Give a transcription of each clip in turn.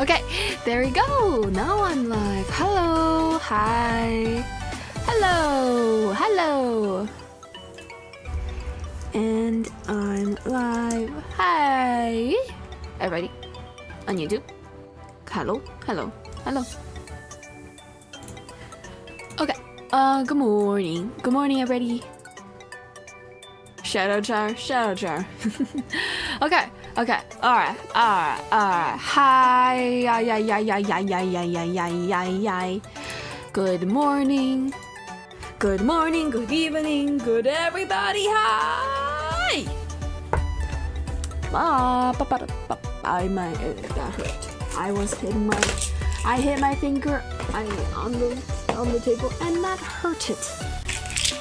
Okay, there we go. Now I'm live. Hello, hi. Hello, hello. And I'm live. Hi. Everybody on YouTube. Hello, hello, hello. Okay. Good morning. Good morning, everybody. Shadow jar, shadow jar. Okay, okay, alright. Hi, Good morning. Good morning, good evening, good everybody. Hi. That hurt. I hit my finger on the table and that hurt it.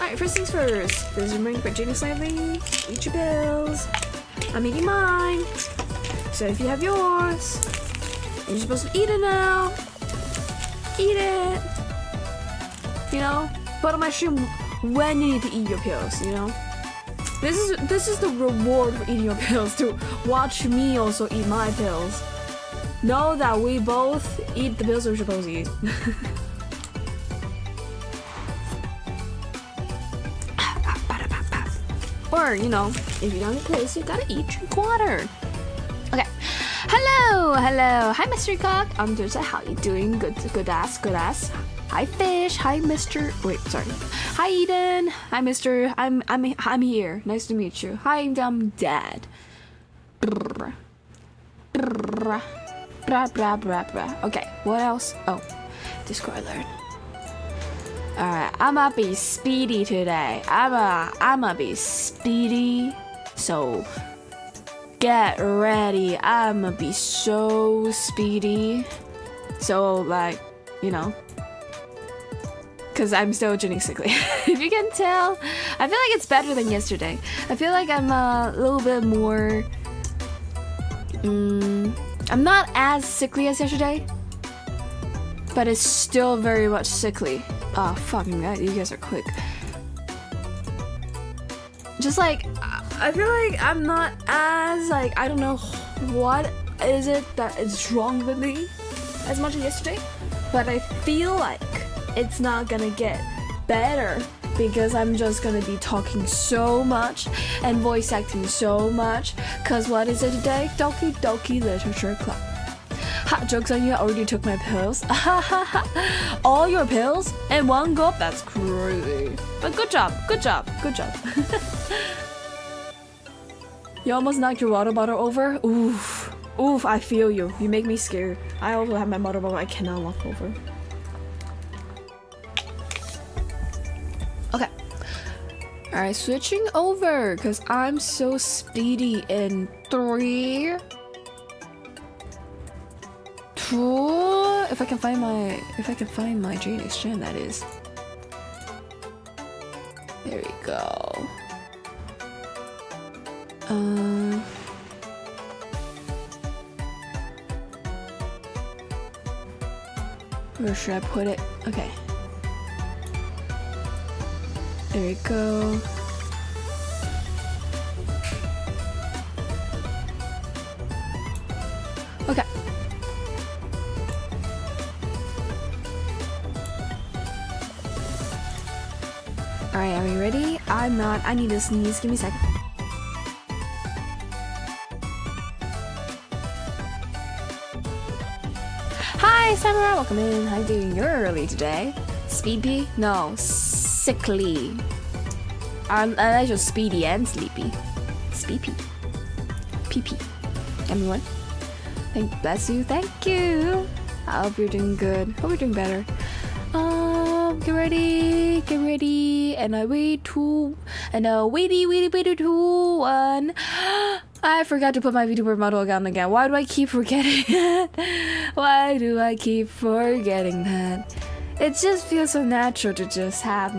Alright, first things first. This is remembering by Jaenix Lively. Eat your pills. I'm eating mine. So if you have yours, and you're supposed to eat it now, eat it. You know, put on my stream when you need to eat your pills, you know? This is the reward for eating your pills, to watch me also eat my pills. Know that we both eat the pills we're supposed to eat. Or, you know, if you don't get pills, you gotta eat, drink water. Okay. Hello, hello. Hi, Mr. Cock. I'm Thursday. How you doing? Good ass, good ass. Hi, Fish. Hi, Mr. Wait, sorry. Hi, Eden. Hi, Mr. I'm here. Nice to meet you. Hi, I'm Dad. Brr. Brr. Bra, bra, bra, bra. Okay, what else? Oh, Discord alert. Alright, I'ma be speedy today. I'ma be speedy. So get ready. I'ma be so speedy. So like, you know, cause I'm still Jaenix Lively. If you can tell, I feel like it's better than yesterday. I feel like I'm a little bit more. I'm not as sickly as yesterday, but it's still very much sickly. Oh, fucking god, you guys are quick. Just like, I feel like I'm not as, like, I don't know what is it that is wrong with me as much as yesterday, but I feel like it's not gonna get better because I'm just gonna be talking so much and voice acting so much, cause what is it today? Doki Doki Literature Club. Ha, joke's on you, I already took my pills. All your pills in one gulp? That's crazy. But good job, good job, good job. You almost knocked your water bottle over? Oof. Oof, I feel you. You make me scared. I also have my water bottle I cannot knock over. Okay. Alright, switching over, because I'm so speedy in 3... If I can find my Jaenix Gen, that is. There we go. Where should I put it? Okay. There we go. Okay. Alright, are we ready? I'm not. I need to sneeze. Give me a second. Hi, Samurai. Welcome in. How you doing? You're early today. Speedy? No, sickly. I just speedy and sleepy. Sleepy. Pee-pee. Everyone. Bless you. Thank you. I hope you're doing good. Hope you're doing better. Get ready, and I wait two, and wait 2, 1. I forgot to put my VTuber model account again. Why do I keep forgetting that? Why do I keep forgetting that? It just feels so natural to just have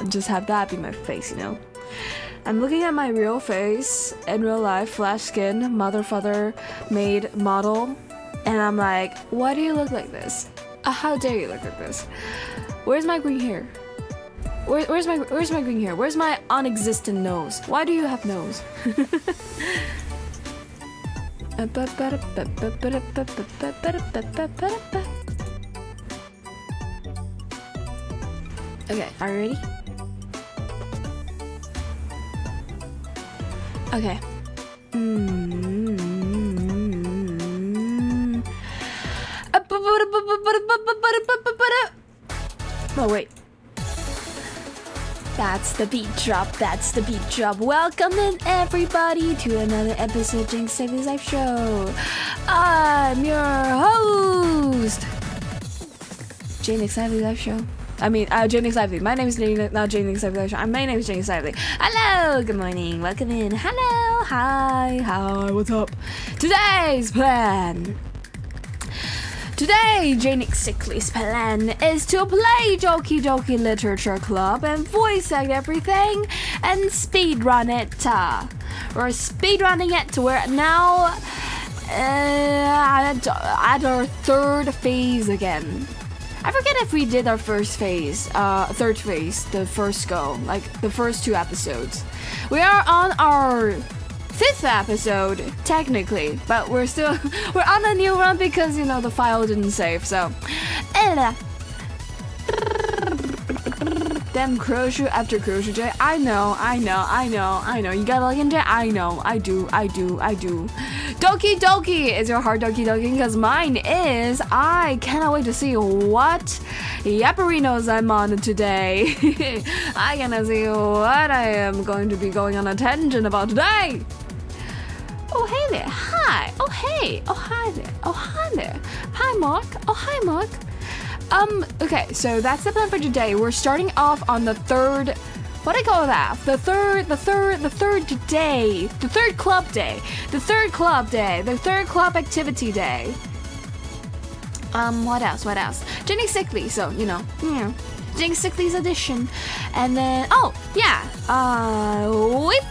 just have that be my face, you know? I'm looking at my real face in real life, flash skin, mother father made model, and I'm like, why do you look like this? How dare you look like this? Where's my green hair? Where's my green hair? Where's my unexistent nose? Why do you have nose? Okay, are you ready? Okay. Oh wait. That's the beat drop. That's the beat drop. Welcome in everybody to another episode of Jaenix Lively's live show. I'm your host, Jaenix Lively live show. Jaenix Lively. My name is not Jaenix Lively live show. My name is Jaenix Lively. Hello. Good morning. Welcome in. Hello. Hi. What's up? Today's plan. Today, Jaenix Lively's plan is to play Doki Doki Literature Club and voice act everything and speedrun it. We're speedrunning it. We're now at our third phase again. I forget if we did our first phase, third phase, the first go, like the first 2 episodes. We are on our 5th episode, technically, but we're on a new one because, you know, the file didn't save, so. Damn crochet after crochet J. I know. You gotta look into it. I know. I do. Doki Doki is your heart Doki Doki because mine is. I cannot wait to see what Yapperinos I'm on today. I cannot see what I am going to be going on a tangent about today. Oh, hey there. Hi. Oh, hey. Oh, hi there. Oh, hi there. Hi, Mark. Oh, hi, Mark. Okay, so that's the plan for today. We're starting off on the third, what do I call that? The third day. The third club day. The third club activity day. What else? Jaenix Lively, so, you know, Jaenix Lively's edition. And then, oh, yeah, whip.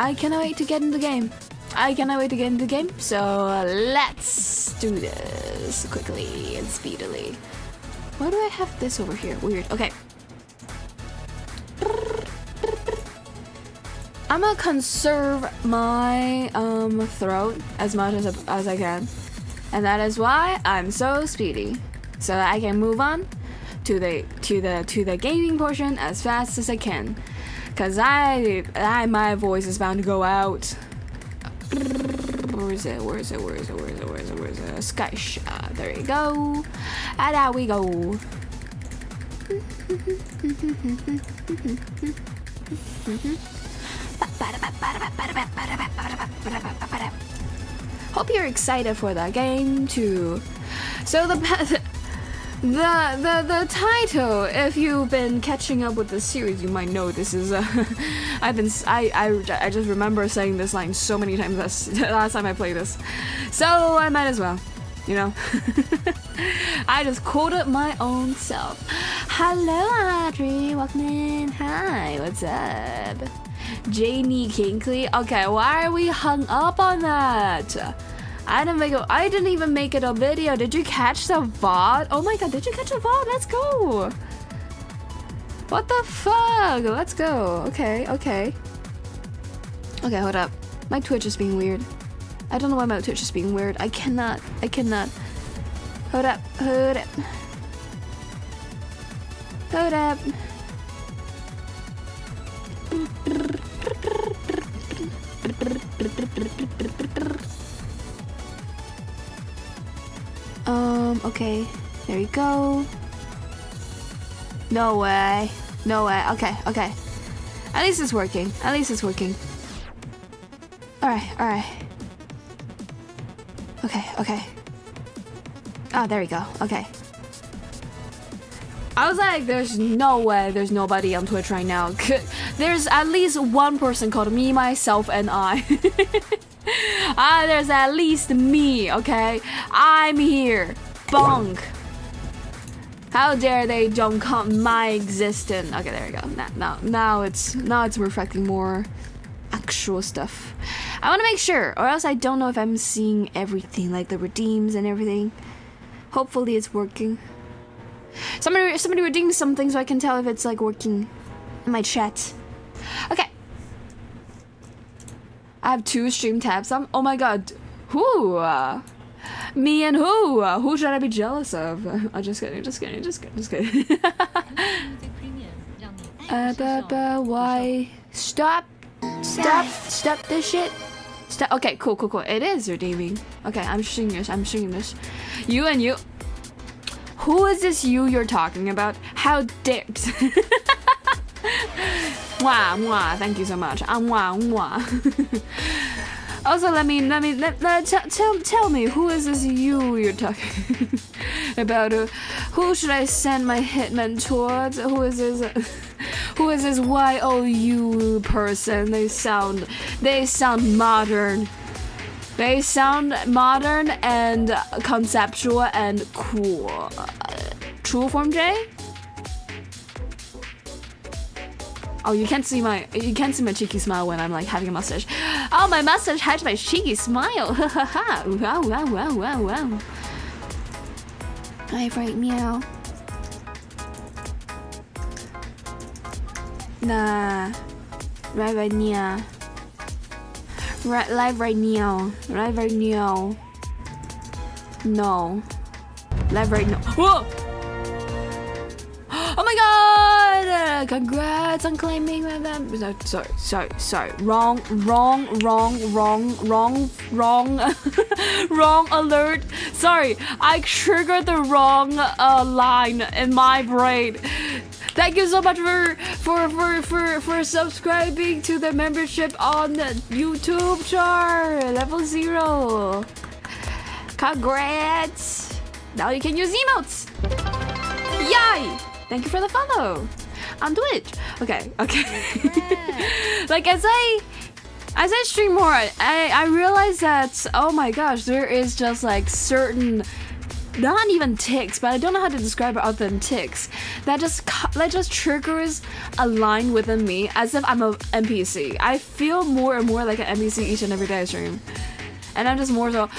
I cannot wait to get in the game. So let's do this quickly and speedily. Why do I have this over here? Weird. Okay. I'm gonna conserve my throat as much as I can. And that is why I'm so speedy. So that I can move on to the gaming portion as fast as I can. Cause my voice is bound to go out. Where is it? Sky shot. There you go. And out we go. Hope you're excited for that game too. So the title, if you've been catching up with the series, you might know this is I just remember saying this line so many times last time I played this, so I might as well, you know. I just quoted my own self. Hello, Audrey, welcome in. Hi, what's up? Jaenix Lively. Okay, why are we hung up on that? I didn't even make it a video. Did you catch the VOD? Oh my god, did you catch the VOD? Let's go. What the fuck? Let's go. Okay, hold up. My Twitch is being weird. I don't know why my Twitch is being weird. I cannot. Hold up. Okay, there you go. No way. Okay. At least it's working. Alright. Okay. Oh, there we go. Okay. I was like, there's no way there's nobody on Twitch right now. There's at least one person called me, myself, and I. There's at least me, okay? I'm here. Bonk. How dare they don't count my existence? Okay, there we go. Now it's reflecting more actual stuff. I want to make sure, or else I don't know if I'm seeing everything, like the redeems and everything. Hopefully it's working. Somebody redeem something so I can tell if it's like working in my chat. Okay. I have 2 stream tabs on. Oh my god. Who? Me and who? Who should I be jealous of? Oh, just kidding. Why? Stop this shit. Stop. Okay, cool. It is redeeming. Okay, I'm streaming this. You and you. Who is this you're talking about? How dare... Mwah, thank you so much. Mwah. Also, tell me, who is this you're talking about? Who should I send my hitman towards? Who is this YOU person? They sound modern. They sound modern and conceptual and cool. True form J? Oh, you can't see my cheeky smile when I'm like having a mustache. Oh, my mustache hides my cheeky smile. Wow. Hi, right meow. Nah, right now. Live right now. No. Live right now. Whoa! Oh my god! Congrats on claiming them. Sorry. Wrong alert. Sorry, I triggered the wrong line in my brain. Thank you so much for subscribing to the membership on YouTube chart. Level 0. Congrats. Now you can use emotes. Yay! Thank you for the follow on Twitch. Okay. Like as I stream more, I realize that, oh my gosh, there is just like certain, not even tics, but I don't know how to describe it other than tics, that just triggers a line within me as if I'm a NPC. I feel more and more like an NPC each and every day I stream, and I'm just more so.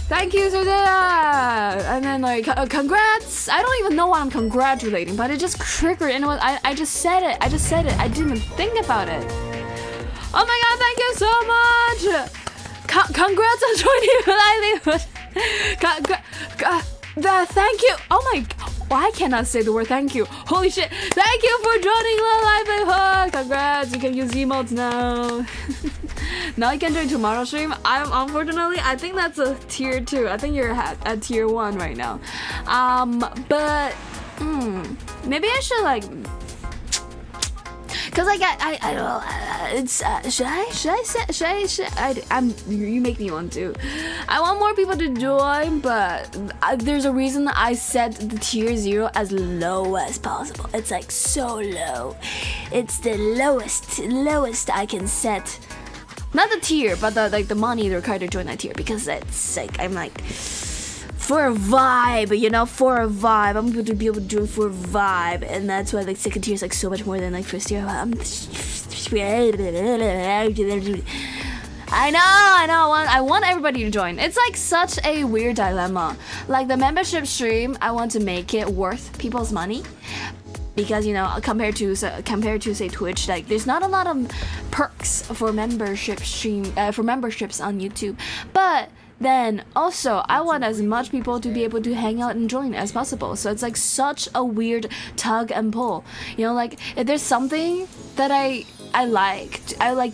Thank you for that! And then like, congrats! I don't even know why I'm congratulating, but it just triggered and I just said it. I didn't even think about it. Oh my god, thank you so much! Congrats on joining Livelihood! Thank you! Oh my, I cannot say the word thank you. Holy shit! Thank you for joining the Livelihood! Congrats, you can use emotes now. Now you can join tomorrow's stream. Unfortunately, I think that's a tier 2. I think you're at tier 1 right now. But maybe I should like, cause like I don't know. It's you make me want to. I want more people to join, but there's a reason I set the tier 0 as low as possible. It's like so low. It's the lowest I can set. Not the tier, but the money required to join that tier, because it's like I'm like for a vibe, for a vibe. I'm going to be able to join for a vibe, and that's why like second tier is like so much more than like first tier. I know. I want everybody to join. It's like such a weird dilemma. Like the membership stream, I want to make it worth people's money. Because compared to say Twitch, like there's not a lot of perks for memberships on YouTube. But then also I want as much people to be able to hang out and join as possible. So it's like such a weird tug and pull. Like if there's something that I like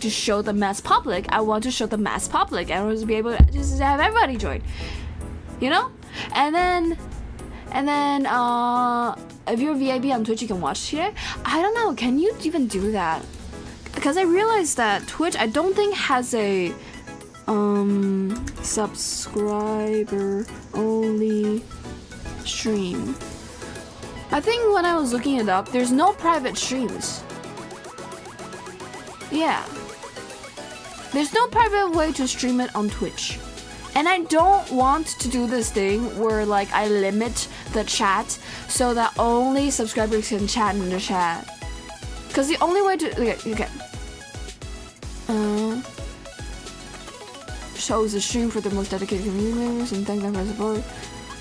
to show the mass public, I want to show the mass public. I want to be able to just have everybody join. And then if you're VIP on Twitch, you can watch here. I don't know, can you even do that? Because I realized that Twitch, I don't think has a subscriber only stream. I think when I was looking it up, there's no private streams. Yeah. There's no private way to stream it on Twitch. And I don't want to do this thing where like I limit the chat so that only subscribers can chat in the chat. Cause the only way to shows the stream for the most dedicated community members and thank them for support.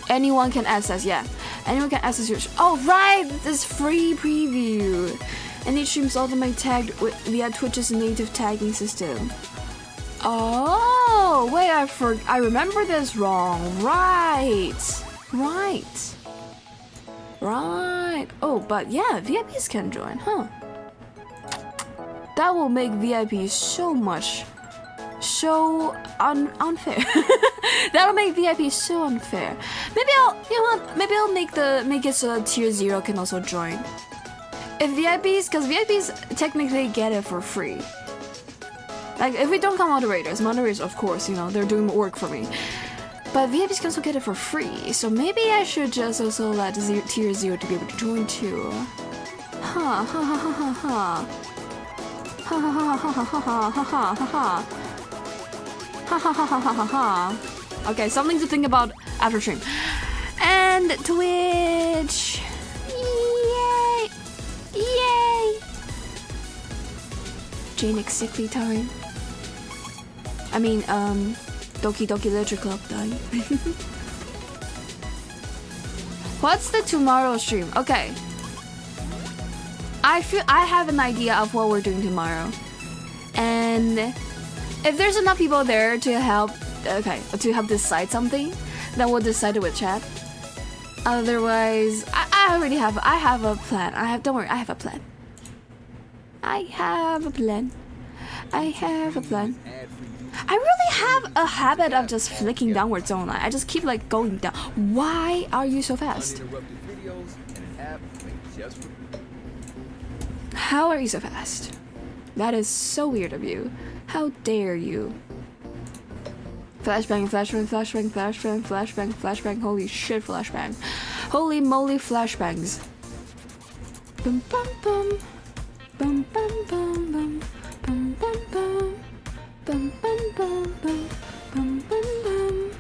Anyone can access, yeah. Anyone can access your. Oh, right! This free preview. Any streams automatically tagged via Twitch's native tagging system. Oh, wait, I remember this wrong. Right. Oh, but yeah, VIPs can join, huh? That will make VIPs so unfair. That'll make VIPs so unfair. Maybe I'll make it so that tier 0 can also join. If VIPs, because VIPs technically get it for free. Like, if we don't count moderators, of course, you know, they're doing work for me. But VIPs can also get it for free, so maybe I should just also let tier 0 to be able to join too. Ha ha ha ha ha ha. Ha ha ha ha ha ha ha ha ha ha. Ha ha ha ha ha ha ha. Okay, something to think about after stream. And Twitch. Yay! Yay! Jaenix Lively time. I mean, Doki Doki Literature Club time. What's the tomorrow stream? Okay. I have an idea of what we're doing tomorrow. And if there's enough people there to help decide something, then we'll decide it with chat. Otherwise, I have a plan. Don't worry, I have a plan. I really have a habit of just flicking downwards, don't I? I just keep like going down. Why are you so fast? How are you so fast? That is so weird of you. How dare you? Flashbang, flashbang, flashbang, flashbang, flashbang, flashbang. Holy shit, flashbang. Holy moly, flashbangs. Bum bum bum. Bum bum bum bum. Bum bum bum. Bum bum bum bum. Bum bum bum.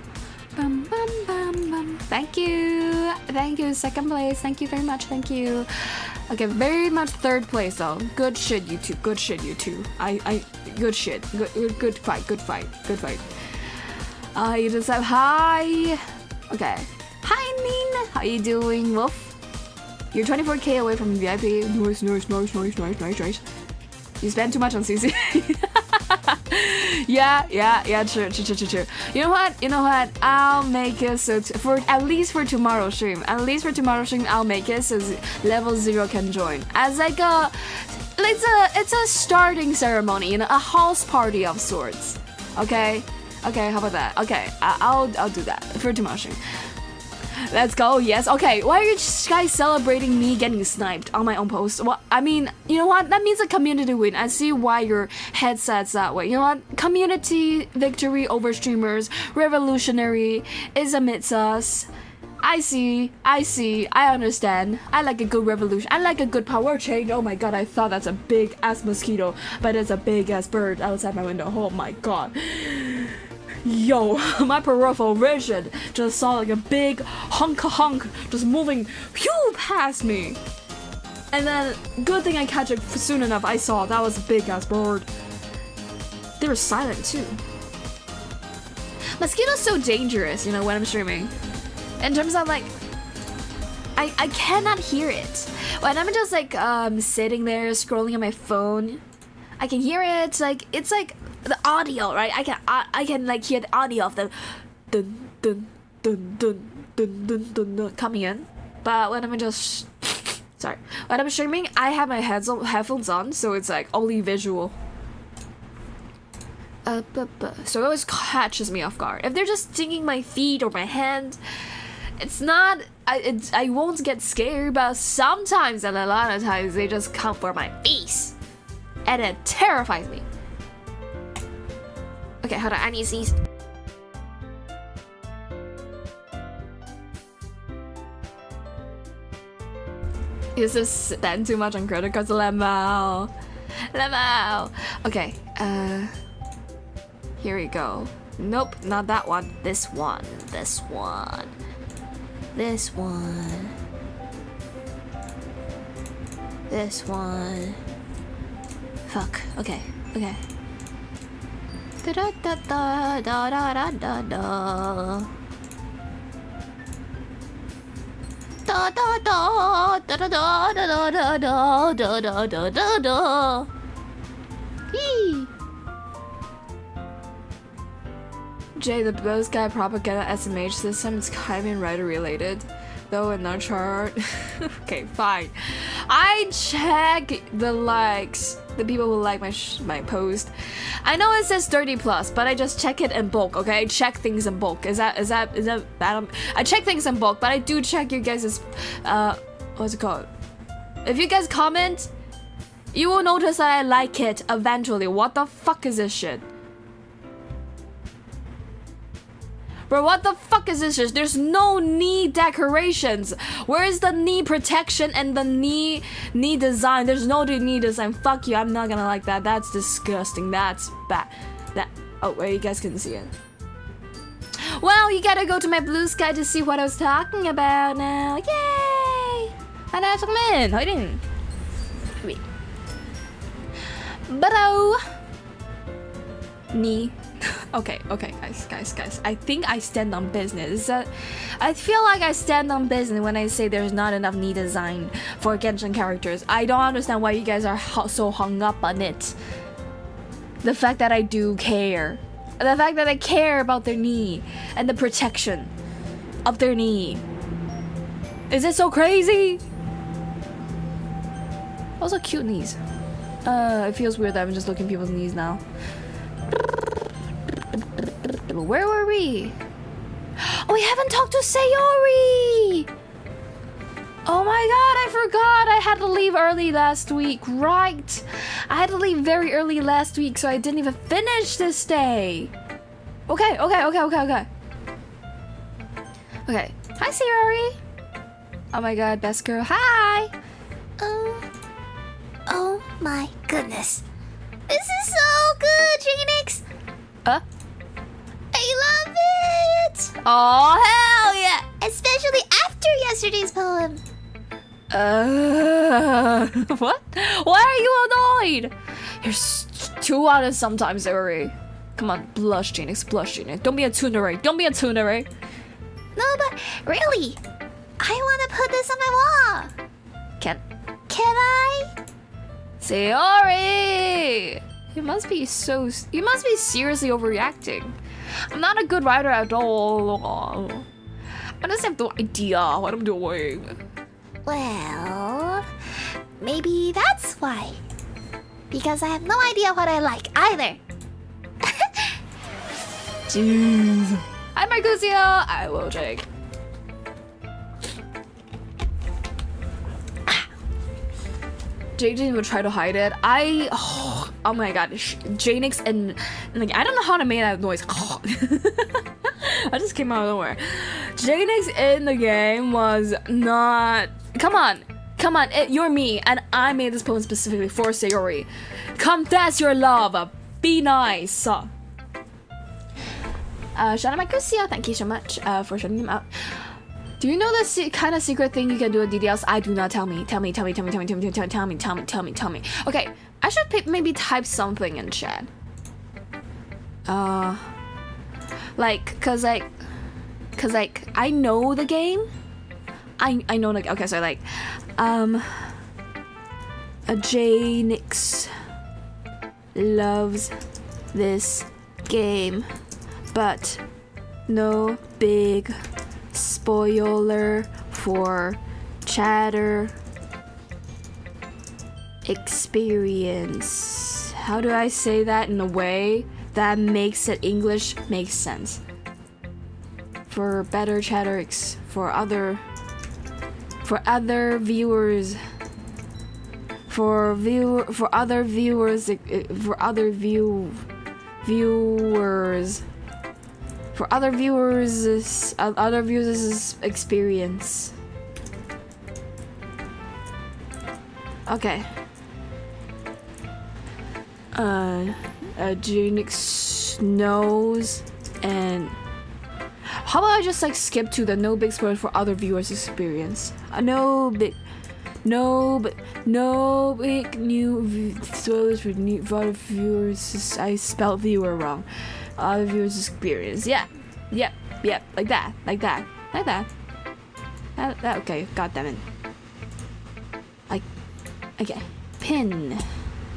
Bum bum bum bum. Thank you. Thank you. Second place. Thank you very much. Thank you. Okay, very much third place though. Good shit, you two. Good shit, you two. Good shit. Good fight. Good fight. Good fight. You just have hi. Okay. Hi, Nin. How you doing, Wolf? You're 24k away from VIP. Nice. You spend too much on CC. Yeah. True. You know what? I'll make it so at least for tomorrow's stream. I'll make it so level 0 can join as like it's a starting ceremony, you know, a house party of sorts. Okay, how about that? Okay, I'll do that for tomorrow's stream. Let's go, yes. Okay, why are you guys celebrating me getting sniped on my own post? Well, I mean, you know what? That means a community win. I see why your headset's that way. You know what? Community victory over streamers, revolutionary is amidst us. I see, I understand. I like a good revolution. I like a good power change. Oh my god, I thought that's a big ass mosquito, but it's a big ass bird outside my window. Oh my god. Yo, my peripheral vision just saw like a big hunk just moving past me. And then, good thing I catch it soon enough. I saw that was a big ass bird. They were silent too. Mosquitoes so dangerous, you know, when I'm streaming. In terms of like, I cannot hear it. When I'm just like sitting there scrolling on my phone, I can hear it. Like it's like the audio, right? I can like hear the audio of the dun dun dun dun dun dun dun, dun coming in. But when I'm just when I'm streaming, I have my headphones on, so it's like only visual. So it always catches me off guard. If they're just stinging my feet or my hand, it's not. I won't get scared, but sometimes and a lot of times they just come for my face, and it terrifies me. Okay, hold on, I need to sneeze. You just spend too much on credit cards, Lemo. Okay, here we go. Nope, not that one. This one. Fuck. Okay. Da da da da da da da da. da da da da da da da da da da da da da da. Yee. Jay, the blue sky propaganda SMH system is kind of writer related, though in our chart. Okay, fine. I check the likes, the people who like my post. I know it says 30+, but I just check it in bulk. Okay, I check things in bulk. Is that bad? I check things in bulk, but I do check your guys's what's it called? If you guys comment, you will notice that I like it eventually. What the fuck is this shit? Bro, what the fuck is this shit? There's no knee decorations. Where is the knee protection and the knee design? There's no knee design. Fuck you, I'm not gonna like that. That's disgusting. That's bad. Oh, wait, you guys can see it. Well, you gotta go to my blue sky to see what I was talking about now. Yay! 하나 잠깐만. 화이팅. Wait. But knee. Okay, guys. I think I stand on business. I feel like I stand on business when I say there's not enough knee design for Genshin characters. I don't understand why you guys are so hung up on it. The fact that I do care. The fact that I care about their knee and the protection of their knee. Is it so crazy? Also cute knees. It feels weird that I'm just looking at people's knees now. Where were we? Oh, we haven't talked to Sayori! Oh my god, I forgot I had to leave early last week, right? I had to leave very early last week, so I didn't even finish this day. Okay. Okay. Hi, Sayori. Oh my god, best girl. Hi! Oh my goodness. This is so good, Jaenix! I love it! Oh, hell yeah! Especially after yesterday's poem. What? Why are you annoyed? You're too honest sometimes, Sayori. Come on, blush, Jaenix, blush, Jaenix. Don't be a tunere. No, but really, I want to put this on my wall. Can I? Sayori! You must be seriously overreacting. I'm not a good writer at all. I just have no idea what I'm doing. Well, maybe that's why. Because I have no idea what I like either. Jeez. Hi, Marcusio. I will check. JJ would try to hide it. Oh my god, Jaenix and like I don't know how to make that noise. I just came out of nowhere. Jaenix in the game was not. Come on, you're me, and I made this poem specifically for Sayori. Confess your love. Be nice. Shout out my Marcusio. Thank you so much for shouting him out. Do you know the kind of secret thing you can do in DDLs? I do not. Tell me. Tell me. Okay, I should maybe type something in chat. Cause I know the game. I know the okay. So like, a Jaenix loves this game, but no big spoiler for chatter experience. How do I say that in a way that makes it English makes sense? For better chatter for other viewers experience. Okay. Jaenix knows, and how about I just like skip to the no big spoiler for other viewers experience? No big new spoilers for other viewers. I spelled viewer wrong. Other viewers experience. Yeah, like that. Okay, god damn it. Okay, pin.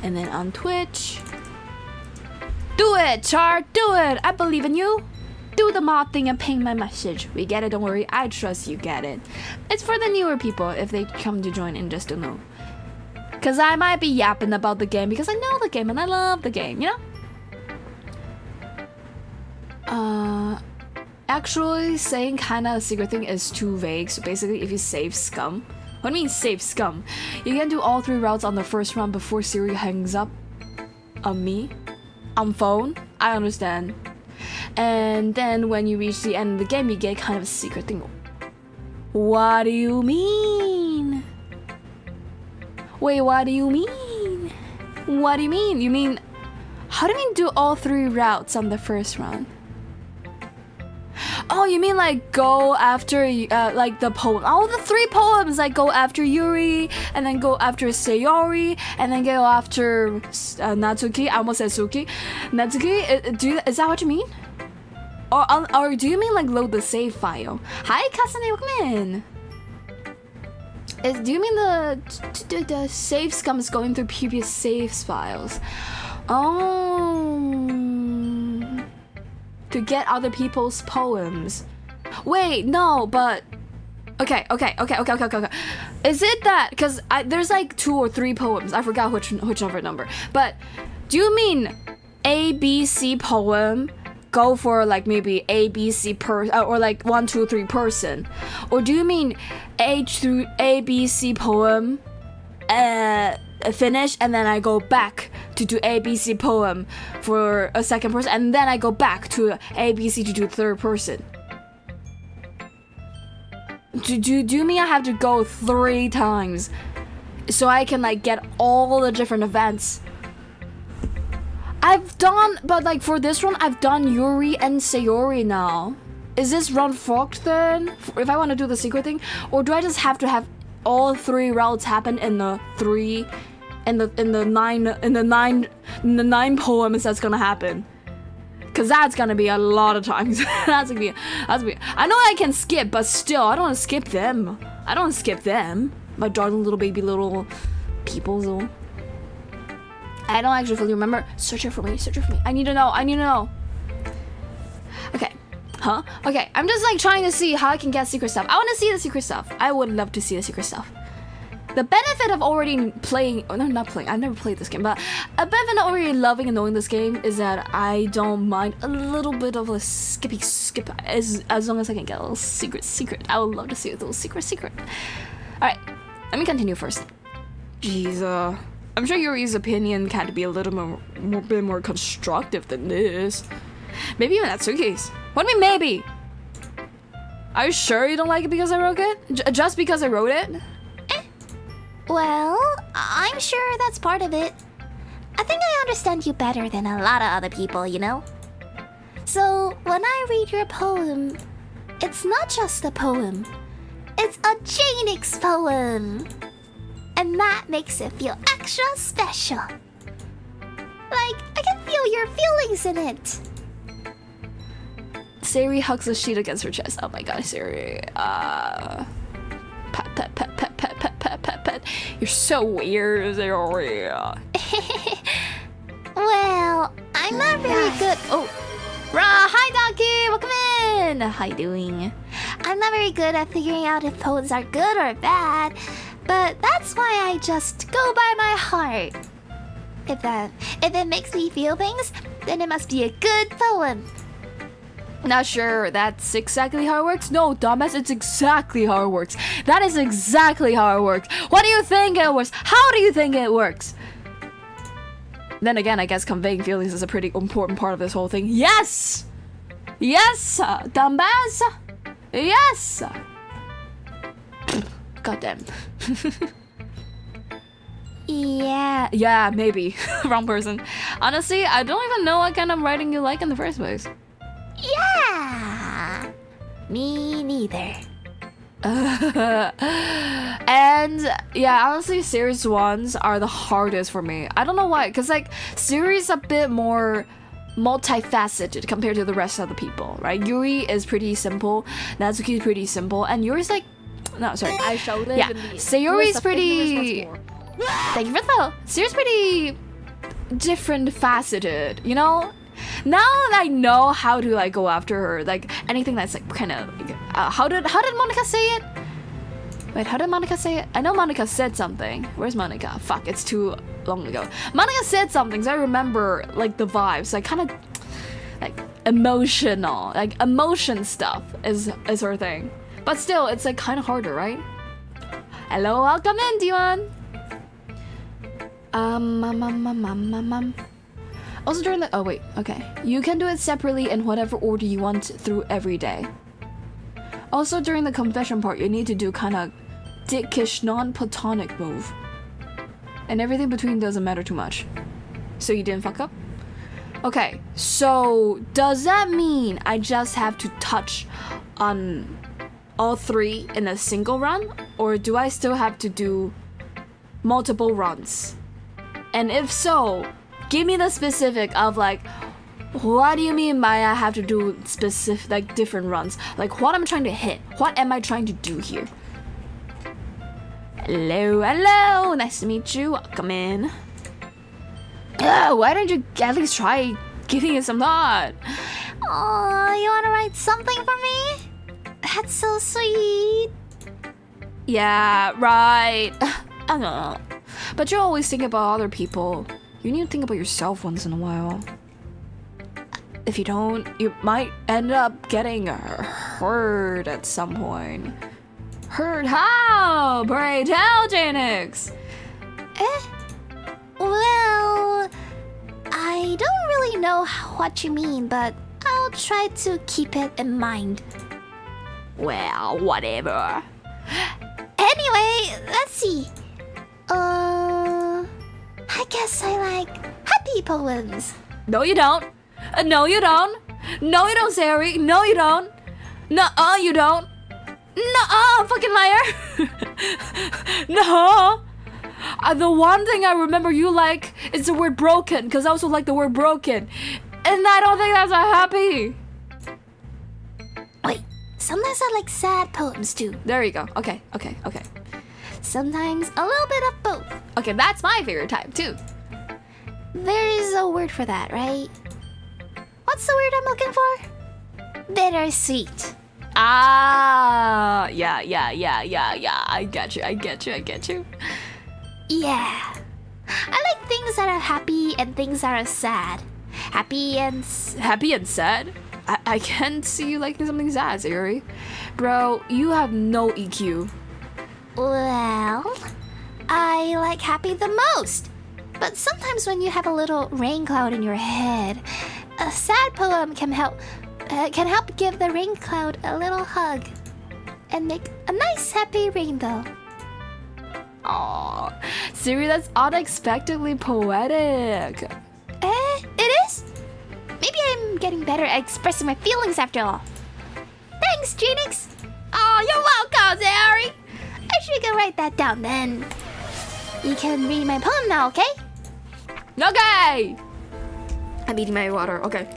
And then on Twitch. Do it, Char, do it! I believe in you. Do the mod thing and ping my message. We get it, don't worry. I trust you get it. It's for the newer people if they come to join in just to know. Because I might be yapping about the game because I know the game and I love the game, you know? Actually, saying kinda a secret thing is too vague. So basically, if you save scum. What do you mean save scum? You can do all 3 routes on the first round before Siri hangs up on me. On phone. I understand. And then when you reach the end of the game, you get kind of a secret thing. What do you mean? Wait, what do you mean? What do you mean? You mean, how do you mean do all 3 routes on the first round? Oh, you mean like go after like the poem? Oh, the 3 poems, like go after Yuri, and then go after Sayori, and then go after Natsuke. I almost said Suki. Natsuke. Is that what you mean? Or do you mean like load the save file? Hi, Kasane, welcome in. Do you mean the save scum is going through previous saves files? Oh. To get other people's poems. Wait, no, but okay. Is it that because there's like 2 or 3 poems? I forgot which number. But do you mean A, B, C poem? Go for like maybe A, B, C or like 1, 2, 3 person, or do you mean A through A, B, C poem? Finish and then I go back to do ABC poem for a second person and then I go back to ABC to do third person. Do you mean I have to go 3 times so I can like get all the different events? I've done, but like for this one I've done Yuri and Sayori now. Is this run fucked then? If I want to do the secret thing, or do I just have to have all 3 routes happen in the 9 poems that's gonna happen? Cause that's gonna be a lot of times. that's gonna be. I know I can skip, but still, I don't want to skip them. My darling little baby little people. So. I don't actually fully remember. Search it for me. I need to know. Okay. Huh? Okay, I'm just like trying to see how I can get secret stuff. I want to see the secret stuff. I would love to see the secret stuff. The benefit of already playing, not playing, I've never played this game, but a benefit of already loving and knowing this game is that I don't mind a little bit of a skip as long as I can get a little secret. I would love to see a little secret. Alright, let me continue first. Jeez, I'm sure Yuri's opinion can be a little bit more constructive than this. Maybe even Natsuke's. What do you mean maybe? Are you sure you don't like it because I wrote it? Just because I wrote it? Well, I'm sure that's part of it. I think I understand you better than a lot of other people, you know? So, when I read your poem, it's not just a poem. It's a Jaenix poem. And that makes it feel extra special. Like, I can feel your feelings in it. Siri hugs the sheet against her chest. Oh my god, Siri. Pat. You're so weird, Siri. Well, I'm not very good. Oh, hi, Doki. Welcome in. How you doing? I'm not very good at figuring out if poems are good or bad, but that's why I just go by my heart. If it makes me feel things, then it must be a good poem. Not sure that's exactly how it works. No, dumbass, it's exactly how it works. That is exactly how it works. What do you think it works? How do you think it works? Then again, I guess conveying feelings is a pretty important part of this whole thing. Yes! Yes! Dumbass! Yes! Goddamn. Yeah, maybe. Wrong person. Honestly, I don't even know what kind of writing you like in the first place. Yeah! Me neither. And yeah, honestly, series ones are the hardest for me. I don't know why, because like series a bit more multifaceted compared to the rest of the people, right? Yuri is pretty simple, Natsuki is pretty simple, and Yuri's like No, sorry. I shall live Yeah, in the Sayori's bliss of pretty. ignorance once more. Thank you for the follow. Sayori's pretty different faceted, you know? Now that I know how to like go after her, like anything that's like kind of like, how did Monica say it? Wait, how did Monica say it? I know Monica said something. Where's Monica? Fuck, it's too long ago. Monica said something, so I remember like the vibes. Like kind of like emotional, like emotion stuff is her thing. But still, it's like kind of harder, right? Hello, welcome in, Dion. Also during the, oh wait, okay. You can do it separately in whatever order you want through every day. Also during the confession part, you need to do kind of dickish, non-platonic move. And everything between doesn't matter too much. So you didn't fuck up? Okay, so does that mean I just have to touch on all 3 in a single run? Or do I still have to do multiple runs? And if so, give me the specific of like, what do you mean by I have to do specific, like different runs? Like what I'm trying to hit? What am I trying to do here? Hello, hello, nice to meet you, welcome in. Why don't you at least try giving it some thought? Oh, you wanna write something for me? That's so sweet. Yeah, right. I know. But you always think about other people. You need to think about yourself once in a while. If you don't, you might end up getting hurt at some point. Hurt how? Pray tell, Jaenix. Well, I don't really know what you mean, but I'll try to keep it in mind. Well, whatever. Anyway, let's see. I guess I like happy poems. No, you don't. No, you don't. No, you don't, Sari. No, you don't. No, you don't. No, fucking liar. No. The one thing I remember you like is the word broken, because I also like the word broken. And I don't think that's a happy. Wait, sometimes I like sad poems too. There you go. Okay. Sometimes a little bit of both. Okay, that's my favorite type too. There is a word for that, right? What's the word I'm looking for? Bittersweet. Ah, yeah. I get you. Yeah. I like things that are happy and things that are sad. Happy and sad? I can't see you liking something sad, Sayori. Bro, you have no EQ. Well, I like happy the most. But sometimes when you have a little rain cloud in your head, a sad poem can help give the rain cloud a little hug and make a nice happy rainbow. Aw, Siri, that's unexpectedly poetic. It is? Maybe I'm getting better at expressing my feelings after all. Thanks, Jaenix. Oh, you're welcome, Sari. I should go write that down then. You can read my poem now, okay? Okay! I'm eating my water, okay.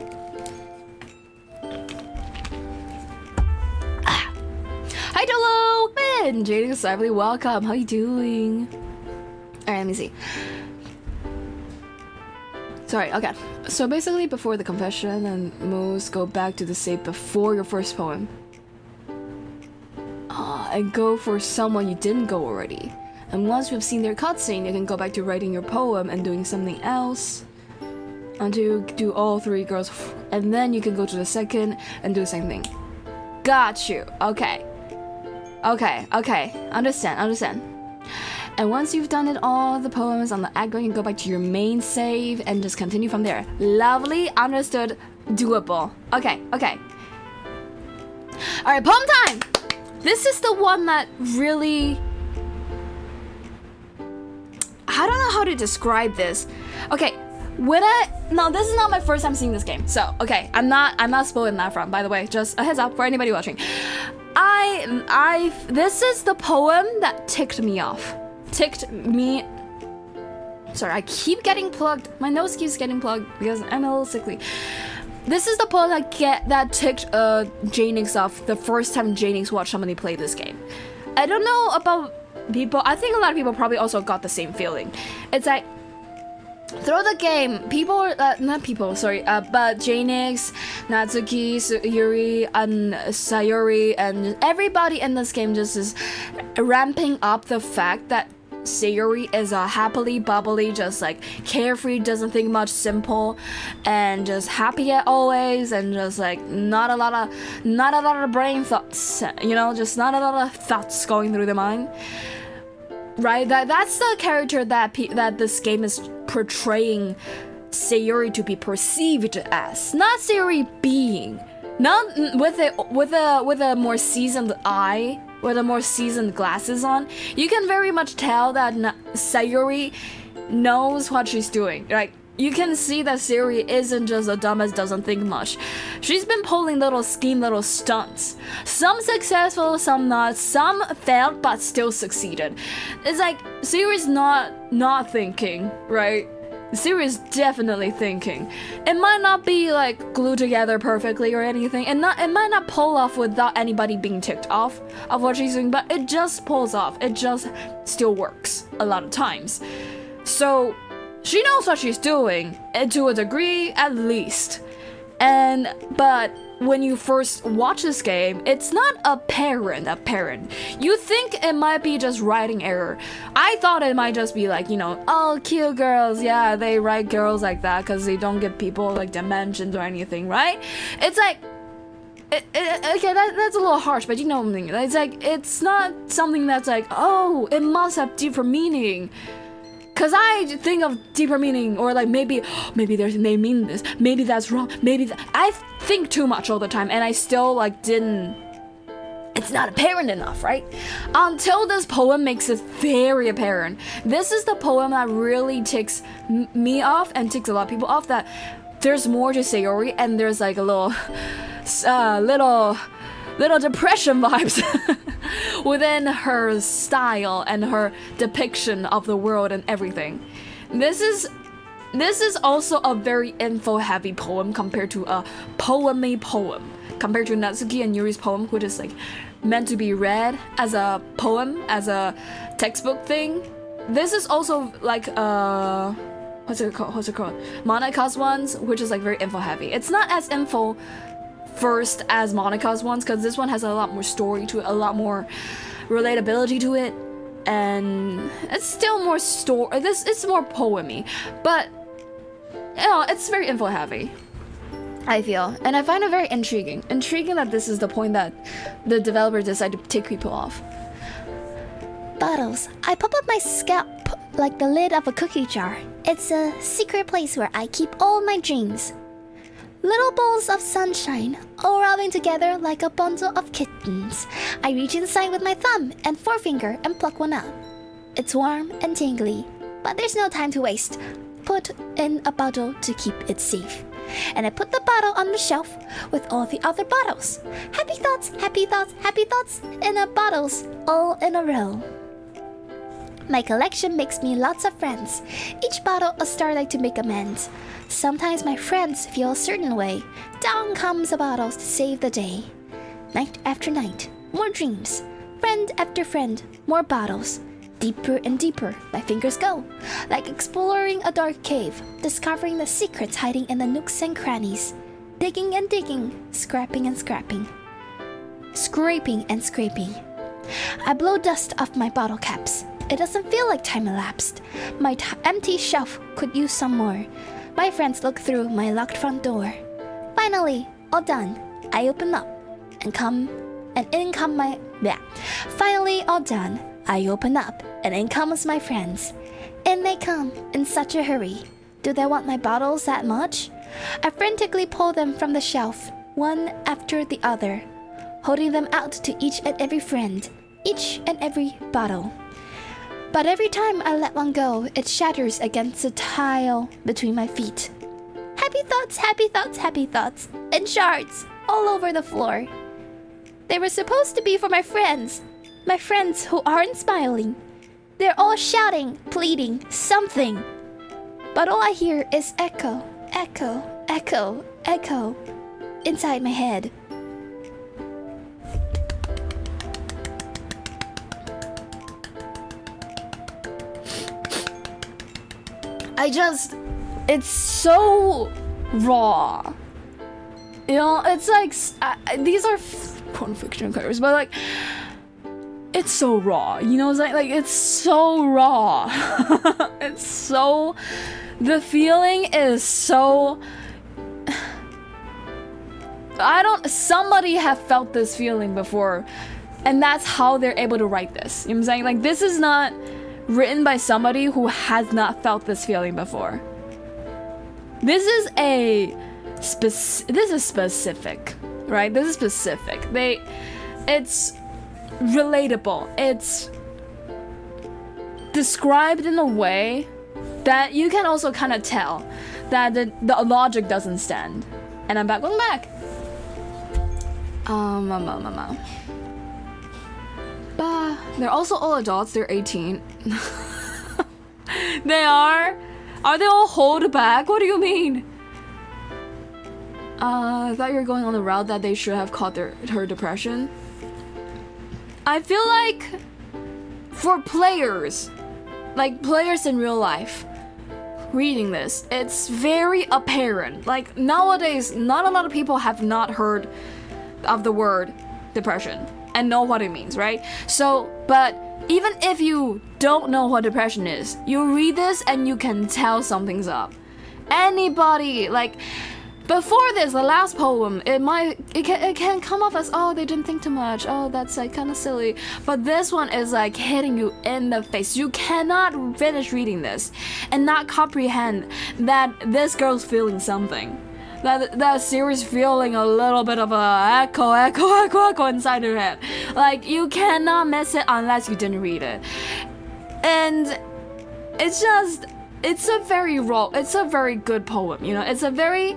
Hi, Dolo! Man, Jaenix Lively, welcome. How you doing? Alright, let me see. Sorry, okay. So basically, before the confession and moves, go back to the save before your first poem. And go for someone you didn't go already. And once you've seen their cutscene, you can go back to writing your poem and doing something else until you do all 3 girls, and then you can go to the second and do the same thing. Got you. Okay. Understand. And once you've done it all the poems on the act, you can go back to your main save and just continue from there. Lovely, understood, doable. Okay. Alright, poem time! This is the one that really... I don't know how to describe this. Okay, no, this is not my first time seeing this game. So, okay, I'm not spoiling that from, by the way. Just a heads up for anybody watching. This is the poem that ticked me off. Sorry, I keep getting plugged. My nose keeps getting plugged because I'm a little sickly. This is the poem that ticked Jaenix off the first time Jaenix watched somebody play this game. I don't know about people. I think a lot of people probably also got the same feeling. It's like, through the game, people, not people, sorry, but Jaenix, Natsuke, Yuri, and Sayuri, and everybody in this game just is ramping up the fact that Sayuri is a happily bubbly, just like carefree, doesn't think much, simple, and just happy at always, and just like not a lot of brain thoughts, you know, just not a lot of thoughts going through the mind. Right, that's the character that this game is portraying Sayuri to be perceived as, not Sayuri being, not with a more seasoned eye, with a more seasoned glasses on. You can very much tell that Sayuri knows what she's doing. Like, you can see that Sayuri isn't just a dumbass, doesn't think much. She's been pulling little stunts. Some successful, some not. Some failed, but still succeeded. It's like, Sayuri's not thinking, right? Sayuri's definitely thinking. It might not be like glued together perfectly or anything, and it might not pull off without anybody being ticked off of what she's doing, but it just pulls off. It just still works a lot of times. So she knows what she's doing, and to a degree, at least. But when you first watch this game, it's not apparent. You think it might be just writing error. I thought it might just be like, you know, oh, cute girls, yeah, they write girls like that because they don't give people like dimensions or anything, right? It's like, okay, that's a little harsh, but you know what I mean. It's like, it's not something that's like, oh, it must have deeper meaning. Cause I think of deeper meaning, or like maybe they mean this, maybe that's wrong, I think too much all the time, and I still like didn't. It's not apparent enough, right? Until this poem makes it very apparent. This is the poem that really ticks me off and ticks a lot of people off. That there's more to Sayuri, and there's like a little depression vibes within her style and her depiction of the world and everything. This is also a very info-heavy poem compared to a poem. Compared to Natsuke and Yuri's poem, which is like meant to be read as a poem, as a textbook thing. This is also like what's it called? Monike's ones, which is like very info-heavy. It's not as info first as Monike's ones, because this one has a lot more story to it, a lot more relatability to it, and it's still more it's more poemy, but you know, it's very info heavy, I feel, and I find it very intriguing that this is the point that the developer decided to take people off. Bottles. I pop up my scalp like the lid of a cookie jar. It's a secret place where I keep all my dreams. Little balls of sunshine, all rubbing together like a bundle of kittens. I reach inside with my thumb and forefinger and pluck one out. It's warm and tingly, but there's no time to waste. Put in a bottle to keep it safe. And I put the bottle on the shelf with all the other bottles. Happy thoughts, happy thoughts, happy thoughts in the bottles, all in a row. My collection makes me lots of friends. Each bottle a starlight to make amends. Sometimes my friends feel a certain way. Down comes the bottles to save the day. Night after night, more dreams. Friend after friend, more bottles. Deeper and deeper, my fingers go. Like exploring a dark cave, discovering the secrets hiding in the nooks and crannies. Digging and digging, scrapping and scrapping. Scraping and scraping. I blow dust off my bottle caps. It doesn't feel like time elapsed. My empty shelf could use some more. My friends look through my locked front door. Finally, all done. I open up and in come my... Yeah. Finally, all done. I open up and in comes my friends. In they come in such a hurry. Do they want my bottles that much? I frantically pull them from the shelf, one after the other, holding them out to each and every friend, each and every bottle. But every time I let one go, it shatters against the tile between my feet. Happy thoughts, happy thoughts, happy thoughts, and shards all over the floor. They were supposed to be for my friends who aren't smiling. They're all shouting, pleading, something. But all I hear is echo, echo, echo, echo inside my head. it's so raw. You know, it's like, these are porn fiction characters, but like, it's so raw, you know, it's like it's so raw. It's so, the feeling is so, somebody have felt this feeling before, and that's how they're able to write this. You know what I'm saying? Like, this is not written by somebody who has not felt this feeling before. This is specific, right? This is specific. It's relatable. It's described in a way that you can also kind of tell that the logic doesn't stand. And I'm back. Welcome back. They're also all adults. They're 18. They are? Are they all hold back? What do you mean? I thought you were going on the route that they should have caught her depression. I feel like for players, like players in real life, reading this, it's very apparent. Like nowadays, not a lot of people have not heard of the word depression and know what it means, right? So, but even if you don't know what depression is, you read this and you can tell something's up. Anybody, like, before this, the last poem, it can come off as, oh, they didn't think too much, oh, that's like kind of silly. But this one is like hitting you in the face. You cannot finish reading this and not comprehend that this girl's feeling something. That series feeling a little bit of a echo inside her head. Like, you cannot miss it unless you didn't read it. And it's a very good poem, you know. It's a very,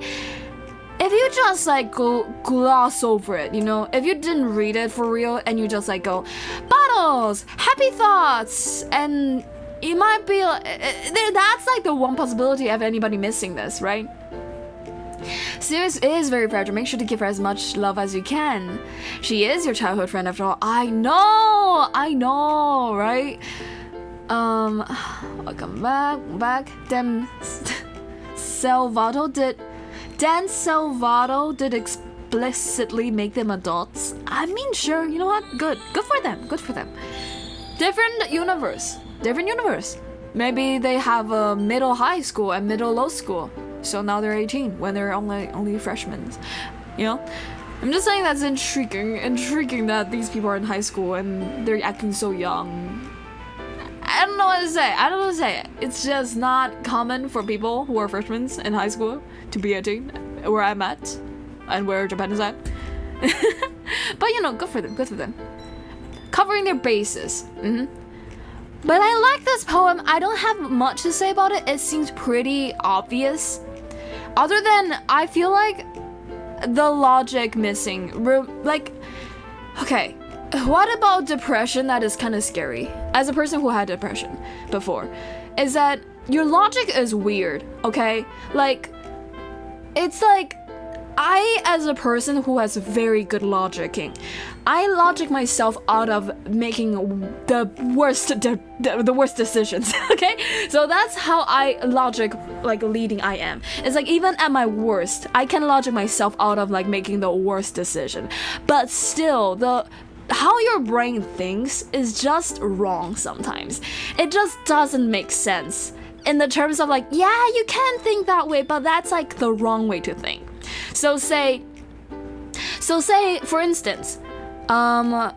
if you just like gloss over it, you know, if you didn't read it for real and you just like go, bottles, happy thoughts, and you might be like, that's like the one possibility of anybody missing this, right? Sirius is very fragile. Make sure to give her as much love as you can. She is your childhood friend after all. I know, right? Welcome back. Dan Salvato did explicitly make them adults. I mean, sure, you know what? Good for them. Different universe. Maybe they have a middle high school and middle low school. So now they're 18 when they're only freshmen, you know? I'm just saying that's intriguing that these people are in high school and they're acting so young. I don't know what to say. It's just not common for people who are freshmen in high school to be 18, where I'm at and where Japan is at. But you know, good for them. Covering their bases. But I like this poem. I don't have much to say about it. It seems pretty obvious. Other than, I feel like the logic missing. Like, okay, what about depression that is kind of scary? As a person who had depression before, is that your logic is weird, okay? Like, it's like, I, as a person who has very good logicking, I logic myself out of making the worst decisions, okay? So that's how I logic, like, leading I am. It's like, even at my worst, I can logic myself out of, like, making the worst decision. But still, how your brain thinks is just wrong sometimes. It just doesn't make sense. In the terms of, like, yeah, you can think that way, but that's, like, the wrong way to think. So say, for instance, where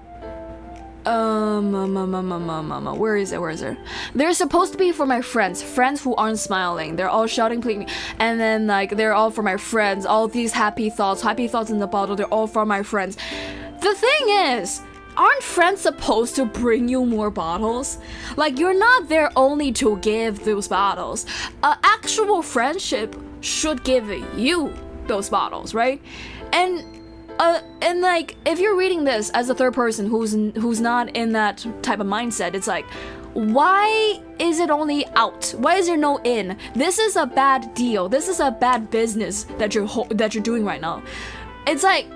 is it? They're supposed to be for my friends who aren't smiling. They're all shouting, pleading, and then, like, they're all for my friends. All these happy thoughts in the bottle, they're all for my friends. The thing is, aren't friends supposed to bring you more bottles? Like, you're not there only to give those bottles. Actual friendship should give you those bottles, right? And like, if you're reading this as a third person who's not in that type of mindset, it's like, why is it only out? Why is there no in? This is a bad deal. This is a bad business that you're doing right now. It's like,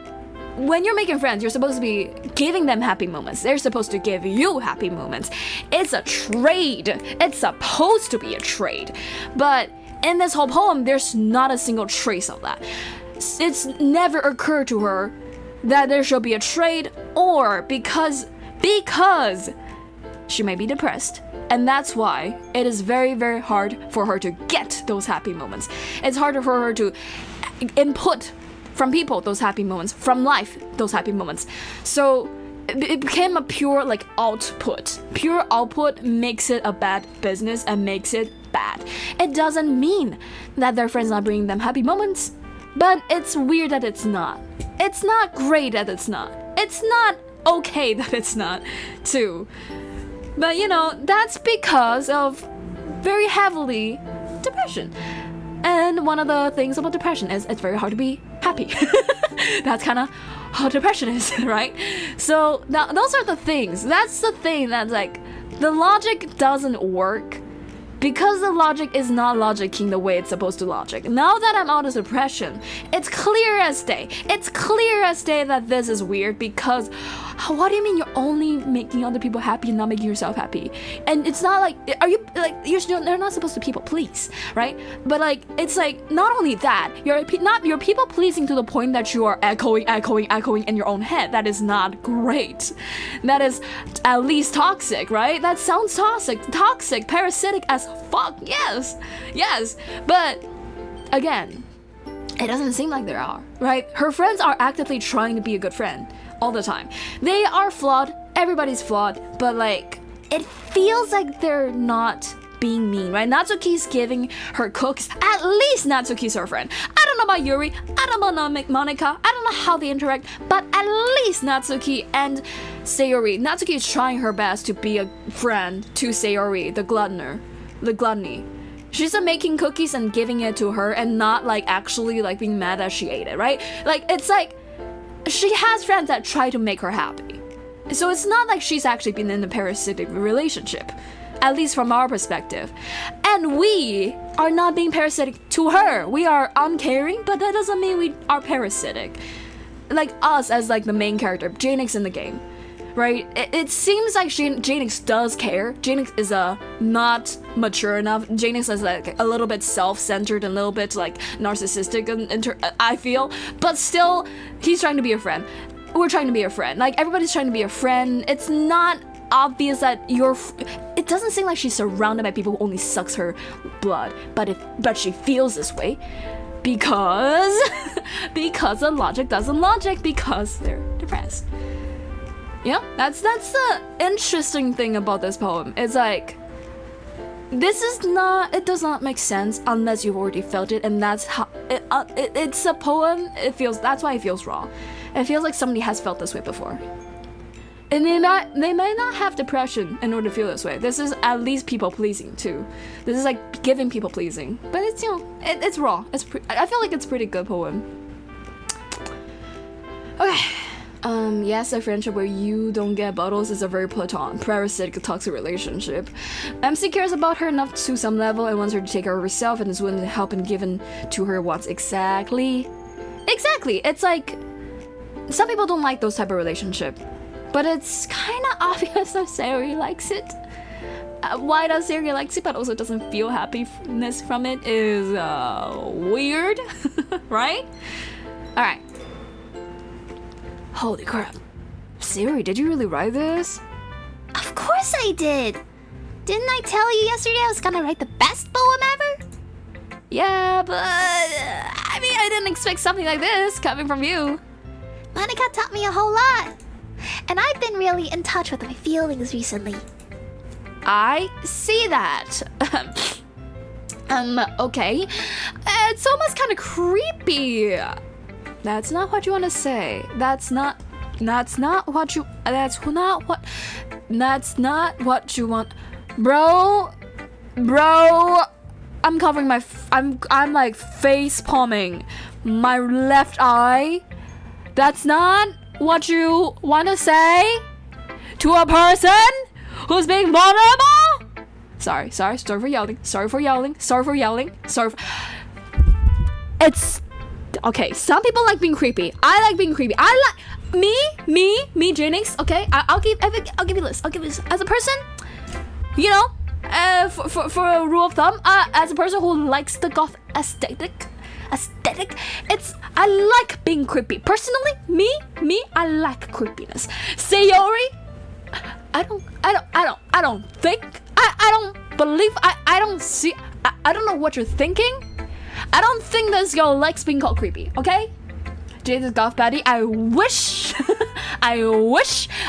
when you're making friends, you're supposed to be giving them happy moments. They're supposed to give you happy moments. It's a trade. It's supposed to be a trade. But in this whole poem, there's not a single trace of that. It's never occurred to her that there should be a trade, or because she may be depressed. And that's why it is very, very hard for her to get those happy moments. It's harder for her to input from people those happy moments, from life those happy moments. So it became a pure like output. Pure output makes it a bad business and makes it bad. It doesn't mean that their friends not bringing them happy moments, but it's weird that it's not. It's not great that it's not. It's not okay that it's not, too. But you know, that's because of very heavily depression. And one of the things about depression is it's very hard to be happy. That's kind of how depression is, right? So now those are the things. That's the thing that's like, the logic doesn't work because the logic is not logicking the way it's supposed to logic. Now that I'm out of depression, it's clear as day. It's clear as day that this is weird because what do you mean you're only making other people happy and not making yourself happy? And it's not like, are you like, they're not supposed to people please, right? But like, it's like, not only that, you're people pleasing to the point that you are echoing in your own head. That is not great. That is at least toxic, right? That sounds toxic, parasitic as fuck. Yes. But again, it doesn't seem like there are, right? Her friends are actively trying to be a good friend all the time. They are flawed. Everybody's flawed. But like, it feels like they're not being mean, right? Natsuke's giving her cookies. At least Natsuke's her friend. I don't know about Yuri. I don't know about Monike. I don't know how they interact. But at least Natsuke and Sayori. Natsuke is trying her best to be a friend to Sayori, the gluttony. She's making cookies and giving it to her and not like actually like being mad that she ate it, right? Like, it's like, she has friends that try to make her happy. So it's not like she's actually been in a parasitic relationship, at least from our perspective. And we are not being parasitic to her. We are uncaring, but that doesn't mean we are parasitic. Like us as like the main character, Jaenix in the game, right? It seems like Jaenix does care. Jaenix is not mature enough. Jaenix is like a little bit self-centered and a little bit like narcissistic, I feel. But still, he's trying to be a friend. We're trying to be a friend. Like, everybody's trying to be a friend. It's not obvious that it doesn't seem like she's surrounded by people who only sucks her blood. But she feels this way because the logic doesn't logic because they're depressed. Yeah, that's the interesting thing about this poem. It's like, it does not make sense unless you've already felt it, and that's how it's a poem. That's why it feels raw. It feels like somebody has felt this way before. And they may not have depression in order to feel this way. This is at least people pleasing too. This is like giving people pleasing, but it's, you know, it's raw. I feel like it's a pretty good poem. Okay. Yes, a friendship where you don't get bottles is a very parasitic, toxic relationship. MC cares about her enough to some level and wants her to take care of herself and is willing to help and given to her wants. Exactly. It's like, some people don't like those type of relationship, but it's kind of obvious that Sayori likes it. Why does Sayori like it but also doesn't feel happiness from it is weird, right? Alright. Holy crap. Sayori, did you really write this? Of course I did! Didn't I tell you yesterday I was gonna write the best poem ever? Yeah, but I mean, I didn't expect something like this coming from you. Monike taught me a whole lot. And I've been really in touch with my feelings recently. I see that. Okay. It's almost kind of creepy. That's not what you want to say. That's not what you want. Bro, I'm covering I'm like face palming my left eye. That's not what you want to say to a person who's being vulnerable. Sorry for yelling. It's Okay, some people like being creepy. I like being creepy. I like me, Jaenix. Okay, I'll give you this. I'll give you this. As a person, you know, for a rule of thumb, as a person who likes the goth aesthetic, I like being creepy. Personally, me, I like creepiness. Sayori, I don't think, I don't believe, I don't see, I don't know what you're thinking. I don't think this girl likes being called creepy, okay? Jade's goth baddie, I wish,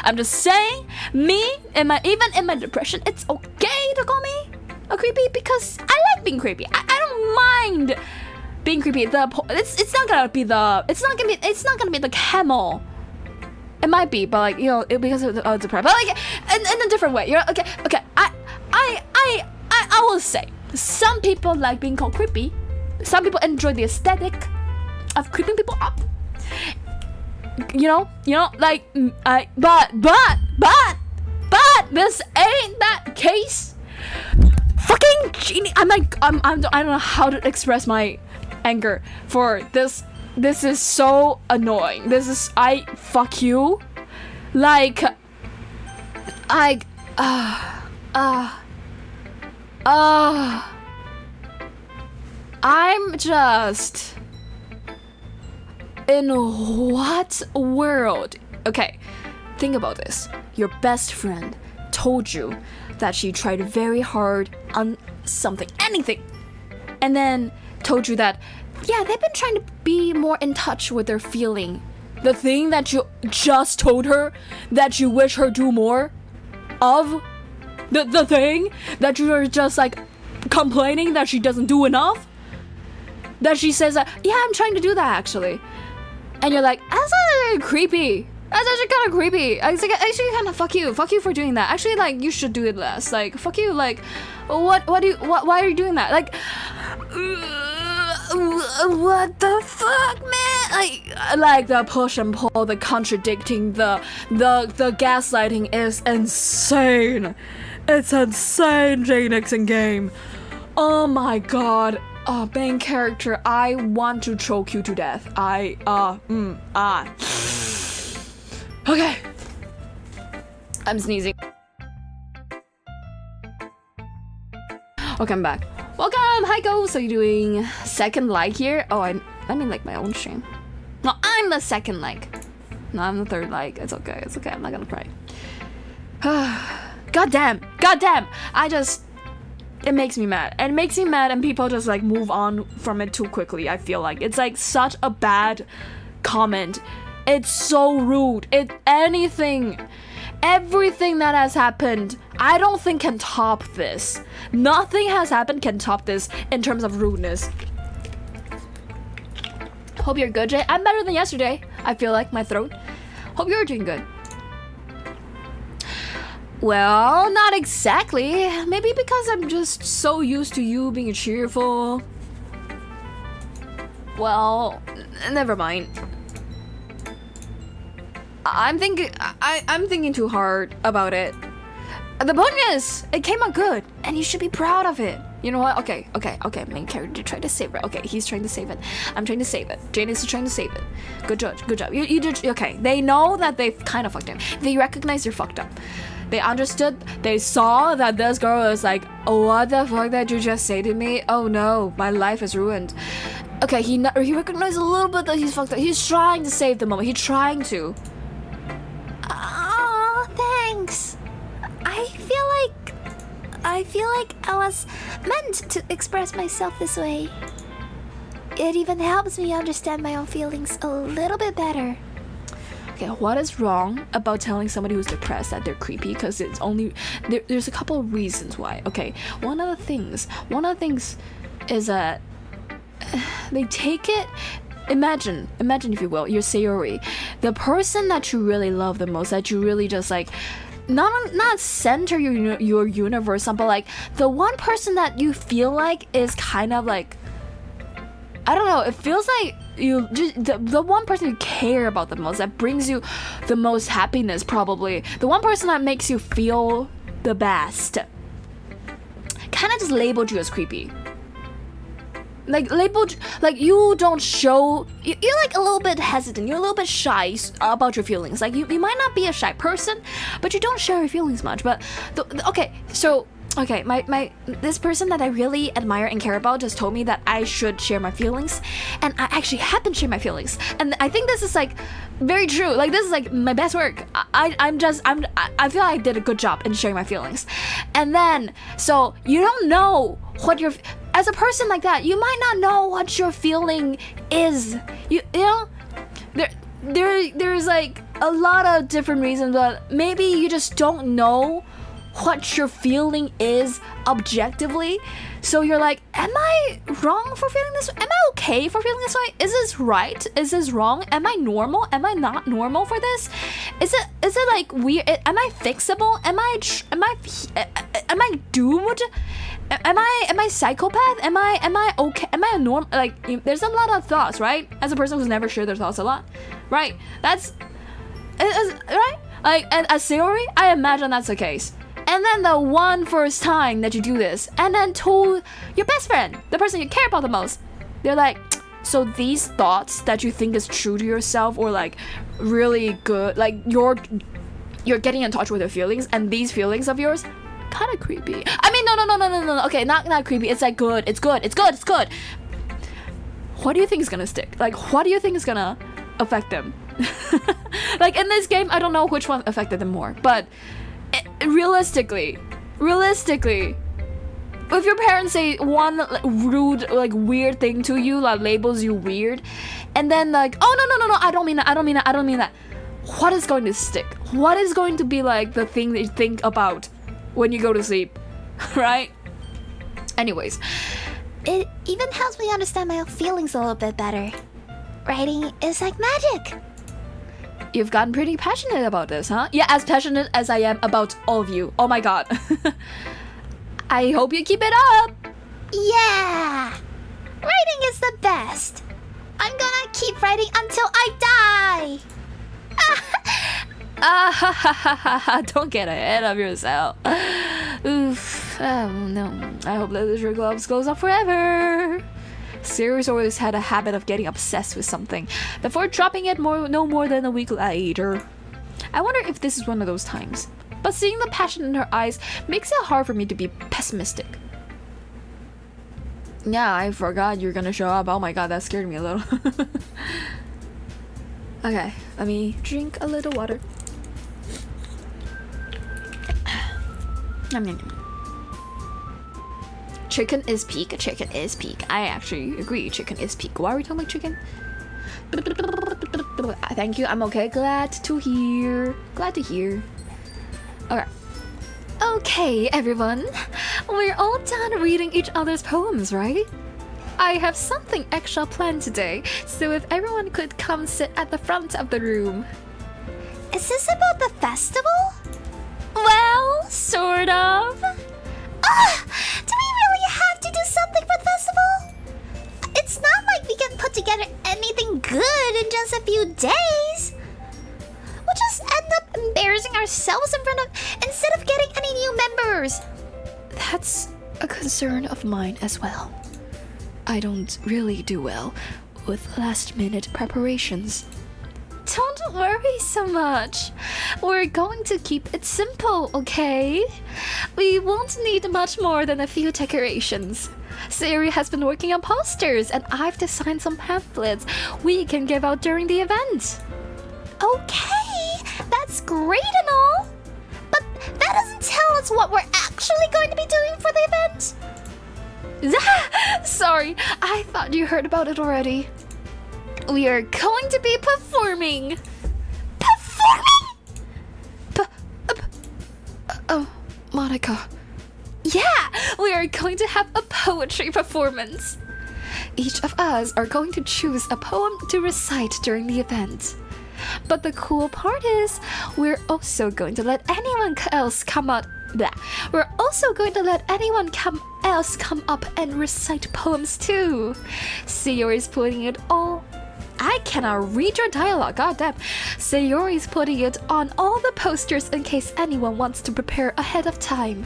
I'm just saying, even in my depression, it's okay to call me a creepy because I like being creepy. I don't mind being creepy. It's not gonna be the camel. It might be, but like, you know, because of the depression, but like in a different way. You're okay. I will say some people like being called creepy. Some people enjoy the aesthetic of creeping people up. You know, like but this ain't that case. Fucking genie. I don't know how to express my anger for this. This is so annoying. Fuck you. Like, I'm just in what world? Okay, think about this. Your best friend told you that she tried very hard on something, anything, and then told you that, yeah, they've been trying to be more in touch with their feeling. The thing that you just told her that you wish her do more of, the thing that you are just like complaining that she doesn't do enough, that she says that, yeah, I'm trying to do that actually, and you're like, that's actually creepy. That's actually kind of creepy. It's like, actually kind of fuck you for doing that. Actually, like, you should do it less. Like, fuck you. Like, why are you doing that? Like, what the fuck, man? Like the push and pull, the contradicting, the gaslighting is insane. It's insane, Jaenix in game. Oh my god. Main character, I want to choke you to death. Okay. I'm sneezing. Okay, I'm back. Welcome, hi ghosts. How you doing? Second like here? Oh, I mean like my own stream. No, I'm the second like. No, I'm the third like. It's okay. I'm not gonna cry. God damn. It makes me mad. And it makes me mad, and people just like move on from it too quickly. I feel like it's like such a bad comment. It's so rude. Everything that has happened, I don't think can top this. Nothing has happened can top this in terms of rudeness. Hope you're good, Jay. I'm better than yesterday. I feel like my throat. Hope you're doing good. Well, not exactly. Maybe because I'm just so used to you being cheerful. Well, never mind. I'm thinking too hard about it. The point is, it came out good, and you should be proud of it. You know what? Okay. Main character tried to save it. Okay, he's trying to save it. I'm trying to save it. Jaenix is trying to save it. Good job. You did okay. They know that they've kind of fucked him. They recognize they're fucked up. They understood. They saw that this girl was like, oh, what the fuck did you just say to me? Oh no, my life is ruined. Okay, he recognized a little bit that he's fucked up. He's trying to save the moment. He's trying to. Oh, thanks. I feel like I was meant to express myself this way. It even helps me understand my own feelings a little bit better. Okay, what is wrong about telling somebody who's depressed that they're creepy? Because it's only there's a couple of reasons why. Okay, one of the things is that they take it. Imagine if you will, you're Sayori, the person that you really love the most, that you really just like, not center your universe on, but like the one person that you feel like is kind of like, I don't know, it feels like you just the one person you care about the most, that brings you the most happiness, probably the one person that makes you feel the best, kind of just labeled you as creepy. Like label, like you don't show. You're like a little bit hesitant. You're a little bit shy about your feelings. Like you might not be a shy person, but you don't share your feelings much. But my this person that I really admire and care about just told me that I should share my feelings, and I actually have been sharing my feelings, and I think this is like very true. Like this is like my best work. I feel like I did a good job in sharing my feelings, and then so you don't know what your as a person like that, you might not know what your feeling is. You know, there's like a lot of different reasons, but maybe you just don't know what your feeling is objectively. So you're like, am I wrong for feeling this way? Am I okay for feeling this way? Is this right? Is this wrong? Am I normal? Am I not normal for this? Is it like weird? Am I fixable? Am I doomed? Am I psychopath? Am I okay? Am I a norm? Like there's a lot of thoughts, right? As a person who's never shared their thoughts a lot, right? That's right. Like as theory, I imagine that's the case. And then the one first time that you do this, and then told your best friend, the person you care about the most, they're like, so these thoughts that you think is true to yourself or like really good, like you're getting in touch with your feelings, and these feelings of yours, kind of creepy. I mean, no. Okay, not creepy. It's like good. It's good. What do you think is gonna stick? Like, what do you think is gonna affect them? Like in this game, I don't know which one affected them more, but realistically, if your parents say one like, rude, like weird thing to you, like labels you weird, and then like, oh no, I don't mean that. What is going to stick? What is going to be like the thing that you think about when you go to sleep, right? Anyways, it even helps me understand my own feelings a little bit better. Writing is like magic. You've gotten pretty passionate about this, huh? Yeah, as passionate as I am about all of you. Oh my god. I hope you keep it up. Yeah. Writing is the best. I'm gonna keep writing until I die. Don't get ahead of yourself. Oof. Oh no. I hope Literature Club goes on forever. Series always had a habit of getting obsessed with something before dropping it no more than a week later. I wonder if this is one of those times. But seeing the passion in her eyes makes it hard for me to be pessimistic. Yeah, I forgot you're gonna show up. Oh my god, that scared me a little. Okay, let me drink a little water. Yum, yum, yum. Chicken is peak. I actually agree. Chicken is peak. Why are we talking about chicken? Thank you. I'm okay. Glad to hear. Okay. Okay, everyone. We're all done reading each other's poems, right? I have something extra planned today, so if everyone could come sit at the front of the room. Is this about the festival? Well, sort of. Do we really have to do something for the festival? It's not like we can put together anything good in just a few days. We'll just end up embarrassing ourselves in front of instead of getting any new members. That's a concern of mine as well. I don't really do well with last-minute preparations. Don't worry so much. We're going to keep it simple, okay? We won't need much more than a few decorations. Sayori has been working on posters, and I've designed some pamphlets we can give out during the event. Okay, that's great and all. But that doesn't tell us what we're actually going to be doing for the event. Sorry, I thought you heard about it already. We are going to be performing. Oh, Monica. Yeah, we are going to have a poetry performance. Each of us are going to choose a poem to recite during the event. But the cool part is, we're also going to let anyone else come up. We're also going to let anyone else come up and recite poems too. Sayori's putting it all. I cannot read your dialogue, goddamn. Sayori's putting it on all the posters in case anyone wants to prepare ahead of time.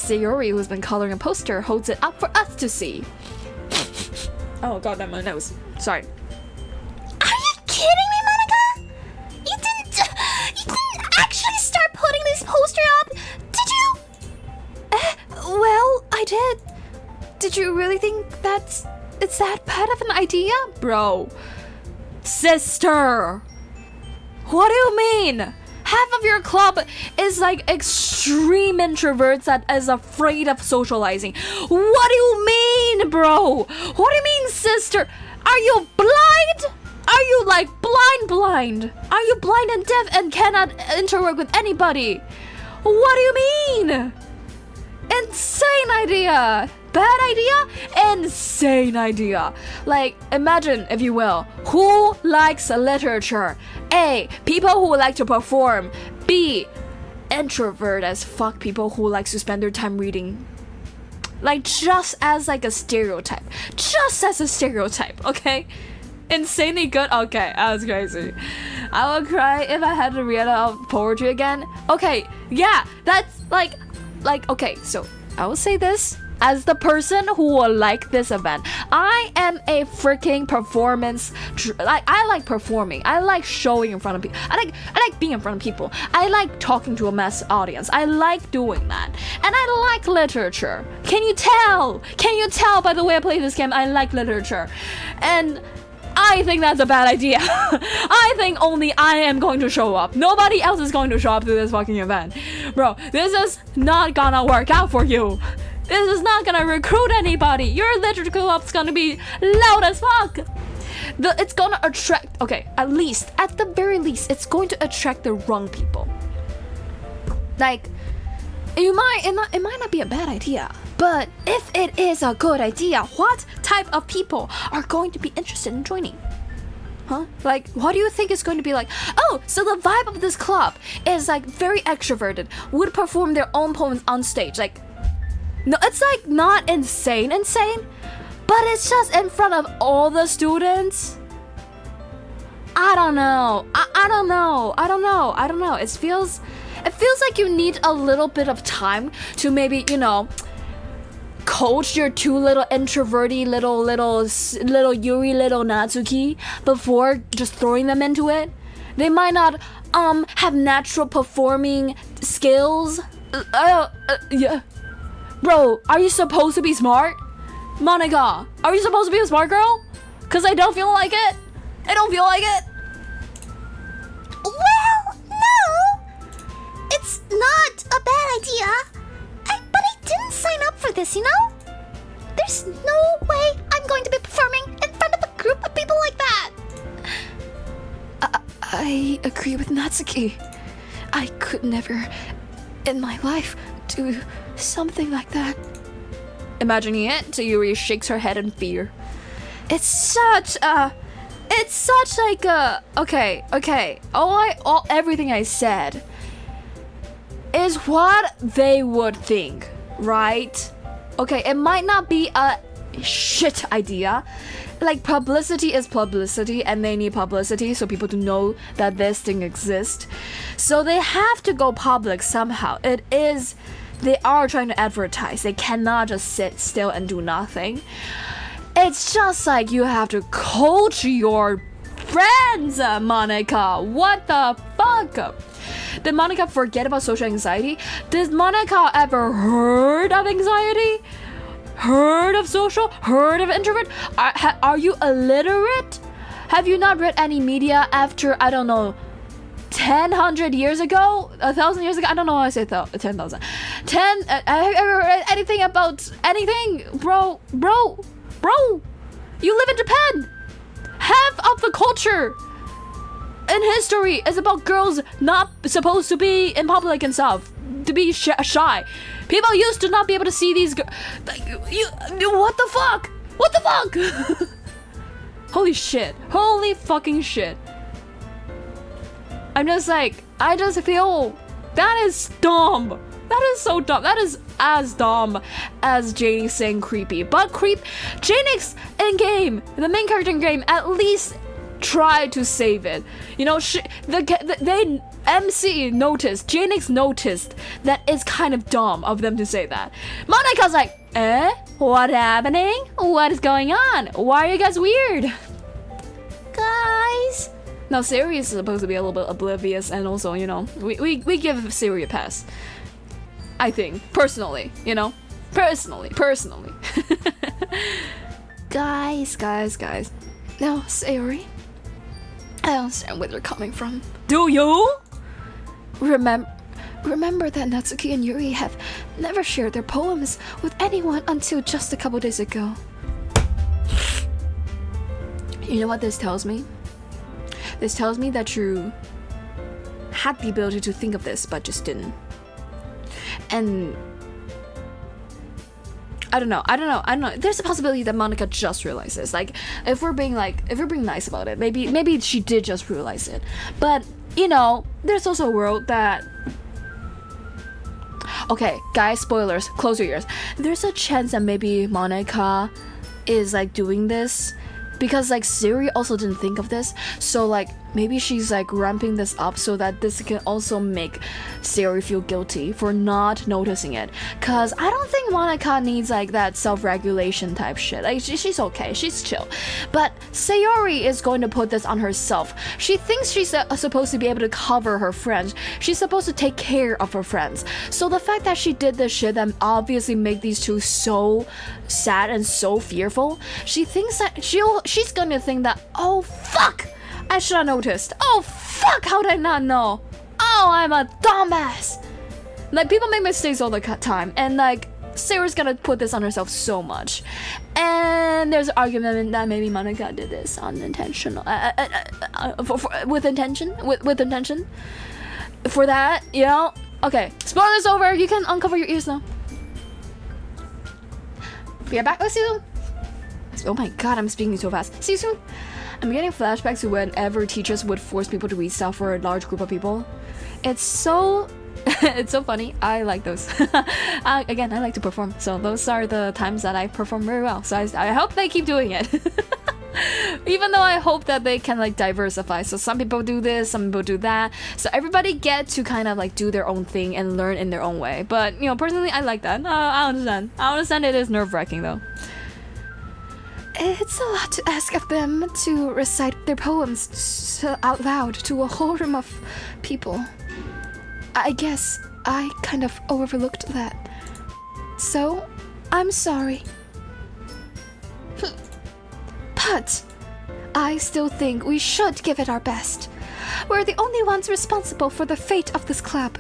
Sayori, who's been coloring a poster, holds it up for us to see. Oh god, that my nose. Sorry. Are you kidding me, Monica? You didn't actually start putting this poster up, did you? Well, I did. Did you really think it's that bad of an idea? Bro. Sister! What do you mean? Half of your club is like extreme introverts that is afraid of socializing. What do you mean, bro? What do you mean, sister? Are you blind? Are you like blind? Are you blind and deaf and cannot interact with anybody? What do you mean? Insane idea. Bad idea? Insane idea. Like, imagine, if you will, who likes literature? A, people who like to perform. B, introvert as fuck people who like to spend their time reading. Like, just as like a stereotype. Just as a stereotype, okay? Insanely good? Okay, that was crazy. I would cry if I had to read out poetry again. Okay, yeah, that's like, okay, so I will say this. As the person who will like this event, I am a freaking performance. I like performing. I like showing in front of people. I like being in front of people. I like talking to a mass audience. I like doing that, and I like literature. Can you tell? Can you tell by the way I play this game? I like literature, and I think that's a bad idea. I think only I am going to show up. Nobody else is going to show up to this fucking event, bro. This is not gonna work out for you. This is not gonna recruit anybody. Your literature club's gonna be loud as fuck. It's gonna attract, okay, at the very least, it's going to attract the wrong people. Like, it might not be a bad idea, but if it is a good idea, what type of people are going to be interested in joining? Huh? Like, what do you think is going to be like? Oh, so the vibe of this club is like very extroverted, would perform their own poems on stage, like. No, it's like not insane, but it's just in front of all the students. I don't know. I don't know. It feels like you need a little bit of time to maybe, coach your two little introverty little Yuri, little Natsuke before just throwing them into it. They might not have natural performing skills. Yeah. Bro, are you supposed to be smart? Monica, are you supposed to be a smart girl? Cause I don't feel like it. I don't feel like it. Well, no. It's not a bad idea. But I didn't sign up for this, you know? There's no way I'm going to be performing in front of a group of people like that. I agree with Natsuke. I could never in my life do something like that. Imagining it, Sayuri shakes her head in fear. It's such like a okay. Everything I said is what they would think, right? Okay, it might not be a shit idea. Like, publicity is publicity, and they need publicity so people to know that this thing exists. So they have to go public somehow. They are trying to advertise. They cannot just sit still and do nothing. It's just like you have to coach your friends, Monica. What the fuck? Did Monica forget about social anxiety? Did Monica ever heard of anxiety? Heard of social? Heard of introvert? Are you illiterate? Have you not read any media after, I don't know, 1,000 years ago? 1,000 years ago? I don't know why I say 10,000. Have you ever read anything about anything? Bro. You live in Japan. Half of the culture in history is about girls not supposed to be in public and stuff. To be shy. People used to not be able to see these girls. What the fuck? What the fuck? Holy shit. Holy fucking shit. I'm just like, I just feel that is dumb. That is so dumb. That is as dumb as Jaenix saying creepy. But Jaenix in game, the main character in game, at least tried to save it. You know, MC noticed, Jaenix noticed that it's kind of dumb of them to say that. Monike's like, what happening? What is going on? Why are you guys weird? Guys. Now, Siri is supposed to be a little bit oblivious, and also, you know, we give Siri a pass. I think, personally, you know? Personally. Guys. Now, Sayori, I understand where they're coming from. Do you? Remember that Natsuke and Yuri have never shared their poems with anyone until just a couple days ago. You know what this tells me? This tells me that you had the ability to think of this, but just didn't. And I don't know. There's a possibility that Monike just realized this. Like, if we're being nice about it, maybe she did just realize it. But you know, there's also a world that. Okay, guys, spoilers. Close your ears. There's a chance that maybe Monike is like doing this because like Siri also didn't think of this. So like maybe she's like ramping this up so that this can also make Siri feel guilty for not noticing it. Cause I don't think Monike needs like that self-regulation type shit. Like she's okay, she's chill. But Sayori is going to put this on herself. She thinks she's supposed to be able to cover her friends. She's supposed to take care of her friends. So the fact that she did this shit that obviously make these two so sad and so fearful, she thinks that she's gonna think that, oh fuck, I should have noticed. Oh fuck, how did I not know? Oh, I'm a dumbass. Like, people make mistakes all the time, and like Sarah's gonna put this on herself so much. And there's an argument that maybe Monike did this unintentional, with intention. For that, you know. Okay, spoilers over. You can uncover your ears now. We are back with you. Oh my god, I'm speaking so fast. See you soon. I'm getting flashbacks to whenever teachers would force people to read stuff for a large group of people. It's so it's so funny. I like those. Again, I like to perform, so those are the times that I perform very well. So I hope they keep doing it. Even though I hope that they can like diversify. So some people do this, some people do that. So everybody get to kind of like do their own thing and learn in their own way. But you know, personally, I like that. I understand it is nerve-wracking though. It's a lot to ask of them to recite their poems out loud to a whole room of people. I guess I kind of overlooked that. So, I'm sorry. But I still think we should give it our best. We're the only ones responsible for the fate of this club.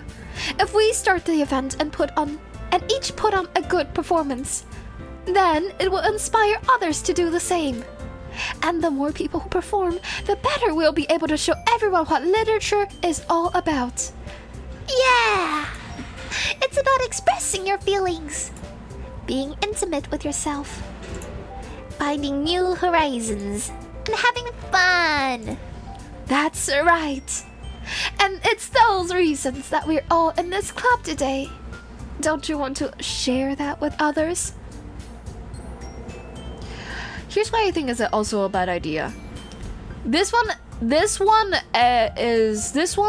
If we start the event and each put on a good performance, then it will inspire others to do the same. And the more people who perform, the better we'll be able to show everyone what literature is all about. Yeah! It's about expressing your feelings, being intimate with yourself, finding new horizons, and having fun. That's right. And it's those reasons that we're all in this club today. Don't you want to share that with others? Here's why I think is also a bad idea. This one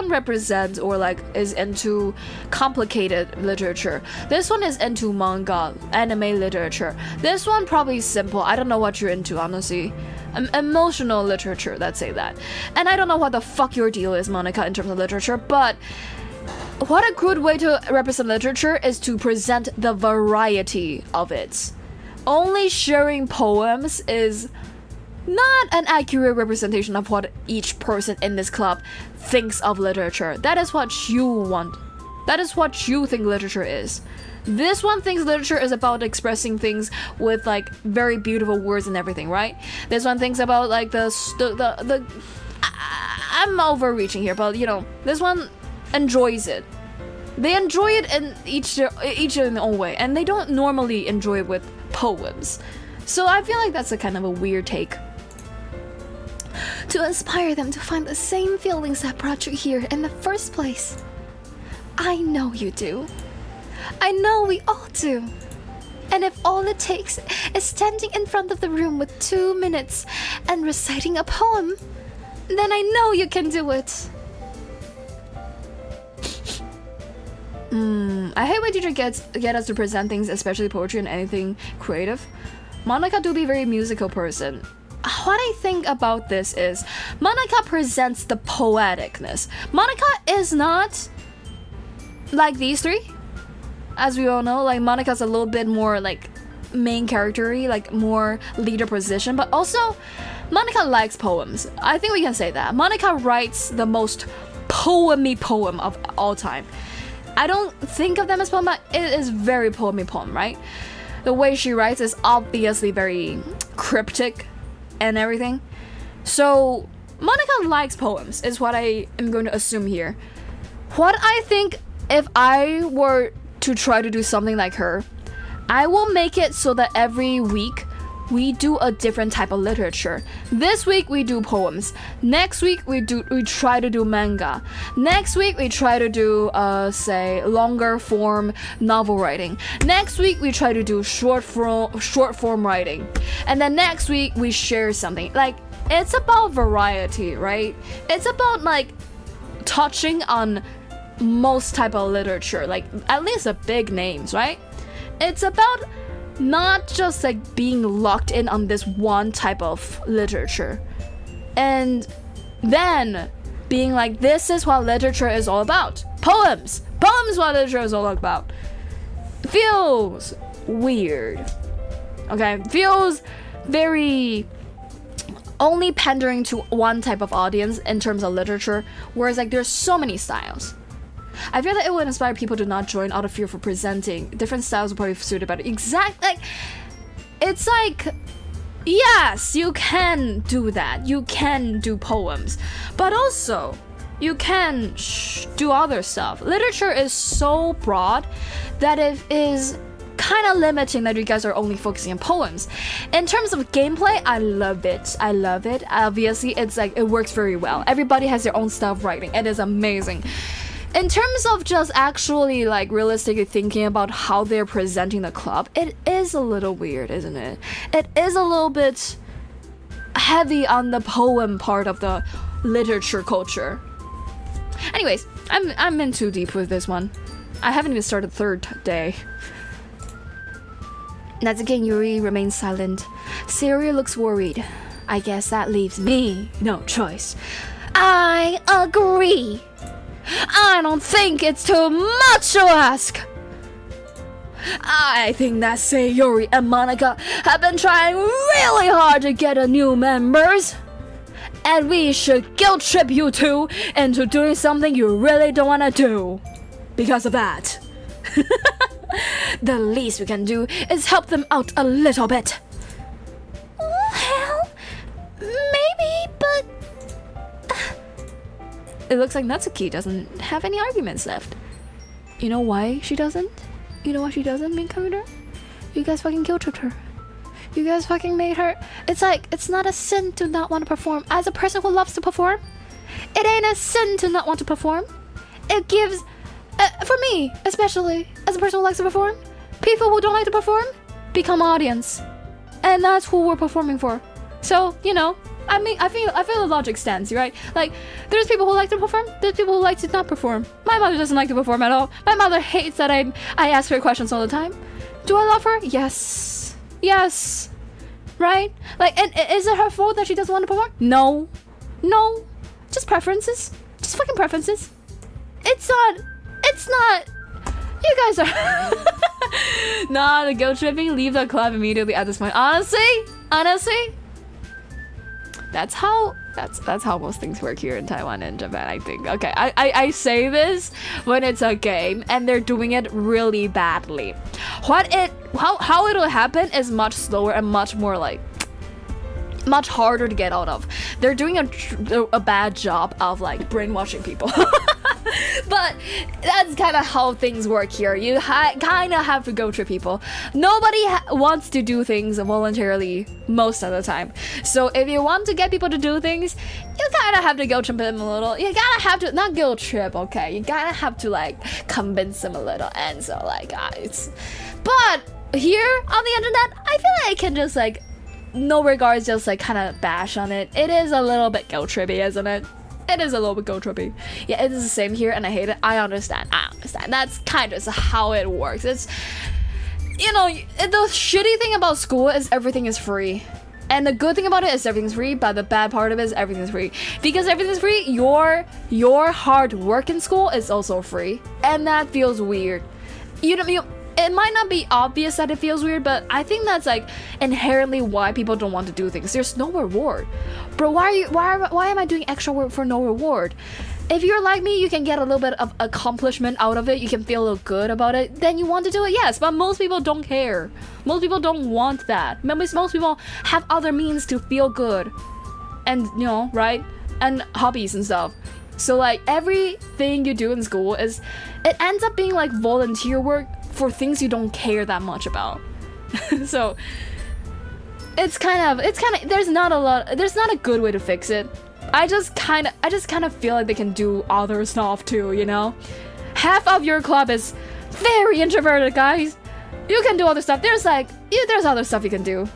represents or like is into complicated literature. This one is into manga, anime literature. This one probably simple. I don't know what you're into, honestly. Emotional literature, let's say that. And I don't know what the fuck your deal is, Monike, in terms of literature, but what a good way to represent literature is to present the variety of it. Only sharing poems is not an accurate representation of what each person in this club thinks of literature. That is what you want. That is what you think literature is. This one thinks literature is about expressing things with like very beautiful words and everything, right? This one thinks about like I'm overreaching here, but you know, this one enjoys it. They enjoy it in each in their own way, and they don't normally enjoy it with poems. So I feel like that's a kind of a weird take. To inspire them to find the same feelings that brought you here in the first place. I know you do. I know we all do. And if all it takes is standing in front of the room with 2 minutes and reciting a poem, then I know you can do it. I hate when teacher get us to present things, especially poetry and anything creative. Monica do be very musical person. What I think about this is Monica presents the poeticness. Monica is not like these three, as we all know. Like Monica's a little bit more like main character-y, like more leader position, but also Monica likes poems. I think we can say that. Monica writes the most poem-y poem of all time. I don't think of them as poem, but it is very poem-y poem, right? The way she writes is obviously very cryptic and everything. So Monica likes poems is what I am going to assume here. What I think, if I were to try to do something like her, I will make it so that every week we do a different type of literature. This week we do poems. Next week we try to do manga. Next week we try to do say longer form novel writing. Next week we try to do short form writing. And then next week we share something. Like it's about variety, right? It's about like touching on most type of literature, like at least the big names, right? It's about not just like being locked in on this one type of literature and then being like, this is what literature is all about. Poems is what literature is all about. Feels weird. Okay, feels very only pandering to one type of audience in terms of literature, whereas like there's so many styles. I feel that it would inspire people to not join out of fear for presenting. Different styles will probably suit it better. Like, it's like, yes, you can do that. You can do poems. But also, you can do other stuff. Literature is so broad that it is kind of limiting that you guys are only focusing on poems. In terms of gameplay, I love it. Obviously, it's like, it works very well. Everybody has their own style of writing. It is amazing. In terms of just actually like realistically thinking about how they're presenting the club, it is a little weird, isn't it? It is a little bit heavy on the poem part of the literature culture. Anyways, I'm in too deep with this one. I haven't even started third day. Natsuke and Yuri remain silent. Sayori looks worried. I guess that leaves me no choice. I agree. I don't think it's too much to ask. I think that Sayori and Monica have been trying really hard to get a new members. And we should guilt trip you two into doing something you really don't want to do. Because of that. The least we can do is help them out a little bit. Well, maybe, but... It looks like Natsuke doesn't have any arguments left. You know why she doesn't? You know why she doesn't, main character? You guys fucking guilt-tripped her. You guys fucking made her... It's like, it's not a sin to not want to perform. As a person who loves to perform, it ain't a sin to not want to perform. It gives... for me, especially, as a person who likes to perform, people who don't like to perform become audience. And that's who we're performing for. So, you know... I mean, I feel the logic stands, right? Like, there's people who like to perform, there's people who like to not perform. My mother doesn't like to perform at all. My mother hates that I ask her questions all the time. Do I love her? Yes. Yes. Right? Like, and is it her fault that she doesn't want to perform? No. No. Just preferences. Just fucking preferences. It's not... You guys are... Nah, the guilt tripping, leave the club immediately at this point. Honestly, that's how most things work here in Taiwan and Japan, I think. Okay, I say this when it's a game and they're doing it really badly. How it'll happen is much slower and much more like much harder to get out of. They're doing a bad job of like brainwashing people. But that's kind of how things work here. You kind of have to go through people. Nobody wants to do things voluntarily most of the time. So if you want to get people to do things, you kind of have to guilt trip them a little. You gotta have to, not guilt trip, okay? You gotta have to like convince them a little. And so like, guys. But here on the internet, I feel like I can just like, no regards, just like kind of bash on it. It is a little bit guilt trippy, isn't it? It is a little bit go trippy. Yeah, it is the same here, and I hate it. I understand. That's kind of how it works. It's, you know, the shitty thing about school is everything is free. And the good thing about it is everything's free, but the bad part of it is everything's free. Because everything's free, your hard work in school is also free. And that feels weird. It might not be obvious that it feels weird, but I think that's like inherently why people don't want to do things. There's no reward. Bro, why am I doing extra work for no reward? If you're like me, you can get a little bit of accomplishment out of it. You can feel a little good about it. Then you want to do it, yes. But most people don't care. Most people don't want that. Most people have other means to feel good. And, you know, right? And hobbies and stuff. So, like, everything you do in school it ends up being like volunteer work for things you don't care that much about. So, it's kind of, there's not a good way to fix it. I just kind of feel like they can do other stuff too, you know? Half of your club is very introverted, guys. You can do other stuff. There's other stuff you can do.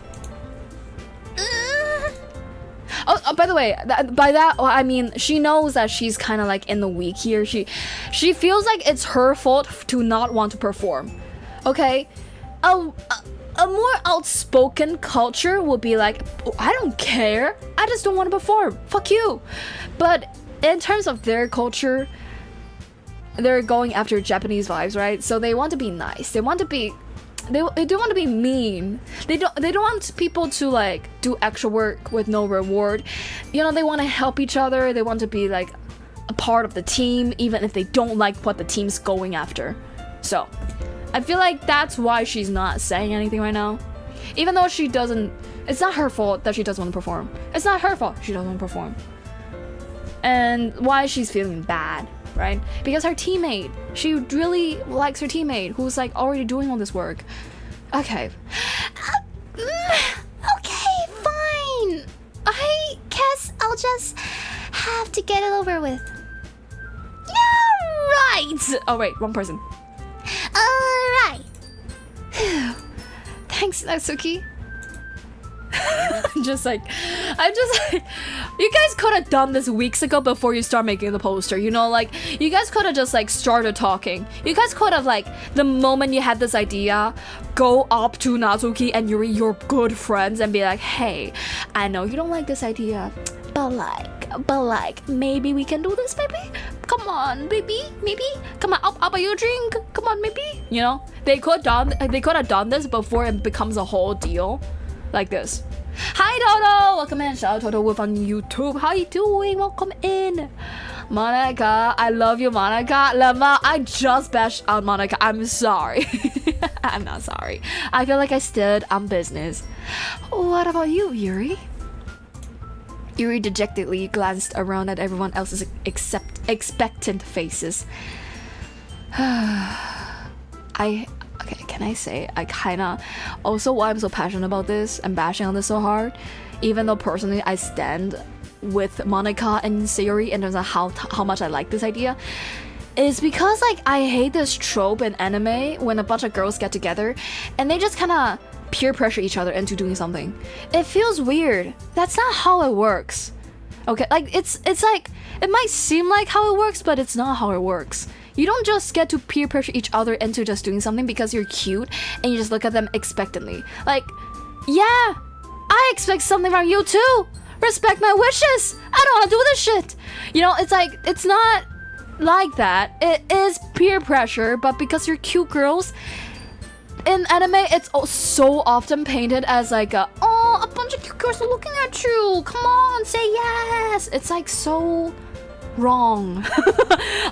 Oh, by the way, by that I mean she knows that she's kind of like in the week here. She feels like it's her fault to not want to perform. Okay? A more outspoken culture would be like, oh, I don't care. I just don't want to perform. Fuck you. But in terms of their culture, they're going after Japanese vibes, right? So they want to be nice. They want to be they don't want to be mean. They don't want people to like do extra work with no reward. You know, they want to help each other. They want to be like a part of the team even if they don't like what the team's going after. So I feel like that's why she's not saying anything right now. Even though she doesn't, it's not her fault that she doesn't want to perform. It's not her fault she doesn't want to perform. And why she's feeling bad, right? Because her teammate, she really likes her teammate who's like already doing all this work. Okay. Okay, fine. I guess I'll just have to get it over with. Yeah, right. Oh wait, wrong person. Alright. Thanks, Natsuke. I'm just like, you guys could have done this weeks ago before you start making the poster, you know, like, you guys could have just like started talking. You guys could have like, the moment you had this idea, go up to Natsuke and Yuri, your good friends, and be like, hey, I know you don't like this idea, but like, maybe we can do this, baby? Come on, baby, maybe? Come on, I'll buy you a drink. Come on, maybe? You know, they could have done this before it becomes a whole deal. Like this. Hi Toto! Welcome in. Shout out Toto Wolf on YouTube. How you doing? Welcome in. Monica, I love you, Monica. Lama, I just bashed out Monica. I'm sorry. I'm not sorry. I feel like I stood on business. What about you, Yuri? Yuri dejectedly glanced around at everyone else's expectant faces. Okay, can I say, I kinda, also why I'm so passionate about this and bashing on this so hard, even though personally I stand with Monica and Sayori in terms of how much I like this idea, is because like I hate this trope in anime when a bunch of girls get together and they just kinda peer pressure each other into doing something. It feels weird. That's not how it works. Okay, like it's like, it might seem like how it works, but it's not how it works. You don't just get to peer pressure each other into just doing something because you're cute and you just look at them expectantly. Like, yeah, I expect something from you too. Respect my wishes. I don't want to do this shit. You know, it's like, it's not like that. It is peer pressure, but because you're cute girls, in anime, it's so often painted as like a bunch of cute girls are looking at you. Come on, say yes. It's like so wrong.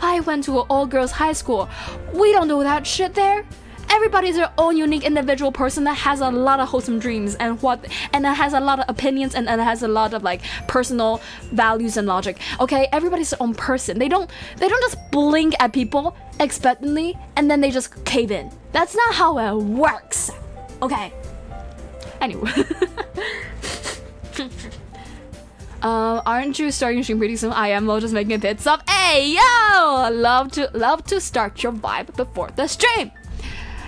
I went to an all-girls high school. We don't do that shit there. Everybody's their own unique individual person that has a lot of wholesome dreams and that has a lot of opinions and has a lot of like personal values and logic. Okay, everybody's their own person. They don't just blink at people expectantly and then they just cave in. That's not how it works. Okay. Anyway. Aren't you starting stream pretty soon? I am. We'll just making bits up. Hey yo! Love to start your vibe before the stream.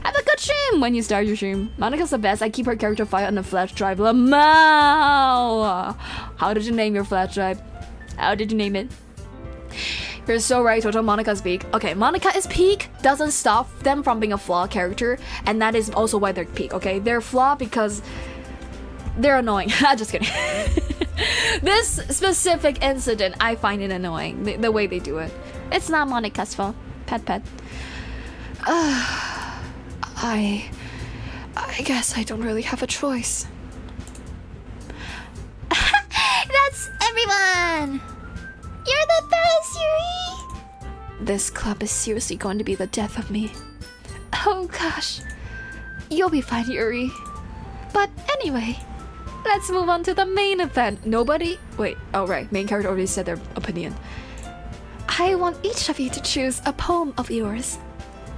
Have a good stream when you start your stream. Monica's the best. I keep her character file on the flash drive. Lamau! How did you name your flash drive? How did you name it? You're so right, Total. Monika's peak. Okay, Monika is peak doesn't stop them from being a flawed character, and that is also why they're peak, okay? They're flawed because they're annoying. I'm just kidding. This specific incident, I find it annoying, the way they do it. It's not Monika's fault. Pet. I guess I don't really have a choice. That's everyone! You're the best, Yuri! This club is seriously going to be the death of me. Oh gosh. You'll be fine, Yuri. But anyway, let's move on to the main event. Nobody? Wait, oh right, main character already said their opinion. I want each of you to choose a poem of yours.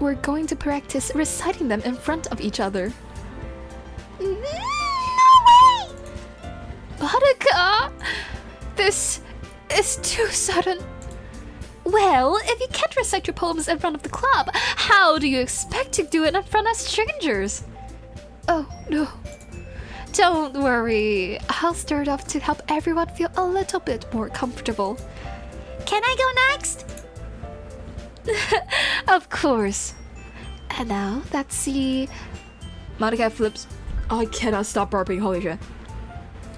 We're going to practice reciting them in front of each other. No way! Monika! This is too sudden. Well, if you can't recite your poems in front of the club, how do you expect to do it in front of strangers? Oh no. Don't worry. I'll stir it up to help everyone feel a little bit more comfortable. Can I go next? Of course. And now, let's see. Monika flips. Oh, I cannot stop burping. Holy shit.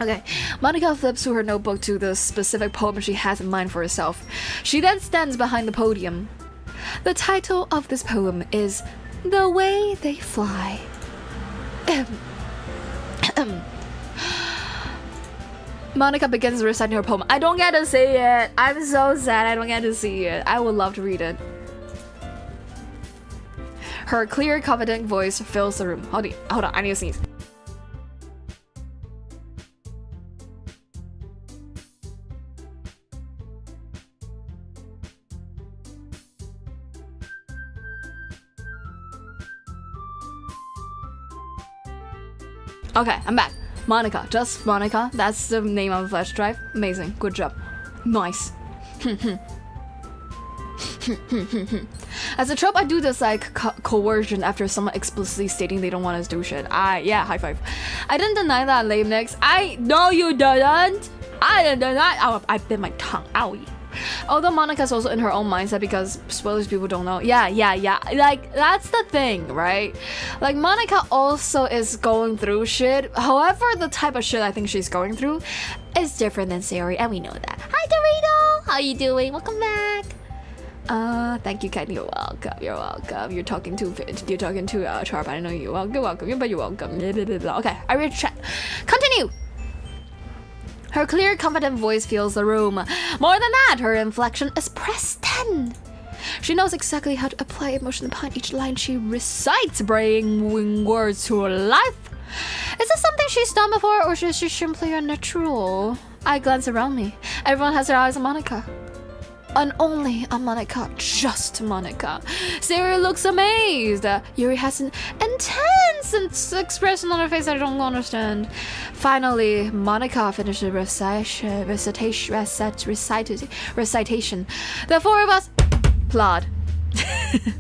Okay, Monika flips through her notebook to the specific poem she has in mind for herself. She then stands behind the podium. The title of this poem is The Way They Fly. Monika begins reciting her poem. I don't get to see it. I'm so sad I don't get to see it. I would love to read it. Her clear, confident voice fills the room. Hold on, I need to sneeze. Okay, I'm back. Monika, just Monika. That's the name of the flash drive. Amazing, good job. Nice. As a trope, I do this like coercion after someone explicitly stating they don't want us to do shit. Yeah, high five. I didn't deny that, lame Nix. No, you didn't. I didn't deny. Oh, I bit my tongue. Owie. Although Monika's also in her own mindset because spoilers, people don't know. Yeah. Like, that's the thing, right? Like, Monika also is going through shit. However, the type of shit I think she's going through is different than Sayori, and we know that. Hi, Dorito! How you doing? Welcome back. Thank you, Ken. You're welcome. You're talking to Charp. I know you're welcome. But you're welcome. Okay, I read chat. Continue. Her clear, confident voice fills the room. More than that, her inflection is press 10. She knows exactly how to apply emotion behind each line she recites, bringing words to life. Is this something she's done before, or is she simply unnatural? I glance around me. Everyone has their eyes on Monika. And only on Monika, just Monika. Sayori looks amazed. Yuri has an intense expression on her face I don't understand. Finally, Monika finishes recitation. The four of us applaud.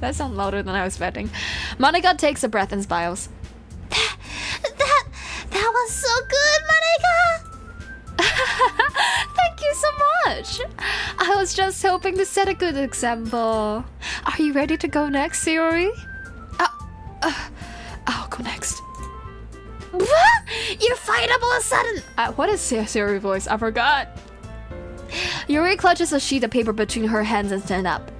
That sounds louder than I was expecting. Monika takes a breath and smiles. That was so good, Monika! Thank you so much. I was just hoping to set a good example. Are you ready to go next, Sayori? I'll go next. You're fired up all of a sudden. What is Sayori's voice? I forgot. Yuri clutches a sheet of paper between her hands and stands up.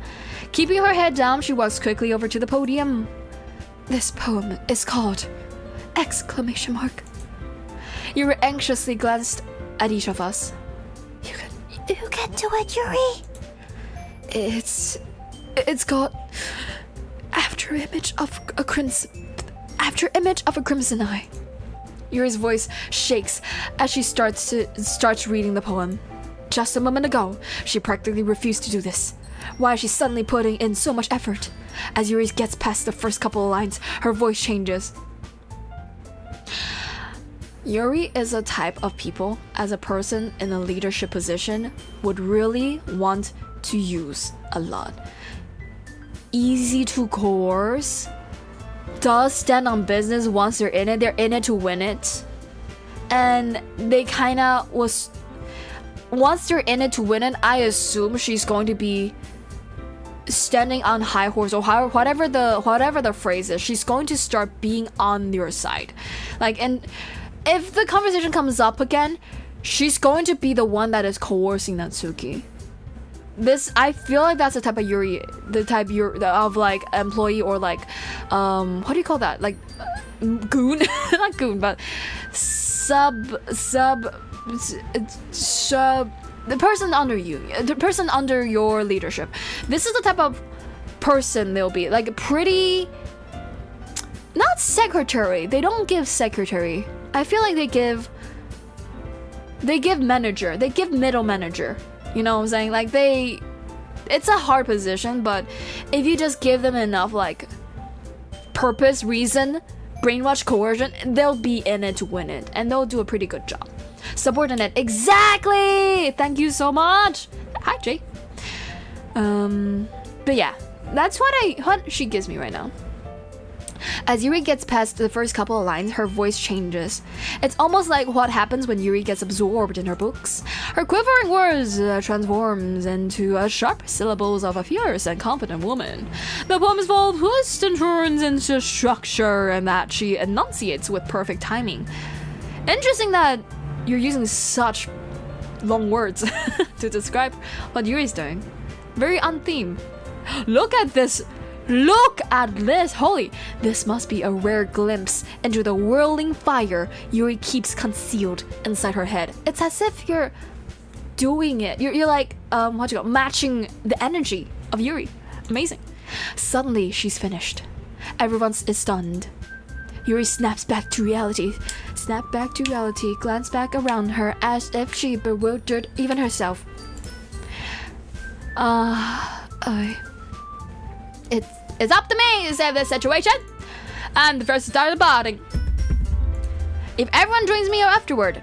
Keeping her head down, she walks quickly over to the podium. This poem is called ! Yuri anxiously glanced at each of us. You can do it, Yuri. It's called After Image of a Crimson Eye. Yuri's voice shakes as she starts reading the poem. Just a moment ago, she practically refused to do this. Why is she suddenly putting in so much effort? As Yuri gets past the first couple of lines, her voice changes. Yuri is a type of people, as a person in a leadership position, would really want to use a lot. Easy to coerce, does stand on business once they're in it to win it. And they kinda once they're in it to win it, I assume she's going to be standing on high horse, or whatever the phrase is. She's going to start being on your side. Like, and if the conversation comes up again, she's going to be the one that is coercing Natsuke. I feel like that's the type of Yuri, of like employee, or like, what do you call that? Like, goon? Not goon, but the person under you, the person under your leadership. This is the type of person they'll be. Like, pretty, not secretary. They don't give secretary. I feel like they give manager. They give middle manager. You know what I'm saying? Like, it's a hard position, but if you just give them enough, like, purpose, reason, brainwash, coercion, they'll be in it to win it, and they'll do a pretty good job. Subordinate, exactly! Thank you so much! Hi, Jay. But yeah, that's what she gives me right now. As Yuri gets past the first couple of lines, her voice changes. It's almost like what happens when Yuri gets absorbed in her books. Her quivering words transforms into sharp syllables of a fierce and confident woman. The poem is full of twists and turns into structure, and that she enunciates with perfect timing. Interesting that you're using such long words to describe what Yuri's doing. Very on theme. Look at this! Look at this! Holy! This must be a rare glimpse into the whirling fire Yuri keeps concealed inside her head. It's as if you're doing it. You're like, matching the energy of Yuri. Amazing. Suddenly, she's finished. Everyone is stunned. Yuri snaps back to reality. Glance back around her as if she bewildered even herself. It's up to me to save this situation. I'm the first to start applauding. If everyone joins me afterward,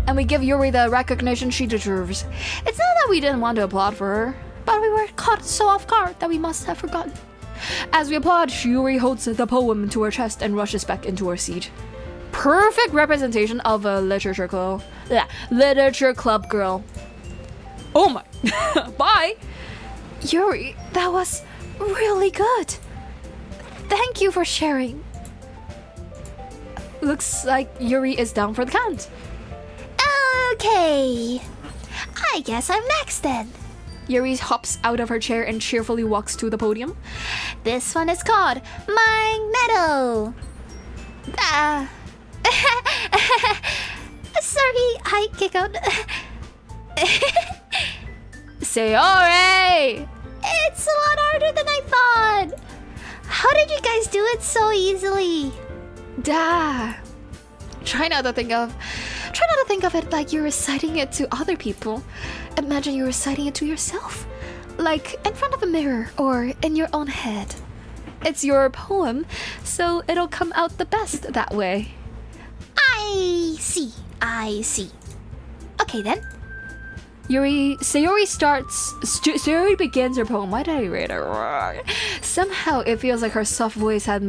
and we give Yuri the recognition she deserves. It's not that we didn't want to applaud for her, but we were caught so off guard that we must have forgotten. As we applaud, Yuri holds the poem to her chest and rushes back into her seat. Perfect representation of a literature club girl. Oh my. Bye. Yuri, that was really good. Thank you for sharing. Looks like Yuri is down for the count. Okay. I guess I'm next then. Yuri hops out of her chair and cheerfully walks to the podium. This one is called Magneto. Sorry, I giggled. Sayore! It's a lot harder than I thought. How did you guys do it so easily? Try not to think of it like you're reciting it to other people. Imagine you're reciting it to yourself. Like in front of a mirror or in your own head. It's your poem, so it'll come out the best that way. I see. Okay then. Sayori begins her poem. Why did I read it wrong? Somehow it feels like her soft voice was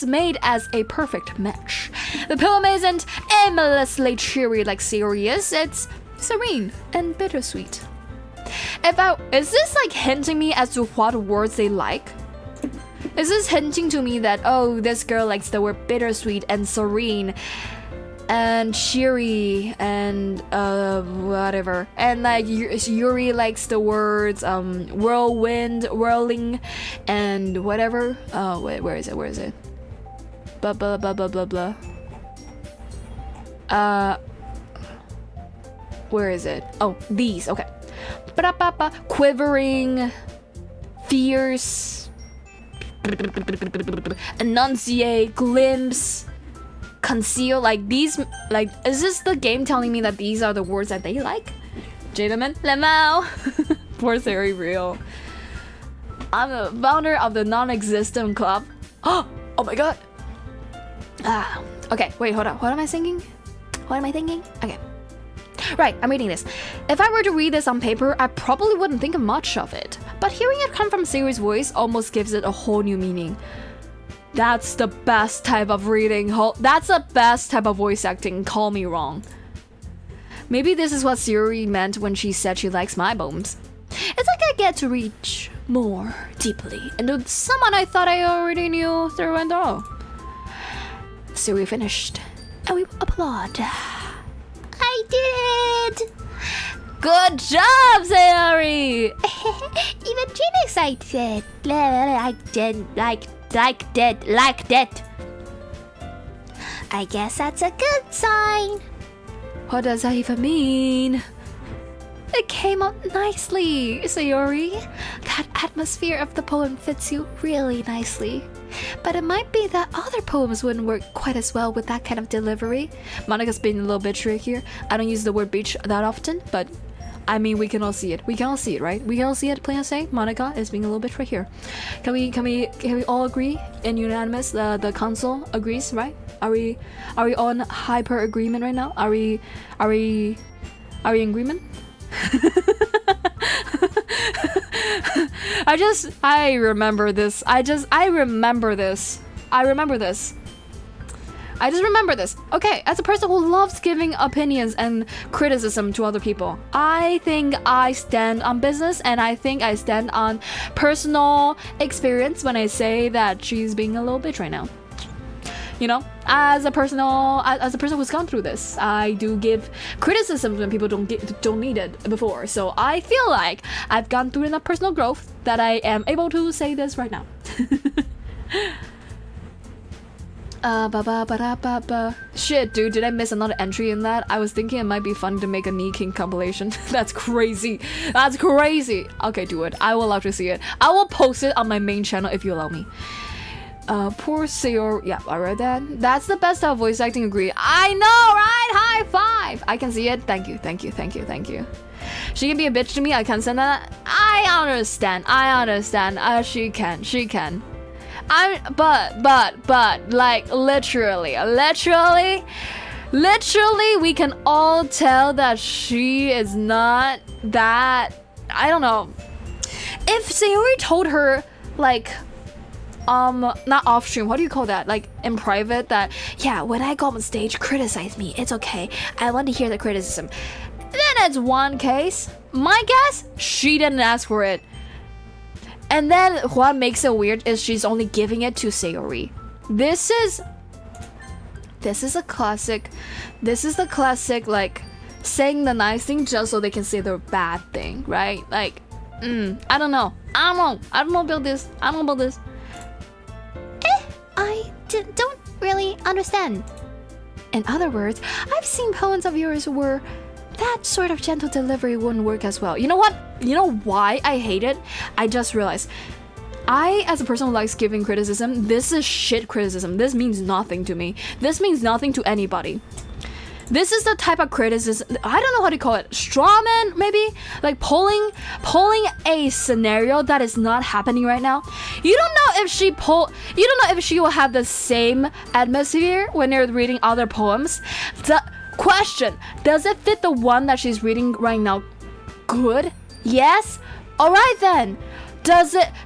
made as a perfect match. The poem isn't aimlessly cheery like Sayori is. It's serene and bittersweet. Is this like hinting me as to what words they like? Is this hinting to me that, oh, this girl likes the word bittersweet and serene and cheery and whatever, and like Yuri likes the words whirlwind, whirling, and whatever. Wait, where is it? Blah blah blah blah blah blah. Where is it? Oh, these. Okay. Quivering, fierce, enunciate, glimpse, conceal. Like these, like, is this the game telling me that these are the words that they like? Gentlemen, Lemao. Poor Sari real. I'm the founder of the non-existent club. Oh my god. Okay, wait, hold on. What am I thinking? Okay. Right, I'm reading this. If I were to read this on paper, I probably wouldn't think much of it. But hearing it come from Sayori's voice almost gives it a whole new meaning. That's the best type of reading. That's the best type of voice acting. Call me wrong. Maybe this is what Sayori meant when she said she likes my poems. It's like I get to reach more deeply into someone I thought I already knew through and through. So we finished, and we applaud. I did it! Good job, Sayori! Even Jaenix liked it. Liked it. I guess that's a good sign. What does that even mean? It came out nicely, Sayori. That atmosphere of the poem fits you really nicely. But it might be that other poems wouldn't work quite as well with that kind of delivery. Monike's being a little bit tricky here. I don't use the word bitch that often, but I mean, we can all see it. We can all see it, right? We can all see it, plain and say. Monike is being a little bit tricky here. Can we all agree in unanimous? The council agrees, right? Are we on hyper agreement right now? Are we in agreement? I remember this. I just remember this. Okay, as a person who loves giving opinions and criticism to other people, I think I stand on business, and I think I stand on personal experience when I say that she's being a little bitch right now. You know, as a person who's gone through this, I do give criticism when people don't need it before. So I feel like I've gone through enough personal growth that I am able to say this right now. Shit, dude, did I miss another entry in that? I was thinking it might be fun to make a Knee King compilation. That's crazy. Okay, do it. I will love to see it. I will post it on my main channel if you allow me. Poor Sayori. Yeah, I read that. That's the best of voice acting, agree. I know, right? High five! I can see it. Thank you. She can be a bitch to me. I can send that. I understand. She can. But like literally, we can all tell that she is not that. I don't know. If Sayori told her like, not off stream, what do you call that? Like in private, that yeah, when I go on stage, criticize me. It's okay. I want to hear the criticism. Then it's one case. My guess, she didn't ask for it. And then what makes it weird is she's only giving it to Sayori. This is the classic like saying the nice thing just so they can say the bad thing, right? Like, I don't know about this. I don't really understand. In other words, I've seen poems of yours where that sort of gentle delivery wouldn't work as well. You know what? You know why I hate it? I just realized. I, as a person who likes giving criticism, this is shit criticism. This means nothing to me. This means nothing to anybody. This is the type of criticism, I don't know how to call it, strawman maybe? Like pulling a scenario that is not happening right now. You don't know if she will have the same atmosphere when they're reading other poems. The question, does it fit the one that she's reading right now? Good? Yes? Alright then.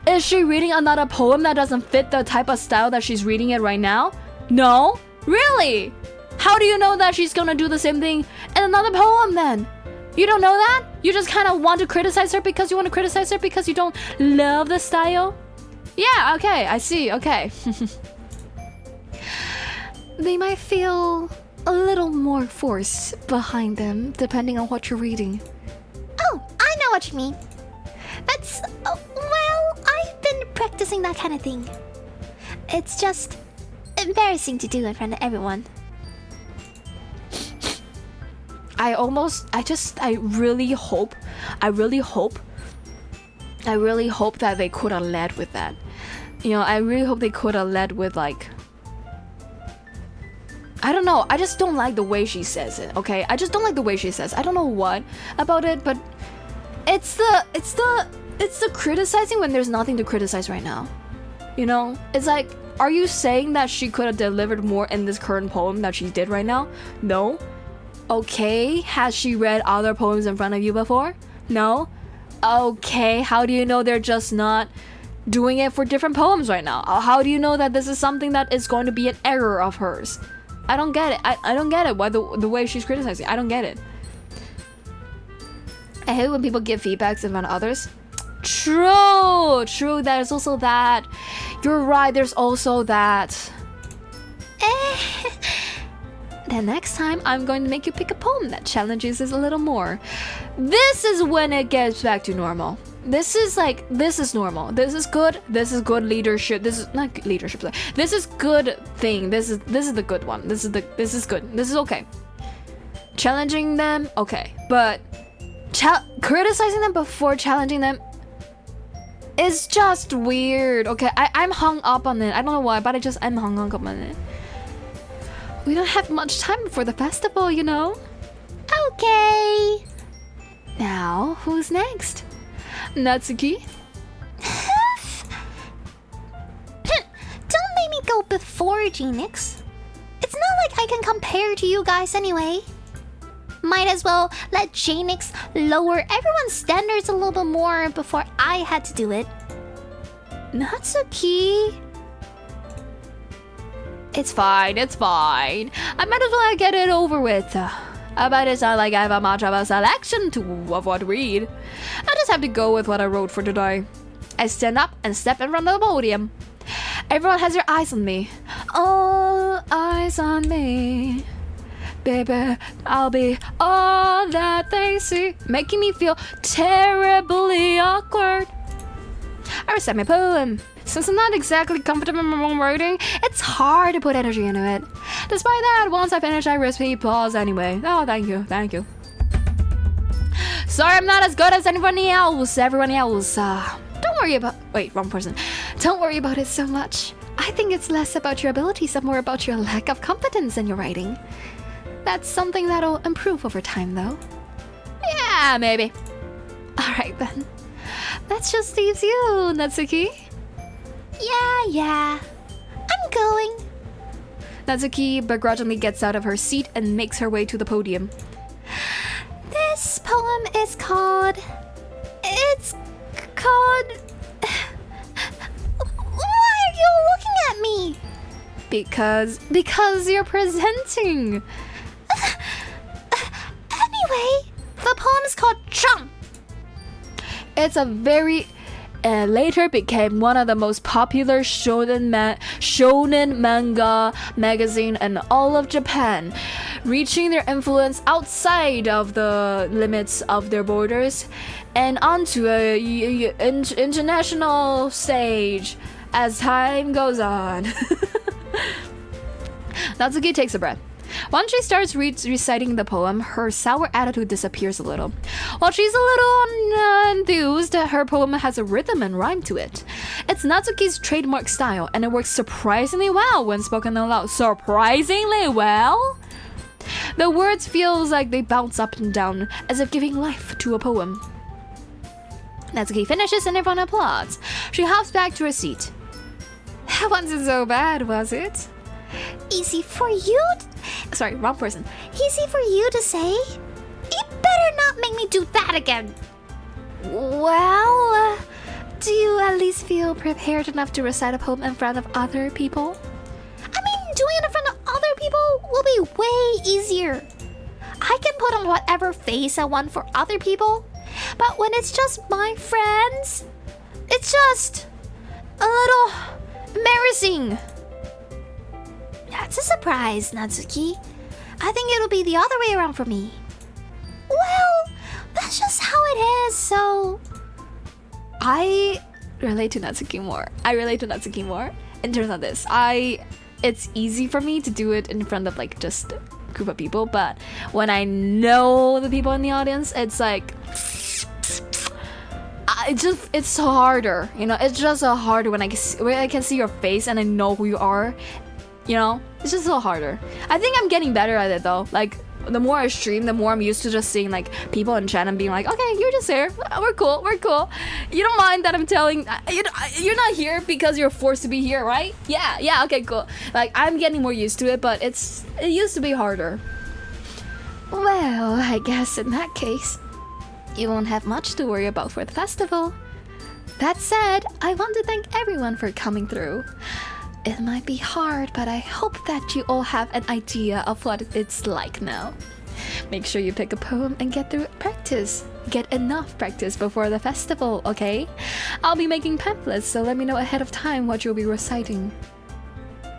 Is she reading another poem that doesn't fit the type of style that she's reading it right now? No? Really? How do you know that she's gonna do the same thing in another poem then? You don't know that? You just kind of want to criticize her because you want to criticize her because you don't love the style? Yeah, okay, I see, okay. They might feel a little more force behind them depending on what you're reading. Oh, I know what you mean. That's, well, I've been practicing that kind of thing. It's just embarrassing to do in front of everyone. I really hope that they could have led with that. You know, I really hope they could have led with like, I don't know, I just don't like the way she says it, okay? I just don't like the way she says. I don't know what about it, but it's the criticizing when there's nothing to criticize right now. You know? It's like, are you saying that she could have delivered more in this current poem that she did right now? No. Okay, has she read other poems in front of you before? No? Okay, how do you know they're just not doing it for different poems right now? How do you know that this is something that is going to be an error of hers? I don't get it. I don't get it. Why the way she's criticizing. I don't get it. I hate when people give feedbacks in front of others. True, there's also that. You're right, there's also that. Then next time, I'm going to make you pick a poem that challenges us a little more. This is when it gets back to normal. This is normal. This is good leadership. This is not leadership. This is good thing. This is the good one. This is good. This is okay. Challenging them, okay. But criticizing them before challenging them is just weird. Okay, I'm hung up on it. I don't know why, but I'm hung up on it. We don't have much time before the festival, you know? Okay. Now, who's next? Natsuke? Don't make me go before Jaenix. It's not like I can compare to you guys anyway. Might as well let Jaenix lower everyone's standards a little bit more before I had to do it. Natsuke? It's fine. I might as well get it over with. I bet it's not like I have much of a selection of what to read. I just have to go with what I wrote for today. I stand up and step in front of the podium. Everyone has their eyes on me. All eyes on me. Baby, I'll be all that they see, making me feel terribly awkward. I recite my poem. Since I'm not exactly comfortable in my own writing, it's hard to put energy into it. Despite that, once I finish, I receive applause anyway. Oh, thank you. Sorry, I'm not as good as everyone else. Don't worry about... Wait, wrong person. Don't worry about it so much. I think it's less about your abilities and more about your lack of competence in your writing. That's something that'll improve over time, though. Yeah, maybe. Alright then. That just leaves you, Natsuke. Yeah. I'm going. Natsuke begrudgingly gets out of her seat and makes her way to the podium. This poem is called... Why are you looking at me? Because you're presenting. Anyway, the poem is called Jump. It's a very... later became one of the most popular shonen manga magazine in all of Japan, reaching their influence outside of the limits of their borders and onto a international stage as time goes on. Natsuki takes a breath. Once she starts reciting the poem, her sour attitude disappears a little. While she's a little enthused, her poem has a rhythm and rhyme to it. It's Natsuki's trademark style, and it works surprisingly well when spoken aloud. Surprisingly well? The words feels like they bounce up and down, as if giving life to a poem. Natsuki finishes and everyone applauds. She hops back to her seat. That wasn't so bad, was it? Easy for you? Sorry, wrong person. Easy for you to say? You better not make me do that again. Well, do you at least feel prepared enough to recite a poem in front of other people? I mean, doing it in front of other people will be way easier. I can put on whatever face I want for other people, but when it's just my friends, it's just a little embarrassing. That's a surprise, Natsuki. I think it'll be the other way around for me. Well, that's just how it is, so... I relate to Natsuki more. In terms of this. It's easy for me to do it in front of like just a group of people, but when I know the people in the audience, it's like... It's harder, you know? It's just harder when I can see your face and I know who you are. You know, it's just a little harder. I think I'm getting better at it though. Like, the more I stream, the more I'm used to just seeing like people in chat and being like, okay, you're just here. We're cool. You don't mind that I'm telling, you're not here because you're forced to be here, right? Yeah, okay, cool. Like, I'm getting more used to it, but it used to be harder. Well, I guess in that case, you won't have much to worry about for the festival. That said, I want to thank everyone for coming through. It might be hard, but I hope that you all have an idea of what it's like now. Make sure you pick a poem and get through practice. Get enough practice before the festival, okay? I'll be making pamphlets, so let me know ahead of time what you'll be reciting.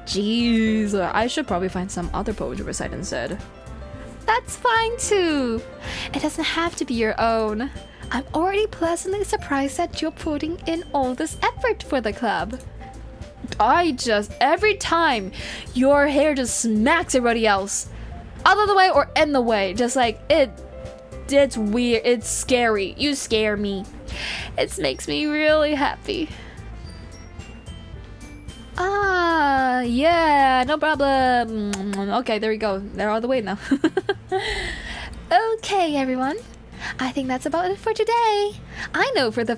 Jeez, I should probably find some other poem to recite instead. That's fine too. It doesn't have to be your own. I'm already pleasantly surprised that you're putting in all this effort for the club. Every time, your hair just smacks everybody else. Out of the way or in the way. Just like, it's weird. It's scary. You scare me. It makes me really happy. Ah, yeah, no problem. Okay, there we go. They're all the way now. Okay, everyone. I think that's about it for today. I know the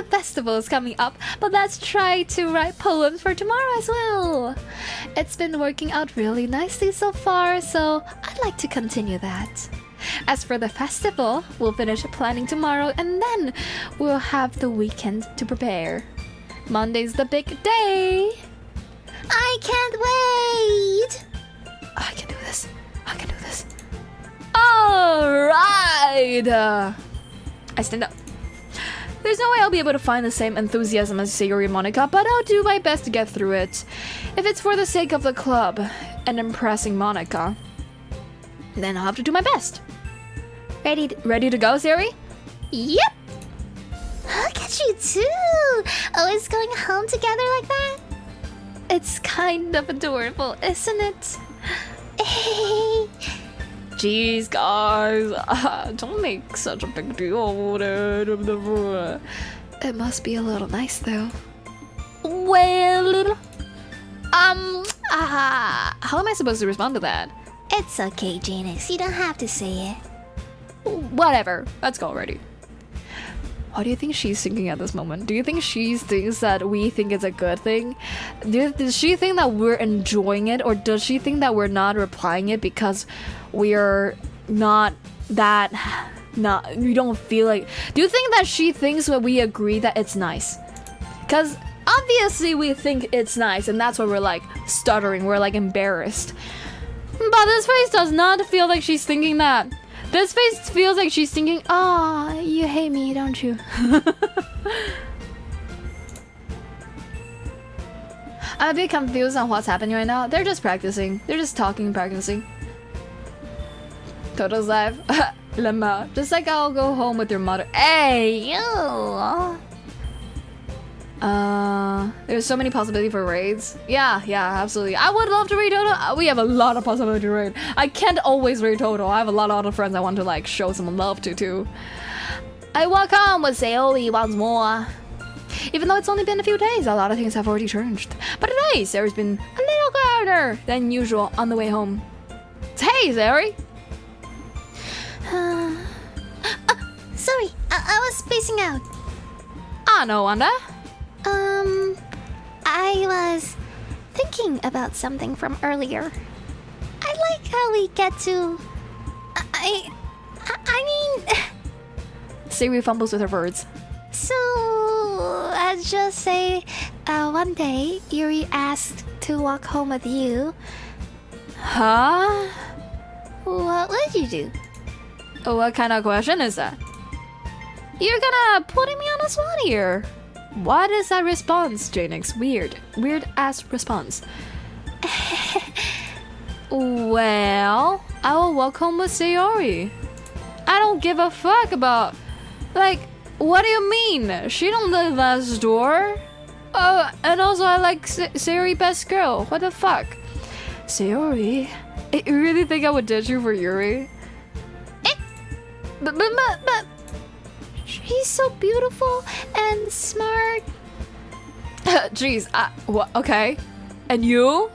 festival is coming up, but let's try to write poems for tomorrow as well. It's been working out really nicely so far, so I'd like to continue that. As for the festival, we'll finish planning tomorrow and then we'll have the weekend to prepare. Monday's the big day. I can't wait. I can do this. I can do this. Alright! I stand up. There's no way I'll be able to find the same enthusiasm as Sayori and Monica, but I'll do my best to get through it. If it's for the sake of the club and impressing Monica, then I'll have to do my best. Ready to go, Sayori? Yep. Look at you two. Always going home together like that? It's kind of adorable, isn't it? Jeez, guys, don't make such a big deal. It must be a little nice, though. Well, how am I supposed to respond to that? It's okay, Jaenix. You don't have to say it. Whatever. Let's go already. What do you think she's thinking at this moment? Do you think she thinks that we think it's a good thing? Does she think that we're enjoying it? Or does she think that we're not replying it because we're we don't feel like... Do you think that she thinks that we agree that it's nice? Because obviously we think it's nice and that's why we're like stuttering, we're like embarrassed. But this face does not feel like she's thinking that. This face feels like she's thinking, "Ah, oh, you hate me, don't you?" I'm a bit confused on what's happening right now. They're just practicing. They're just talking and practicing. Toto's live. Lemma. Just like I'll go home with your mother. Hey, you. There's so many possibilities for raids. Yeah, absolutely. I would love to raid Toto. We have a lot of possibilities to raid. I can't always raid Toto. I have a lot of other friends I want to like show some love to too. I walk home with Sayori once more. Even though it's only been a few days, a lot of things have already changed. But today, Sayori's been a little quieter than usual on the way home. Hey, Sayori. Sorry, I was spacing out. No wonder. I was thinking about something from earlier. I like how we get to... I mean... Sayori fumbles with her words. So, let's just say, one day, Yuri asked to walk home with you. Huh? What would you do? What kind of question is that? You're gonna put me on the spot here. What is that response, Jaenix? Weird ass response. Well, I will walk home with Sayori. I don't give a fuck about... Like, what do you mean? She don't live next door. And also I like Sayori best girl. What the fuck? Sayori? You really think I would ditch you for Yuri? But she's so beautiful and smart. Jeez, what? Okay. And you?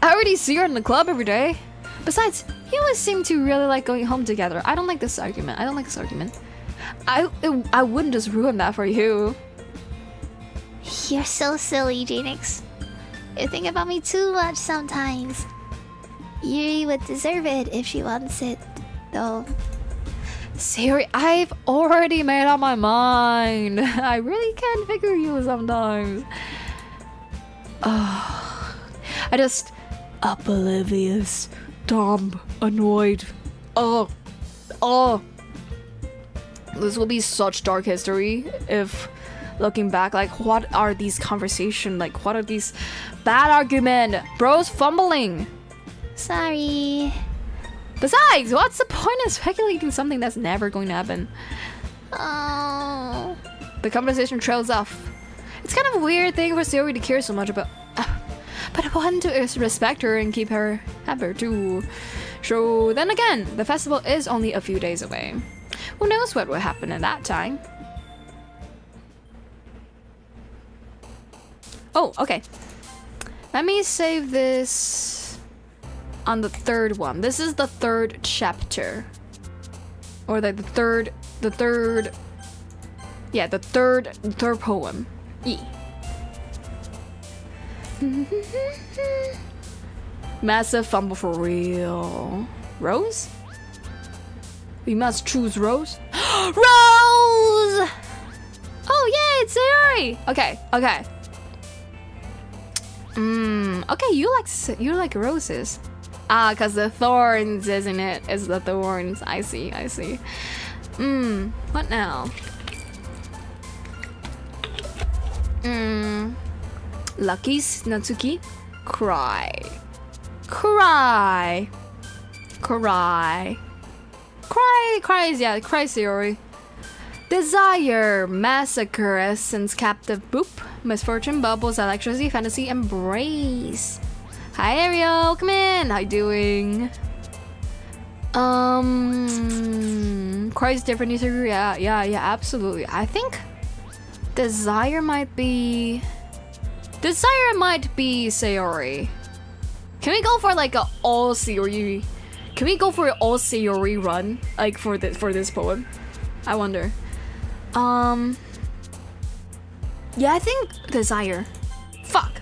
I already see her in the club every day. Besides, you always seem to really like going home together. I don't like this argument. I wouldn't just ruin that for you. You're so silly, Jaenix. You think about me too much sometimes. Yuri would deserve it if she wants it, though. Sayori, I've already made up my mind. I really can't figure you sometimes. I just... Oblivious. dumb, annoyed. Oh. This will be such dark history if looking back, like, what are these conversations? Like, what are these bad argument? Bro's fumbling. Sorry. Besides, what's the point of speculating something that's never going to happen? Oh. The conversation trails off. It's kind of a weird thing for Sayori to care so much about. But I want to respect her and keep her happy too. So then again, the festival is only a few days away. Who knows what will happen at that time? Oh, okay. Let me save this on the third one. This is the third chapter. Or like the third poem. E. Massive fumble for real. Rose? We must choose Rose. Rose! Oh yay, it's Sayori! Okay. Okay, you like roses. Ah, cause the thorns, isn't it? It's the thorns. I see. What now? Lucky's Natsuke. Cry, Sayori. Desire, massacre, essence, captive, boop, misfortune, bubbles, electricity, fantasy, embrace. Hi Ariel, come in. How you doing? Cry's different. Yeah, absolutely. I think desire might be Sayori. Can we go for like a all Sayori? Can we go for an all Sayori run, like for this poem? I wonder. Yeah, I think desire. Fuck.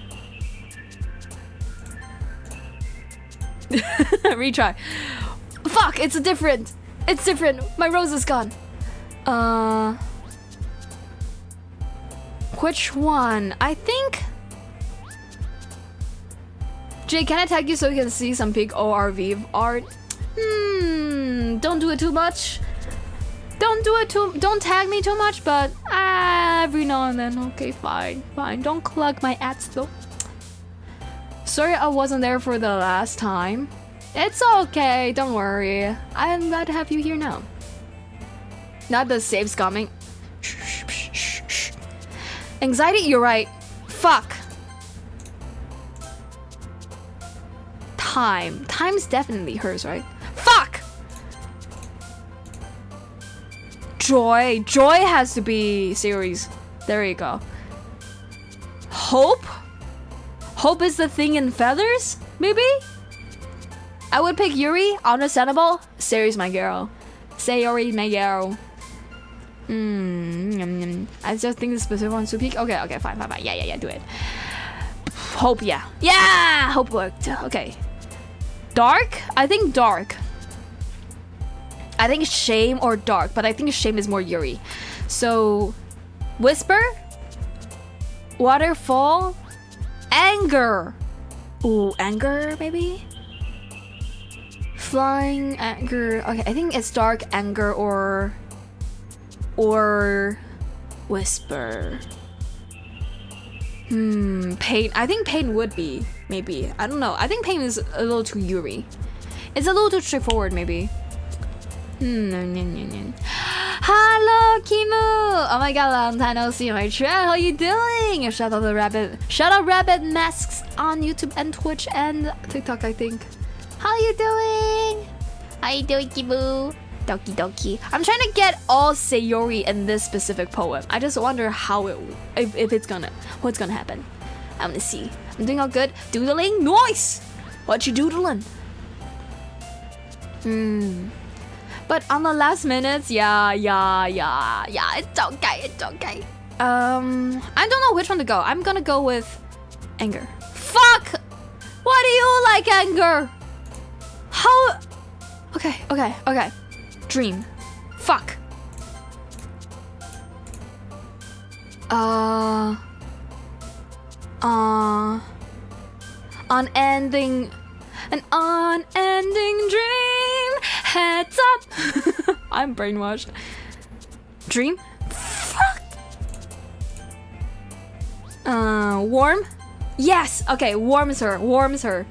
Retry. Fuck, it's different. My rose is gone. Which one? I think. Jay, can I tag you so you can see some big ORV art? Don't do it too much. Don't tag me too much, but every now and then. Okay, fine. Don't clog my ads though. Sorry I wasn't there for the last time. It's okay, don't worry. I'm glad to have you here now. Not the saves coming. Shh. Anxiety, you're right. Fuck. Time's definitely hers, right? Fuck! Joy has to be series. There you go. Hope is the thing in feathers, maybe? I would pick Yuri, understandable. Sayori's my girl. I just think the specific one's to peak. Okay, fine. Yeah, do it. Hope, yeah. Yeah! Hope worked. Okay. Dark? I think dark. I think shame or dark, but I think shame is more Yuri. So, whisper, waterfall, anger. Ooh, anger maybe? Flying, anger. Okay, I think it's dark, anger, or whisper. Pain. I think pain would be, maybe. I don't know. I think pain is a little too Yuri. It's a little too straightforward, maybe. Hello, Kimu! Oh my god, long time no see, my chat. How you doing? Shout out Rabbit Masks on YouTube and Twitch and TikTok, I think. How you doing? How you doing, Kimu? Doki Doki. I'm trying to get all Sayori in this specific poem. I just wonder how what's gonna happen. I'm gonna see. I'm doing all good. Doodling? Nice! What you doodling? But on the last minutes, yeah, it's okay. I don't know which one to go. I'm gonna go with anger. Fuck! Why do you like anger? How? Okay. Dream. Fuck. Unending I'm brainwashed. Dream? Fuck! Warm? Yes! Okay, warms her.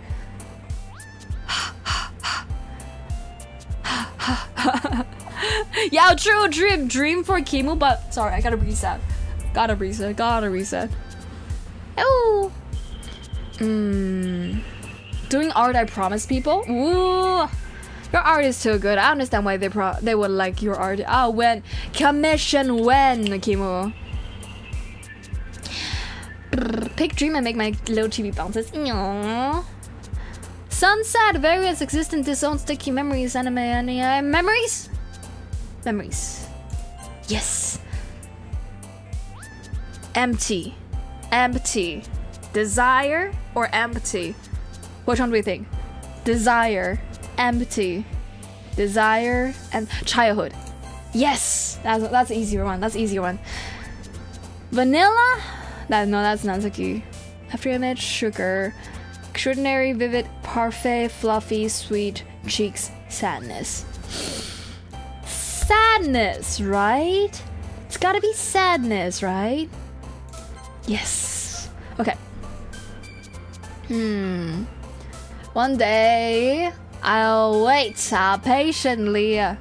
Yeah, true, dream for Kimu, but sorry, I gotta reset. Gotta reset. Oh! Doing art I promise people? Ooh! Your art is too good. I understand why they would like your art. Ah, when? Commission when, Kimu? Pick dream and make my little chibi bounces. Aww. Sunset, various existent disowned sticky memories, anime, memories? Memories. Yes. Empty. Desire or empty? Which one do we think? Desire, empty. Desire and childhood. Yes! That's an easier one. Vanilla? That's Natsuke. After image, sugar. Extraordinary, vivid, parfait, fluffy, sweet, cheeks, sadness. Sadness, right? It's gotta be sadness, right? Yes. Okay. One day, I'll wait patiently. Yeah.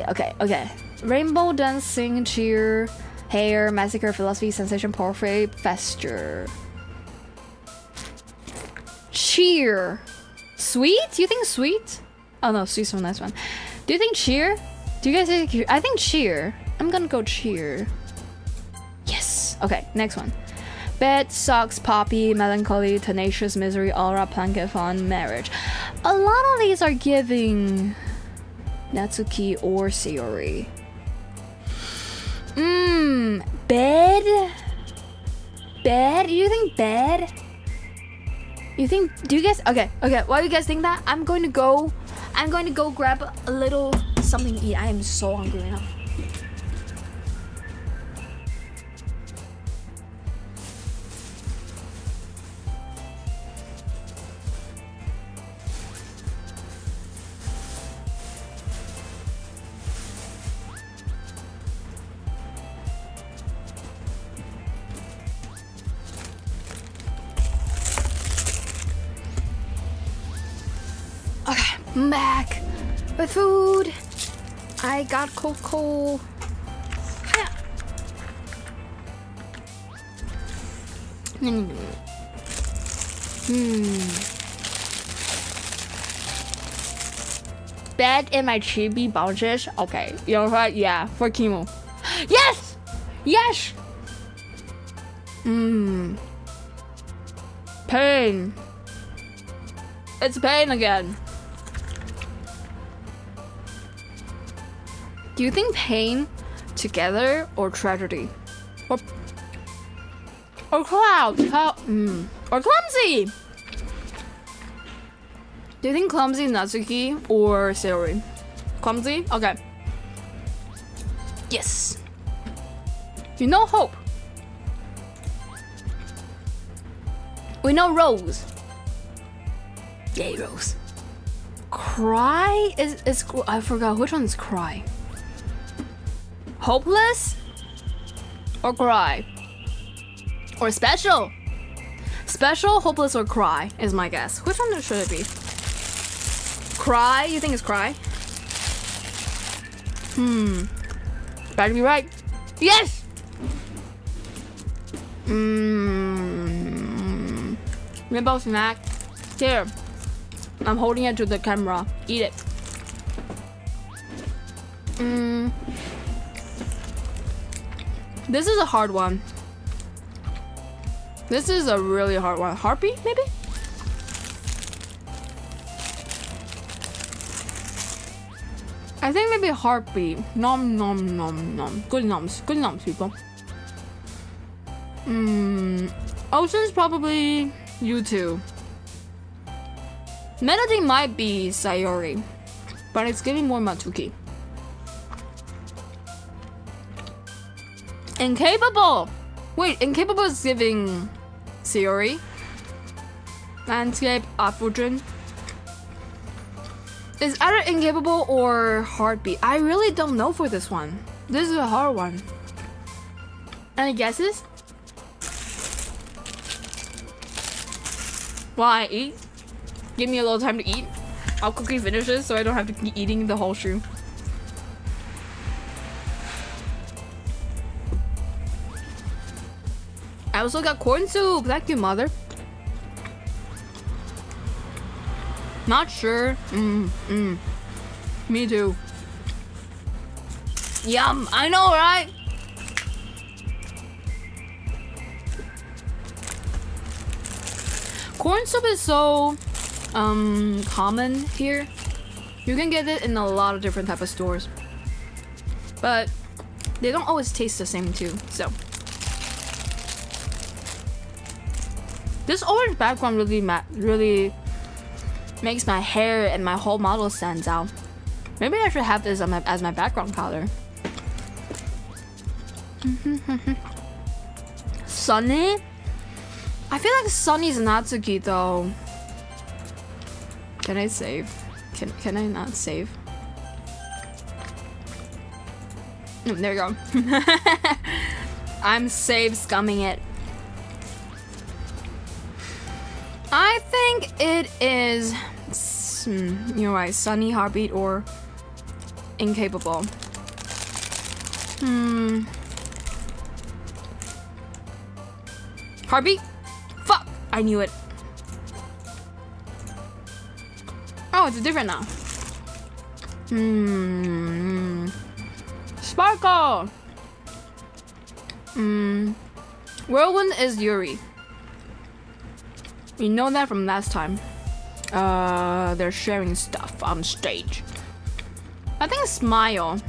Okay. Rainbow dancing, cheer, hair, massacre, philosophy, sensation, portrait, vesture. Cheer. Sweet? You think sweet? Oh no, sweet's from this one. Do you think cheer? Do you guys think cheer? I think cheer. I'm gonna go cheer. Yes. Okay, next one. Bed, socks, poppy, melancholy, tenacious, misery, aura, blanket, fun, marriage. A lot of these are giving Natsuke or Sayori. Bed? Bed? You think bed? You think, do you guys, okay, why do you guys think that? I'm going to go grab a little something to eat. I am so hungry now. I'm back with food. I got cocoa. Bed in my chibi bounces. Okay, you know what? Yeah, for Kimu. Yes! Yes! Pain. It's pain again. Do you think pain together or tragedy? Or cloud? Or clumsy? Do you think clumsy Natsuki or Sayori? Clumsy? Okay. Yes. You know hope. We know Rose. Yay, Rose. Cry is I forgot which one is cry. Hopeless or cry? Or special? Special, hopeless, or cry is my guess. Which one should it be? Cry? You think it's cry? Better be right. Yes! Rainbow snack. Here. I'm holding it to the camera. Eat it. This is a hard one. This is a really hard one. Harpy, maybe? I think maybe harpy. Nom nom nom nom. Good noms, people. Ocean's probably you two. Melody might be Sayori, but it's giving more Matsuki. Incapable! Wait, incapable is giving Sayori. Landscape, Afudrin. It's either incapable or heartbeat. I really don't know for this one. This is a hard one. Any guesses? While I eat, give me a little time to eat. I'll quickly finish this so I don't have to keep eating the whole shoe. I also got corn soup. Thank you, mother. Not sure. Me too. Yum. I know, right? Corn soup is so common here. You can get it in a lot of different type of stores, but they don't always taste the same too. So this orange background really makes my hair and my whole model stands out. Maybe I should have this as my background color. Sunny? I feel like Sunny's Natsuke though. Can I save? Can I not save? There you go. I'm save scumming it. I think it is, you're right, Sunny, heartbeat, or incapable. Heartbeat? Fuck! I knew it. Oh, it's different now. Sparkle! Whirlwind is Yuri. We know that from last time. They're sharing stuff on stage. I think Smile.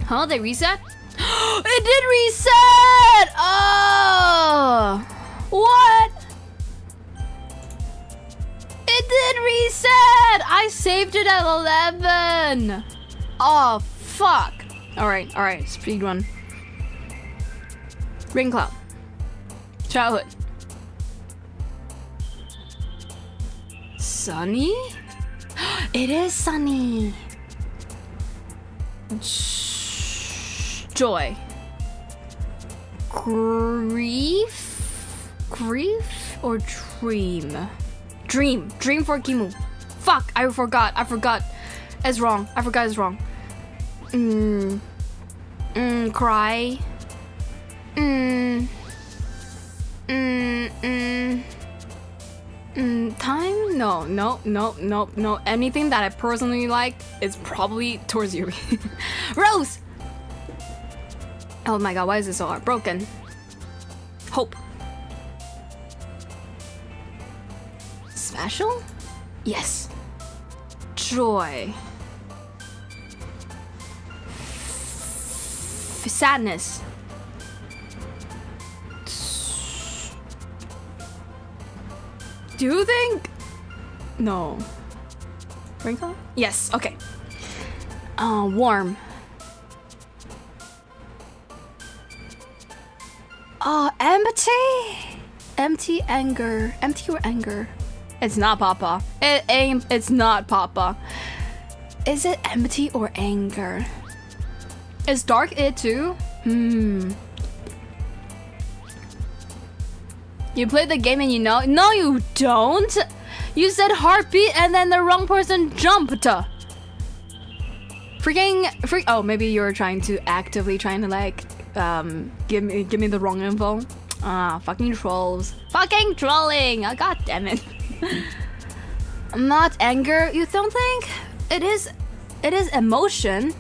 Huh? They reset? It did reset! Oh! What? It did reset! I saved it at 11! Oh, fuck. Alright, speedrun. Rain Cloud. Childhood. Sunny? It is Sunny. Joy. Grief or dream? Dream for Kimu. Fuck, I forgot. It's wrong. I forgot it's wrong. Cry. Time? No. Anything that I personally like is probably towards you. Rose! Oh my god, why is it so heartbroken? Hope. Special? Yes. Joy. Sadness. Do you think? No. Wrinkle? Yes, okay. Warm. Empty? Empty anger. Empty or anger? It's not Papa. It's not Papa. Is it empty or anger? Is dark it too? You played the game and you know? No, you don't. You said heartbeat and then the wrong person jumped. Oh, maybe you're actively trying to like give me the wrong info. Fucking trolls. Fucking trolling. Oh, god damn it. Not anger. You don't think? It is emotion.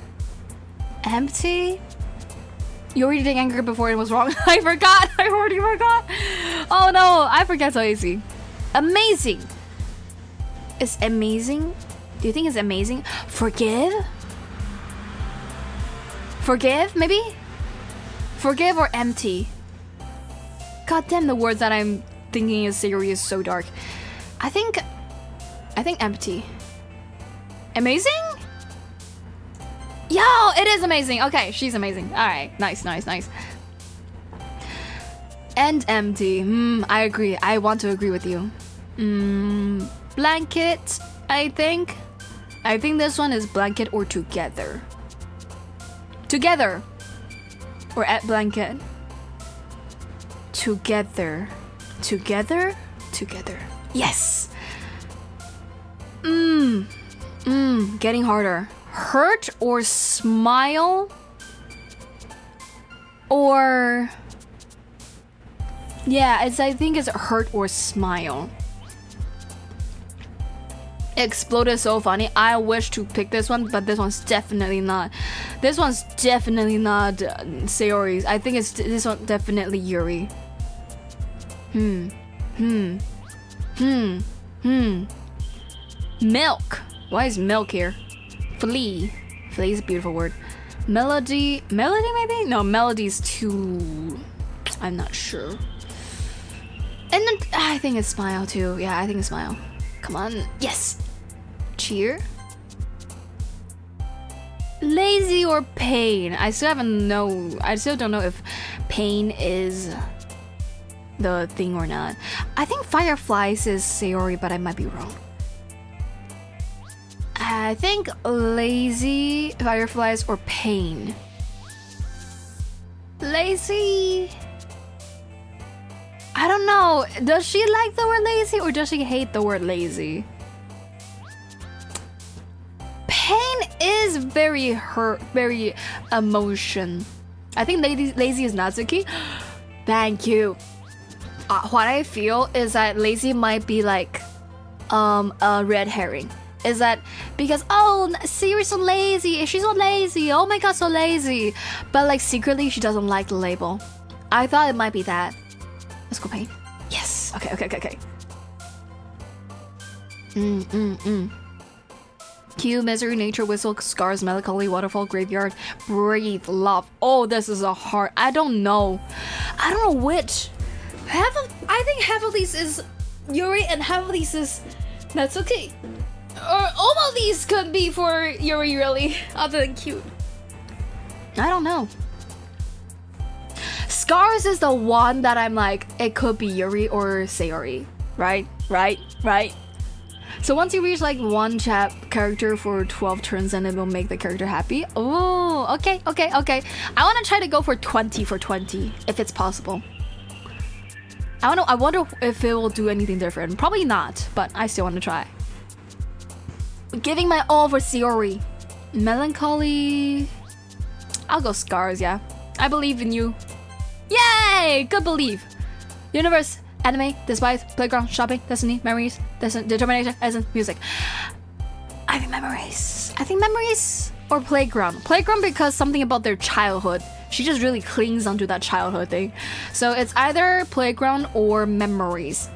Empty. You already did anger before it was wrong. I already forgot. Oh no, I forget so easy. Amazing. It's amazing. Do you think it's amazing? Forgive, maybe? Forgive or empty? God damn, the words that I'm thinking is serious so dark. I think empty. Amazing? Yo, it is amazing. Okay, she's amazing. Alright, nice. And empty. I agree. I want to agree with you. Blanket, I think. I think this one is blanket or together. Together. Or at blanket. Together. Together? Together. Yes! Getting harder. Hurt or smile? Or... yeah, I think it's hurt or smile. Exploded so funny. I wish to pick this one, but this one's definitely not. This one's definitely not Sayori's. I think it's this one definitely Yuri. Milk. Why is milk here? Flea. Flea is a beautiful word. Melody. Melody maybe? No, melody's too... I'm not sure. And then I think it's smile too. Yeah, I think it's smile. Come on. Yes. Cheer. Lazy or pain? I still don't know if pain is the thing or not. I think Fireflies is Sayori, but I might be wrong. I think lazy, Fireflies, or pain. Lazy. I don't know. Does she like the word lazy or does she hate the word lazy? Pain is very hurt, very emotion. I think lazy is Natsuke. Thank you. What I feel is that lazy might be like a red herring. Is that because, oh, Sayori's so lazy, she's so lazy, oh my god, so lazy. But like secretly she doesn't like the label. I thought it might be that. Let's go pain. Yes. Okay. Cue, misery, nature, whistle, scars, melancholy, waterfall, graveyard, breathe, love. Oh, this is a hard. I don't know which. I think half of these is Yuri and half of these is Natsuke. Or all of these could be for Yuri, really, other than cute. I don't know. Scars is the one that I'm like, it could be Yuri or Sayori. Right. So once you reach like one character for 12 turns, then it will make the character happy. Oh, okay. I want to try to go for 20 for 20, if it's possible. I wonder if it will do anything different. Probably not, but I still want to try. Giving my all for Sayori. Melancholy. I'll go scars, yeah. I believe in you. Yay! Good belief. Universe, anime, despise, playground, shopping, destiny, memories, determination, essence, music. I think memories or playground. Playground because something about their childhood. She just really clings onto that childhood thing. So it's either playground or memories.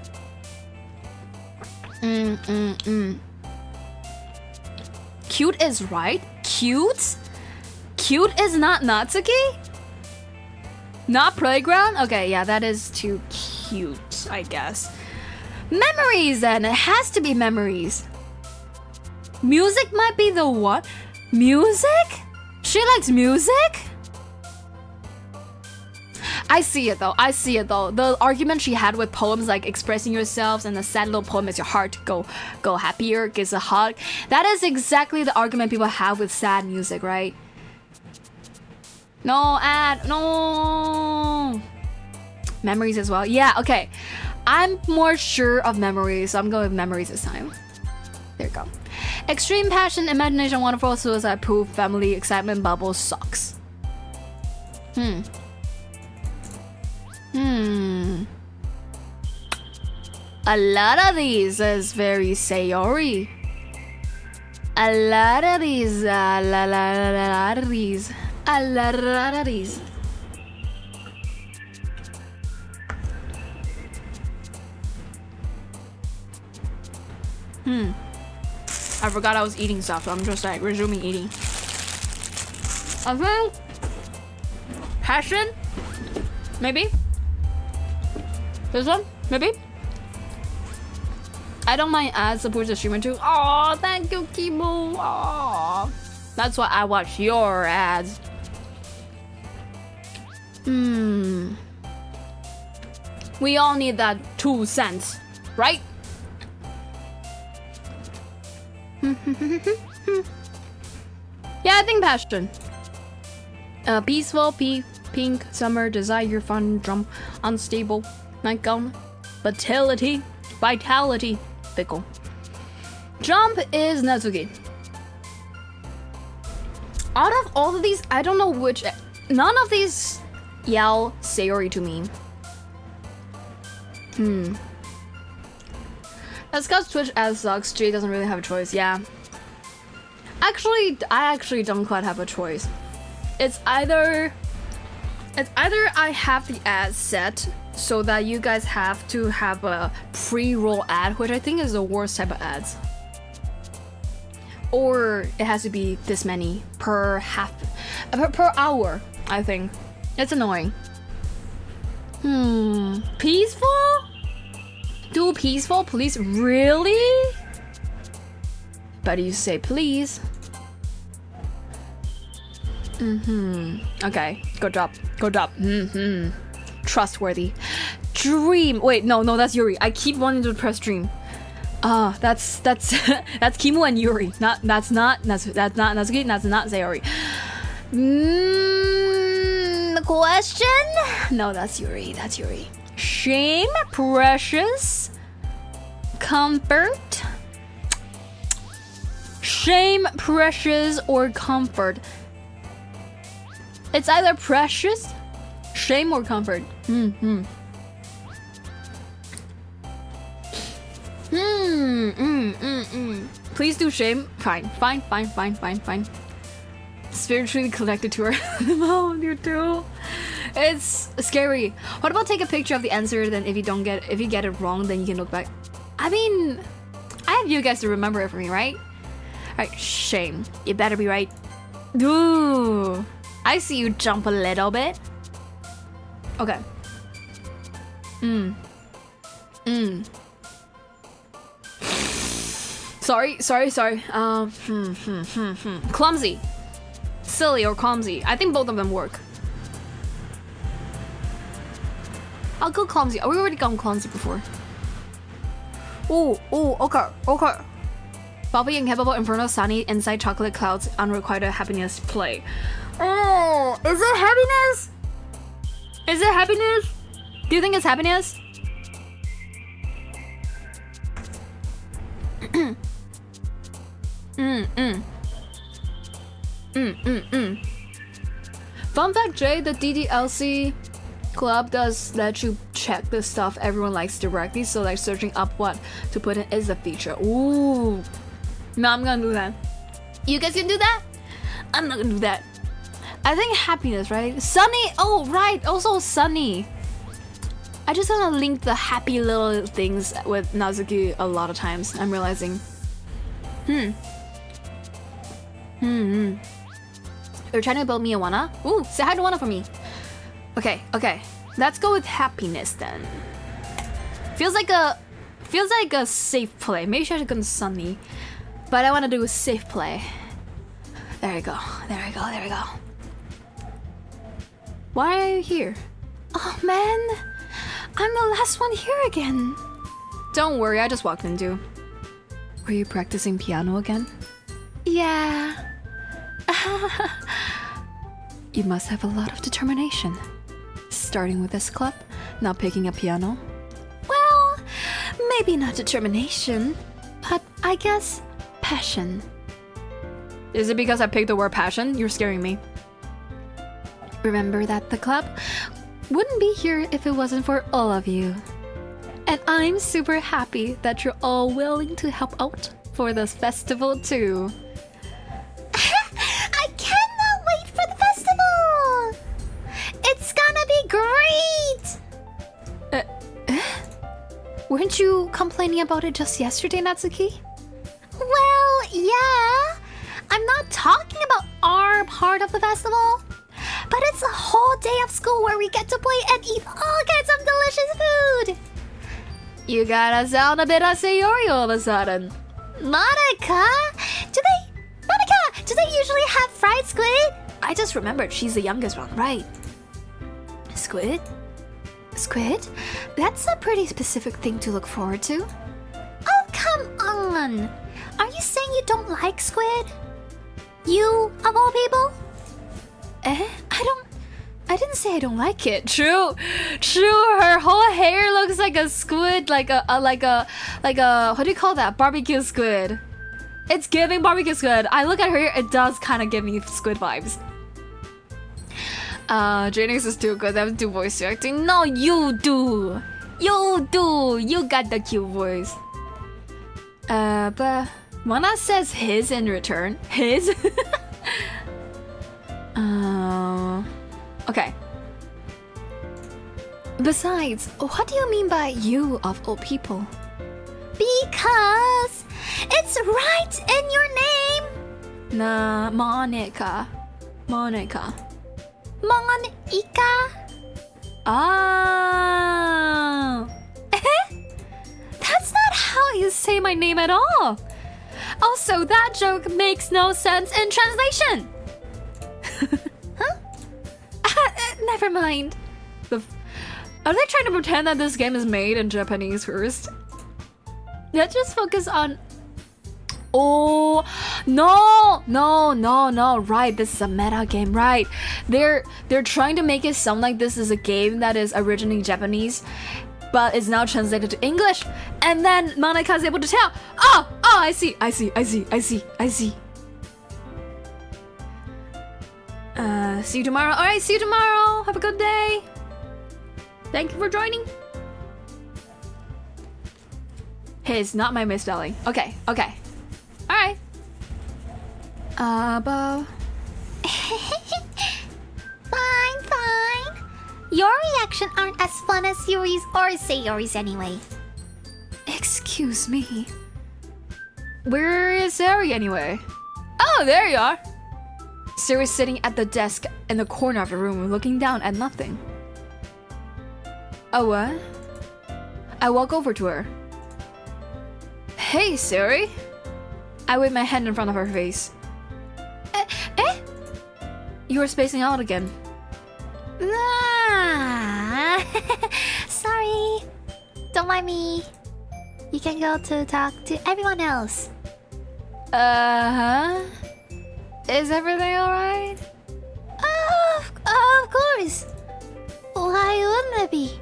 Cute is right. Cute is not Natsuki? Not playground? Okay, yeah, that is too cute, I guess. Memories then. It has to be memories. Music might be the one. Music? She likes music? I see it though. The argument she had with poems like expressing yourselves and the sad little poem is your heart go happier, gives a hug. That is exactly the argument people have with sad music, right? No. Memories as well. Yeah, okay. I'm more sure of memories, so I'm going with memories this time. There you go. Extreme passion, imagination, wonderful, suicide, poof, family, excitement, bubble, sucks. A lot of these is very Sayori. A lot of these. I forgot I was eating stuff, so I'm just like resuming eating. I think passion, maybe. This one, maybe. I don't mind ads supports the streamer too. Oh, thank you, Kibo. Oh, that's why I watch your ads. We all need that 2 cents, right? Yeah, I think passion. Peaceful, pink, summer, desire, fun, drum, unstable, nightgown, vitality, fickle. Jump is Natsuke. Out of all of these, I don't know which. None of these yell Sayori to me. As Scott's Twitch ad sucks, Jay doesn't really have a choice. Yeah. Actually, I actually don't quite have a choice. It's either I have the ad set so that you guys have to have a pre-roll ad, which I think is the worst type of ads. Or it has to be this many per hour, I think. It's annoying. Peaceful? Do peaceful, please? Really? But you say please. Okay, go drop. Trustworthy. Dream. Wait, no, that's Yuri. I keep wanting to press dream. That's Kimu and Yuri. That's not Natsuki, that's not Sayori. Question? No, that's Yuri. Shame, precious, comfort. Shame, precious, or comfort. It's either precious, shame, or comfort. Please do shame. Fine. Spiritually connected to her. Oh, you too. It's scary. What about take a picture of the answer? Then if you get it wrong, then you can look back. I mean, I have you guys to remember it for me, right? Alright, shame. You better be right. Ooh, I see you jump a little bit. Okay. Sorry. Clumsy. Silly or clumsy. I think both of them work. I'll go clumsy. We already gone clumsy before. Okay. Bobby incapable, Inferno, Sunny, Inside, Chocolate Clouds, Unrequited Happiness, Play. Oh, is it happiness? Is it happiness? Do you think it's happiness? Fun fact, Jay, the DDLC club does let you check the stuff everyone likes directly, so like searching up what to put in is a feature. Ooh. No, I'm gonna do that. You guys can do that? I'm not gonna do that. I think happiness, right? Sunny! Oh, right! Also Sunny. I just wanna link the happy little things with Natsuke a lot of times, I'm realizing. You're trying to build me a Wana? Ooh, say hi to Wana for me. Okay. Let's go with happiness then. Feels like a safe play. Maybe I should go to Sunny. But I want to do a safe play. There we go. Why are you here? Oh man, I'm the last one here again. Don't worry, I just walked into. Were you practicing piano again? Yeah. You must have a lot of determination. Starting with this club, not picking up piano. Well, maybe not determination, but I guess passion. Is it because I picked the word passion? You're scaring me. Remember that the club wouldn't be here if it wasn't for all of you. And I'm super happy that you're all willing to help out for this festival too. I cannot wait for the festival! It's gonna be great! Weren't you complaining about it just yesterday, Natsuki? Well, yeah. I'm not talking about our part of the festival, but it's a whole day of school where we get to play and eat all kinds of delicious food. You gotta sound a bit Sayori all of a sudden. Monica? Do they usually have fried squid? I just remembered she's the youngest one, right? Squid? That's a pretty specific thing to look forward to. Oh, come on. Are you saying you don't like squid? You, of all people? I didn't say I don't like it. True. Her whole hair looks like a squid, like a what do you call that? Barbecue squid. It's giving barbecue squid. I look at her, it does kind of give me squid vibes. Jaenix is too good. I have to do voice acting. No, you do. You got the cute voice. But Mana says his in return. His. Okay. Besides, what do you mean by you of all people? Because it's right in your name. Nah, Monica. Monika. Ah. That's not how you say my name at all. Also, that joke makes no sense in translation. Huh? Never mind. Are they trying to pretend that this game is made in Japanese first? Let's just focus on... Oh, no. Right, this is a meta game, right? They're trying to make it sound like this is a game that is originally Japanese, but is now translated to English. And then Monika is able to tell. Oh, I see. See you tomorrow. Alright, see you tomorrow. Have a good day. Thank you for joining. His, not my misspelling. Okay. Alright. But... Fine. Your reaction aren't as fun as Yuri's or Sayori's anyway. Excuse me. Where is Sayori anyway? Oh, there you are. Sayori's sitting at the desk in the corner of the room, looking down at nothing. Oh, what? I walk over to her. Hey, Sayori. I wave my hand in front of her face. You are spacing out again. Sorry. Don't mind me. You can go to talk to everyone else. Is everything alright? Of course. Why wouldn't it be?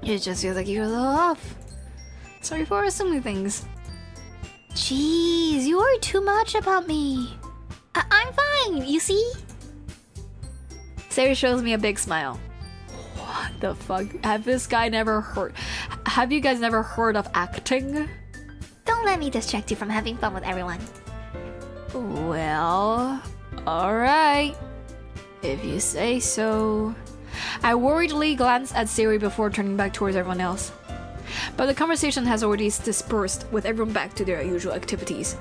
It just feels like you're a little off. Sorry for assuming things. Jeez, you worry too much about me. I'm fine, you see? Sayori shows me a big smile. What the fuck? Have you guys never heard of acting? Don't let me distract you from having fun with everyone. Well, alright. If you say so. I worriedly glance at Sayori before turning back towards everyone else. But the conversation has already dispersed, with everyone back to their usual activities.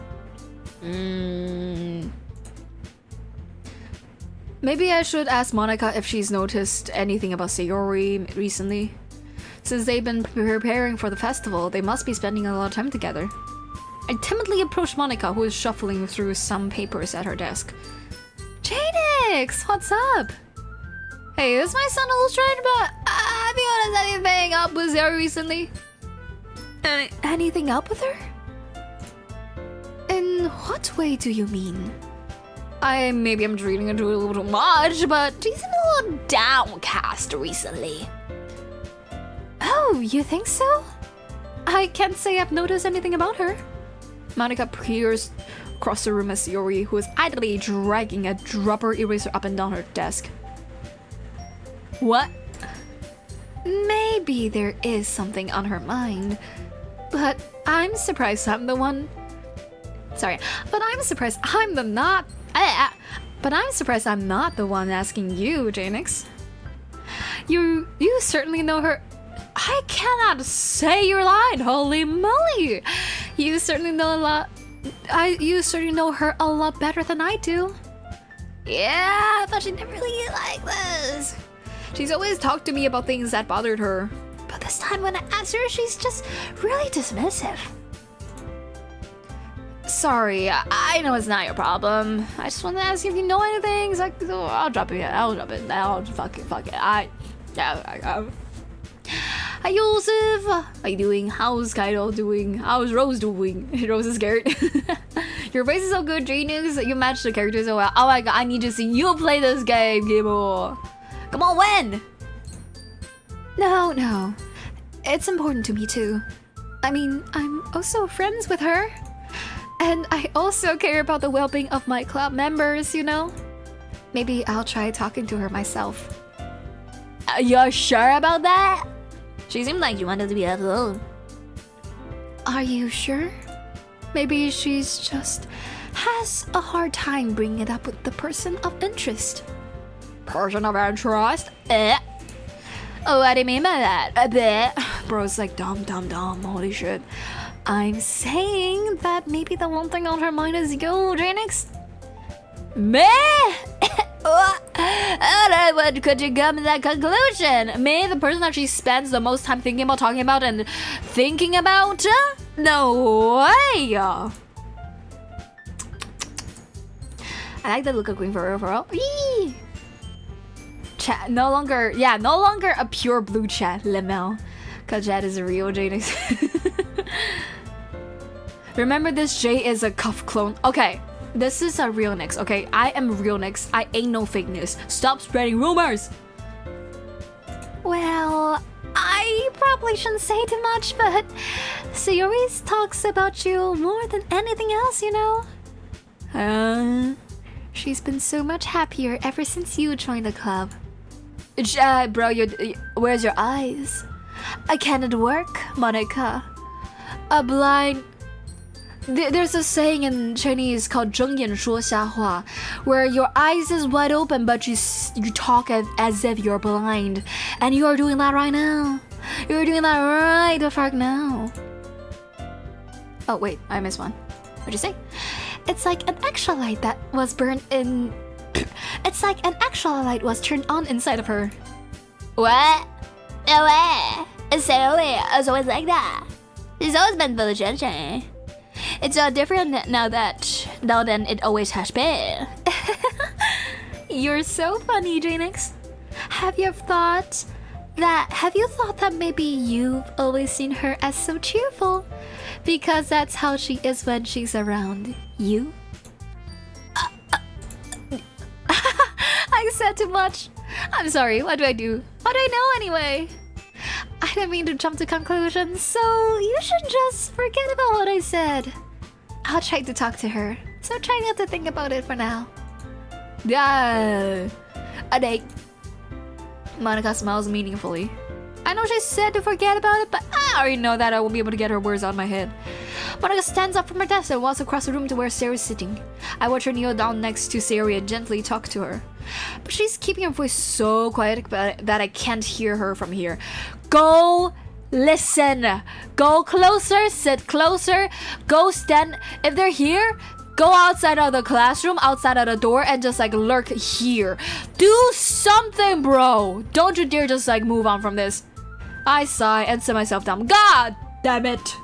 Maybe I should ask Monika if she's noticed anything about Sayori recently. Since they've been preparing for the festival, they must be spending a lot of time together. I timidly approached Monika, who is shuffling through some papers at her desk. Jaenix, what's up? Hey, this might sound a little strange, but have you noticed anything up with Sayori recently? Anything up with her? In what way do you mean? Maybe I'm reading into it a little much, but she seemed a little downcast recently. Oh, you think so? I can't say I've noticed anything about her. Monika peers across the room at Sayori, who is idly dragging a dropper eraser up and down her desk. What? Maybe there is something on her mind, but I'm surprised I'm the one. But I'm surprised I'm not the one asking you, Jaenix. You certainly know her. I cannot say you're lying. Holy moly! You certainly know a lot. You certainly know her a lot better than I do. Yeah, I thought she'd never really like this. She's always talked to me about things that bothered her, but this time when I asked her, she's just really dismissive. Sorry, I know it's not your problem. I just want to ask you if you know anything. It's like, I'll drop it. Fuck it. Hi, Yusuf. How you doing? How's Kaido doing? How's Rose doing? Rose is scared. Your voice is so good, Jaenix. You match the characters so well. Oh my god, I need to see you play this game, Gabo. Come on, win! No. It's important to me too. I mean, I'm also friends with her. And I also care about the well-being of my club members, you know? Maybe I'll try talking to her myself. You're sure about that? She seemed like she wanted to be alone. Are you sure? Maybe she's just has a hard time bringing it up with the person of interest. Person of interest? Oh, what do you mean by that? Bro's like, dumb, holy shit. I'm saying that maybe the one thing on her mind is you, Jaenix. Me? What could you come to that conclusion? Me, the person that she spends the most time thinking about, talking about, and thinking about? No way! I like the look of green for real. Yee! Chat, no longer a pure blue chat, Lemel. Cause chat is a real Jaenix. Remember, this J is a cuff clone. Okay, this is a real Nix, okay? I am real Nix. I ain't no fake news. Stop spreading rumors! Well, I probably shouldn't say too much, but Sayori talks about you more than anything else, you know? She's been so much happier ever since you joined the club. Bro, where's your eyes? Can it work, Monike? A blind... There's a saying in Chinese called 睁眼说瞎话, where your eyes is wide open but you talk as if you're blind. And you are doing that right now. You're doing that right the fuck now. Oh wait, I missed one. What'd you say? It's like an extra light that was burned in... It's like an extra light was turned on inside of her. What? No way. It's always like that. She's always been full of attention. It's different now than it always has been. You're so funny, Jaenix. Have you thought that maybe you've always seen her as so cheerful? Because that's how she is when she's around you? I said too much. I'm sorry, what do I do? What do I know anyway? I didn't mean to jump to conclusions, so you should just forget about what I said. I'll try to talk to her, so try not to think about it for now. Yeah, a date. Monica smiles meaningfully. I know she said to forget about it, but I already know that I won't be able to get her words out of my head. Monica stands up from her desk and walks across the room to where Sayori's sitting. I watch her kneel down next to Sayori and gently talk to her. But she's keeping her voice so quiet that I can't hear her from here. Go listen. Go closer, sit closer, go stand. If they're here, go outside of the classroom, outside of the door, and just like lurk here. Do something, bro. Don't you dare just like move on from this. I sigh and sit myself down. God damn it.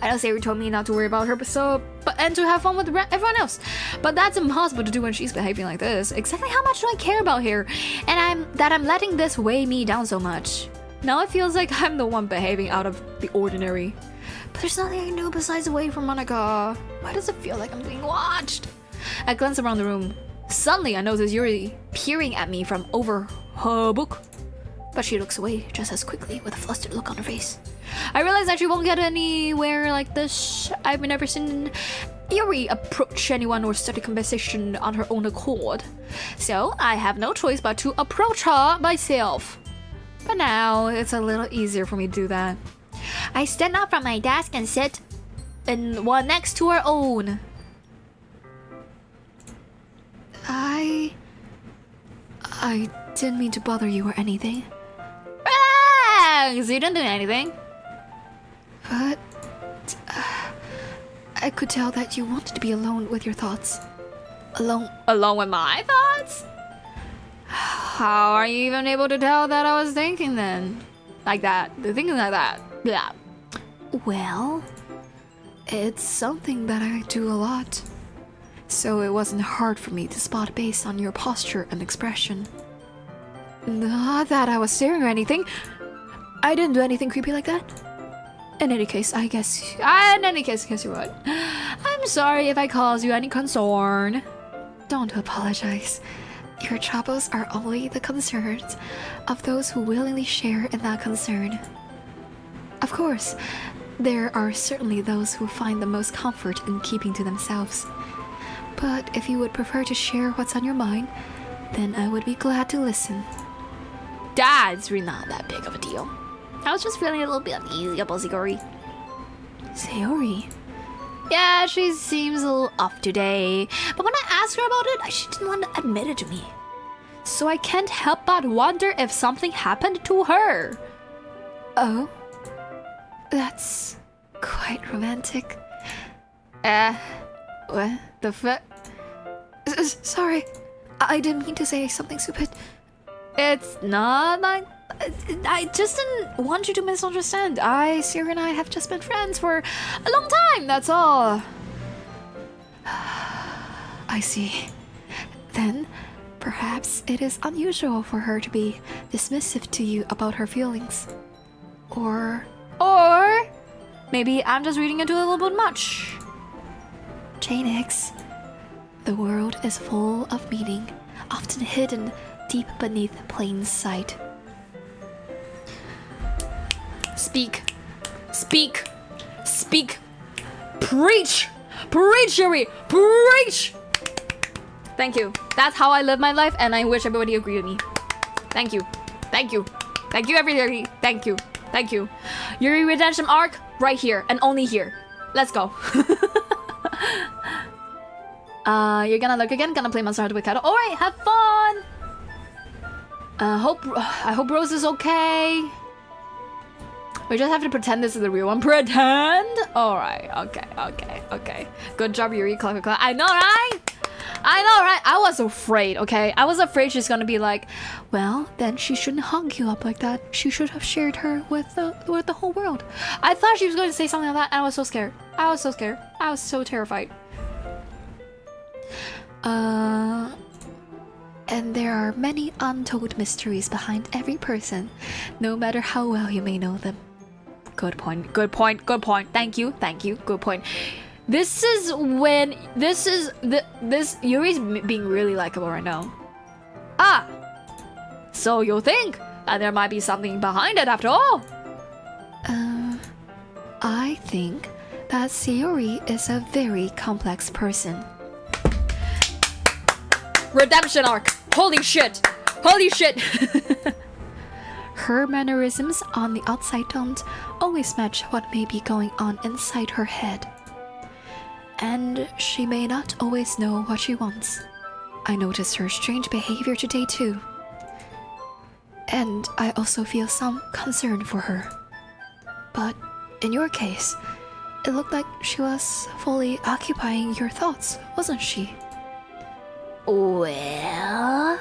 I know Sayori told me not to worry about her, and to have fun with everyone else. But that's impossible to do when she's behaving like this. Exactly how much do I care about her? And I'm letting this weigh me down so much. Now it feels like I'm the one behaving out of the ordinary. But there's nothing I can do besides wait for Monica. Why does it feel like I'm being watched? I glance around the room. Suddenly I notice Yuri peering at me from over her book. But she looks away just as quickly with a flustered look on her face. I realize that she won't get anywhere like this. I've never seen Yuri approach anyone or start a conversation on her own accord. So I have no choice but to approach her myself. But now it's a little easier for me to do that. I stand up from my desk and sit in one next to her own. I didn't mean to bother you or anything. Relax! You didn't do anything. But I could tell that you wanted to be alone with your thoughts. Alone with my thoughts? How are you even able to tell that I was thinking then? Like that. Thinking like that. Yeah. Well, it's something that I do a lot. So it wasn't hard for me to spot based on your posture and expression. Not that I was staring or anything. I didn't do anything creepy like that. In any case, guess you're right. I'm sorry if I caused you any concern. Don't apologize. Your troubles are only the concerns of those who willingly share in that concern. Of course, there are certainly those who find the most comfort in keeping to themselves. But if you would prefer to share what's on your mind, then I would be glad to listen. That's really not that big of a deal. I was just feeling a little bit uneasy about Sayori. Sayori? Yeah, she seems a little off today. But when I asked her about it, she didn't want to admit it to me. So I can't help but wonder if something happened to her. Oh? That's quite romantic. What the fuck? Sorry, I didn't mean to say something stupid. It's not like... I just didn't want you to misunderstand. Sayori and I have just been friends for a long time, that's all. I see. Then, perhaps it is unusual for her to be dismissive to you about her feelings. Or maybe I'm just reading into it a little bit much. Jaenix, the world is full of meaning, often hidden deep beneath plain sight. Speak. Speak. Speak. Preach! Preach, Yuri! Preach! Thank you. That's how I live my life, and I wish everybody agreed with me. Thank you. Thank you. Thank you, everybody. Thank you. Thank you. Yuri redemption arc, right here, and only here. Let's go. You're gonna look again, gonna play Monster Hunter with Kato. Alright, have fun! I hope Rose is okay. We just have to pretend this is the real one. Pretend? Alright, okay. Good job, Yuri. I know, right? I was afraid, okay? I was afraid she's gonna be like, well, then she shouldn't hug you up like that. She should have shared her with the whole world. I thought she was going to say something like that, and I was so scared. I was so terrified. And there are many untold mysteries behind every person, no matter how well you may know them. Good point. Thank you. Good point. This Yuri's being really likable right now. Ah! So you think that there might be something behind it after all? I think that Sayori is a very complex person. Redemption arc! Holy shit! Her mannerisms on the outside don't always match what may be going on inside her head. And she may not always know what she wants. I noticed her strange behavior today too. And I also feel some concern for her. But in your case, it looked like she was fully occupying your thoughts, wasn't she? Well,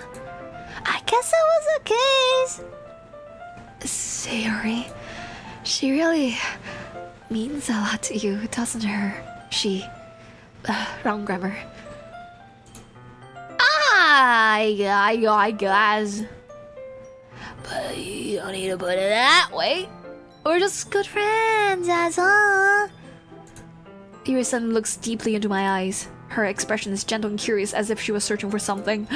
I guess that was the case. Sayori, she really means a lot to you, doesn't her? She... wrong grammar. I guess. But you don't need to put it that way. We're just good friends, that's all. Yuri-san looks deeply into my eyes. Her expression is gentle and curious, as if she was searching for something.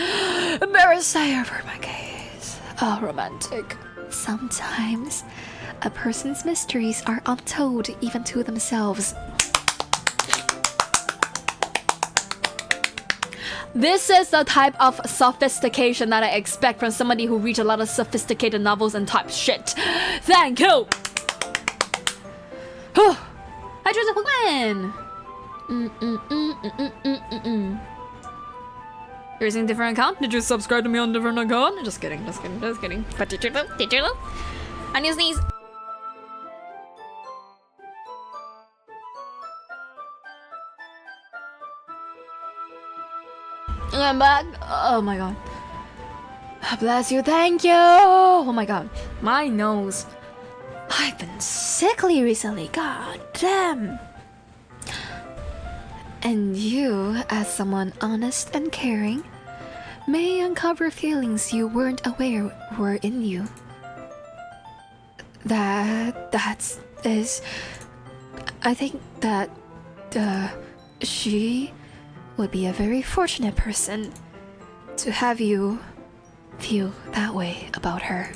Embarrassed, I averted my gaze. Oh, romantic. Sometimes, a person's mysteries are untold even to themselves. This is the type of sophistication that I expect from somebody who reads a lot of sophisticated novels and type shit. Thank you! I chose a win! You're using a different account? Did you subscribe to me on a different account? Just kidding. But did you know? I need to sneeze. I'm back. Oh my god. Bless you, thank you. Oh my god. My nose. I've been sickly recently, god damn. And you, as someone honest and caring, may uncover feelings you weren't aware were in you. I think that she would be a very fortunate person to have you feel that way about her.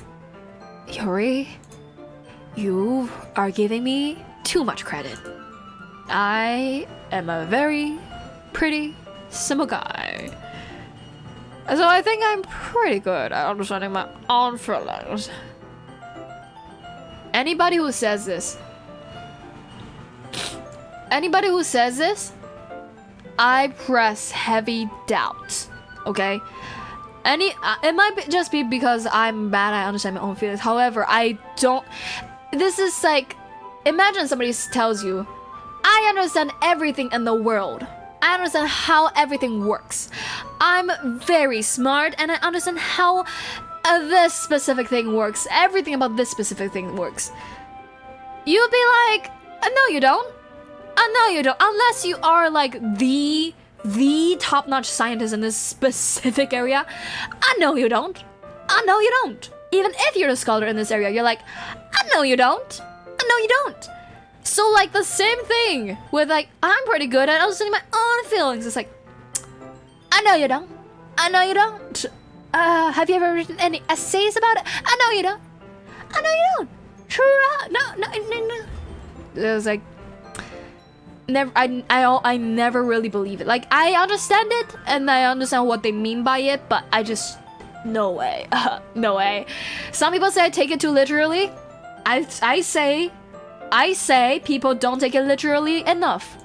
Yuri, you are giving me too much credit. I am a very pretty, simple guy. So I think I'm pretty good at understanding my own feelings. Anybody who says this, I press heavy doubt, okay? It might just be because I'm bad at understanding my own feelings. However, I don't... This is like... Imagine somebody tells you, I understand everything in the world. I understand how everything works. I'm very smart and I understand how this specific thing works. Everything about this specific thing works. You'd be like, no you don't. No you don't. Unless you are like the top-notch scientist in this specific area. No you don't. No you don't. Even if you're a scholar in this area, you're like, no you don't. No you don't. So like the same thing with like, I'm pretty good at understanding my own feelings. It's like, I know you don't. I know you don't. Have you ever written any essays about it? I know you don't. I know you don't. No. It was like, never. I never really believe it. Like I understand it and I understand what they mean by it, but I just no way. No way. Some people say I take it too literally. I say people don't take it literally enough.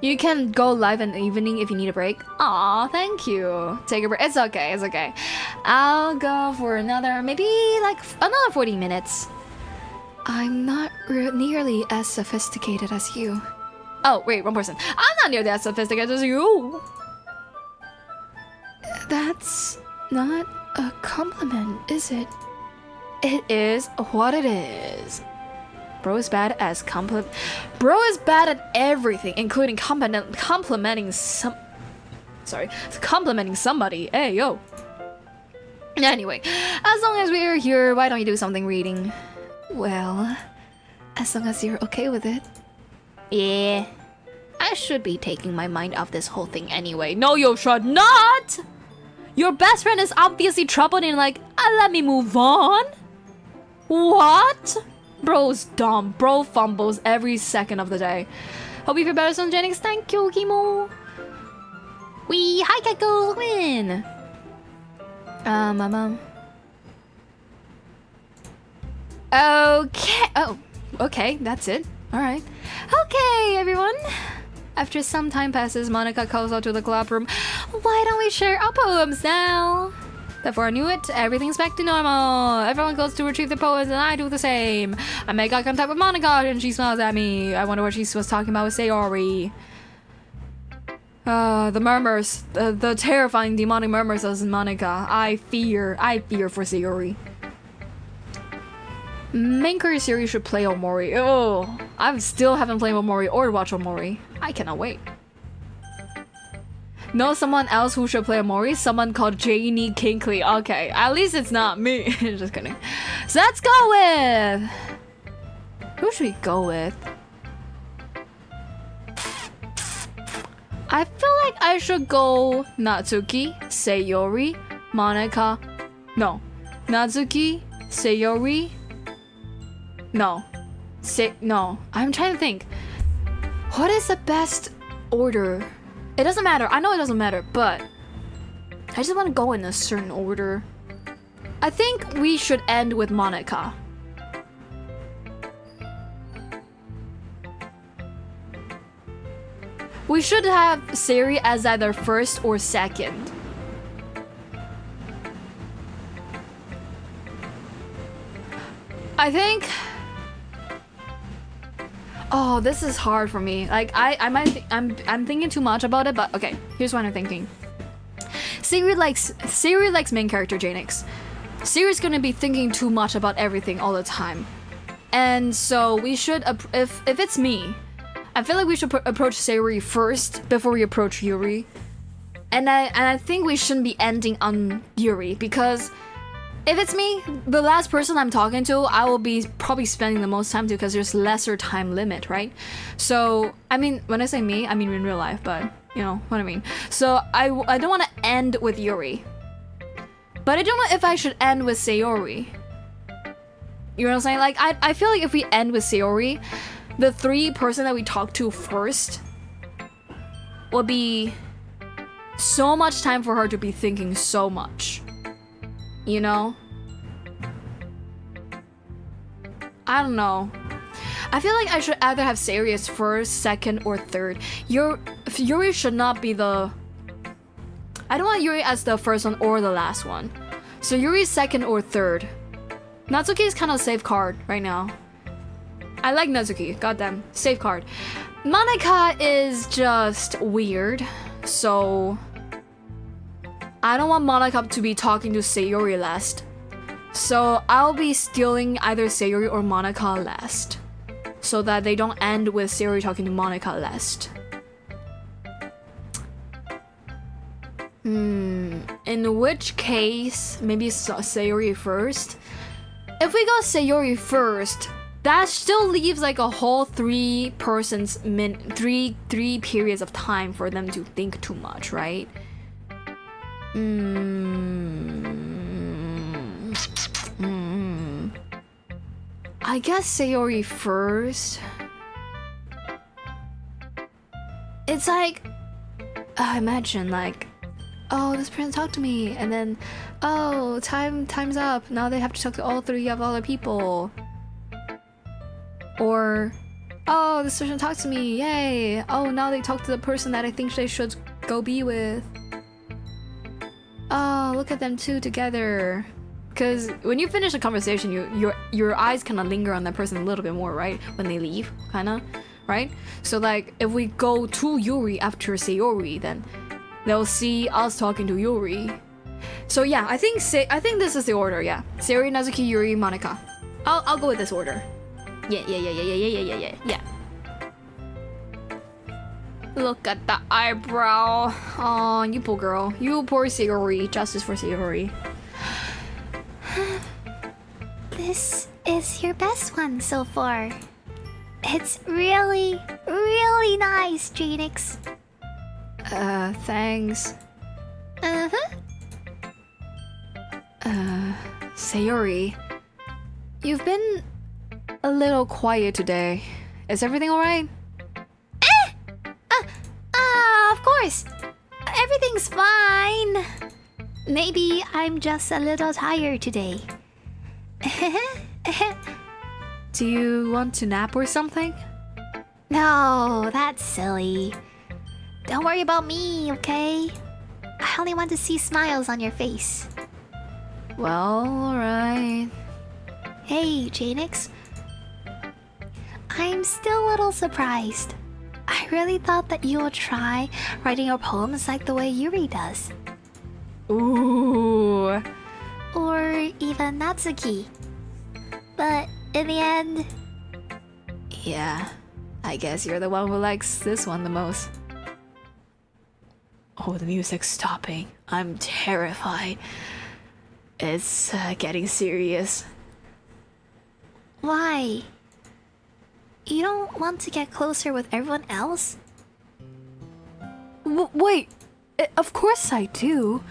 You can go live in the evening if you need a break. Aw, thank you. Take a break. It's okay, it's okay. I'll go for maybe like another 40 minutes. I'm not nearly as sophisticated as you. Oh, wait, wrong person. I'm not nearly as sophisticated as you. That's not a compliment, is it? It is what it is. Bro is bad at everything, including complimenting somebody. Hey, yo. Anyway, as long as we're here, why don't you do something reading? Well, as long as you're okay with it. Yeah. I should be taking my mind off this whole thing anyway. No, you should not! Your best friend is obviously troubled and like, let me move on? What? Bro's dumb. Bro fumbles every second of the day. Hope you feel better soon, Jaenix. Thank you, Kimo. Hi, Keko. Win. Okay. Oh, okay. That's it. All right. Okay, everyone. After some time passes, Monike calls out to the club room. Why don't we share our poems now? Before I knew it, everything's back to normal. Everyone goes to retrieve their poems and I do the same. I make eye contact with Monike and she smiles at me. I wonder what she was talking about with Sayori. The murmurs, the terrifying demonic murmurs of Monike. I fear for Sayori. Main career series should play Omori. Oh, I still haven't played Omori or watched Omori. I cannot wait. Know someone else who should play Omori? Someone called Jaenix Lively. Okay, at least it's not me. Just kidding. So let's go with... Who should we go with? I feel like I should go Natsuke, Sayori, Monike. No. Natsuke, Sayori. No. No. I'm trying to think. What is the best order? It doesn't matter. I know it doesn't matter, but I just want to go in a certain order. I think we should end with Monike. We should have Sayori as either first or second. I think... Oh, this is hard for me. Like I'm thinking too much about it, but okay. Here's what I'm thinking. Sayori likes main character Jaenix. Sayori's gonna be thinking too much about everything all the time, and so we should. If it's me, I feel like we should approach Sayori first before we approach Yuri, And I think we shouldn't be ending on Yuri, because if it's me, the last person I'm talking to, I will be probably spending the most time to, because there's lesser time limit, right? So, I mean, when I say me, I mean in real life, but you know what I mean. So I don't want to end with Yuri, but I don't know if I should end with Sayori. You know what I'm saying? Like, I feel like if we end with Sayori, the 3 person that we talk to first will be so much time for her to be thinking so much. You know? I don't know. I feel like I should either have Sayori as first, second, or third. Yuri should not be the... I don't want Yuri as the first one or the last one. So Yuri's second or third. Natsuke is kind of safe card right now. I like Natsuke, goddamn, safe card. Monike is just weird, so... I don't want Monike to be talking to Sayori last. So I'll be stealing either Sayori or Monike last, so that they don't end with Sayori talking to Monike last. In which case, maybe Sayori first. If we go Sayori first, that still leaves like a whole 3 persons three periods of time for them to think too much, right? I guess Sayori first. It's like, imagine like, oh, this person talked to me, and then, oh, time's up. Now they have to talk to all 3 of other people. Or, oh, this person talked to me, yay. Oh, now they talk to the person that I think they should go be with. Oh, look at them 2 together. Because when you finish a conversation, your eyes kind of linger on that person a little bit more, right? When they leave, kind of, right? So like, if we go to Yuri after Sayori, then they'll see us talking to Yuri. So yeah, I think this is the order. Yeah, Sayori, Natsuki, Yuri, Monike. I'll go with this order. Yeah. Look at the eyebrow. Oh, you poor girl. You poor Sayori. Justice for Sayori. This is your best one so far. It's really, really nice, Jaenix. Thanks. Sayori, you've been a little quiet today. Is everything alright? Of course. Everything's fine. Maybe I'm just a little tired today. Do you want to nap or something? No, that's silly. Don't worry about me, okay? I only want to see smiles on your face. Well, alright. Hey, Jaenix. I'm still a little surprised. I really thought that you would try writing your poems like the way Yuri does. Ooh. Or even Natsuke. But in the end... Yeah, I guess you're the one who likes this one the most. Oh, the music's stopping. I'm terrified. It's getting serious. Why? You don't want to get closer with everyone else? Wait, of course I do.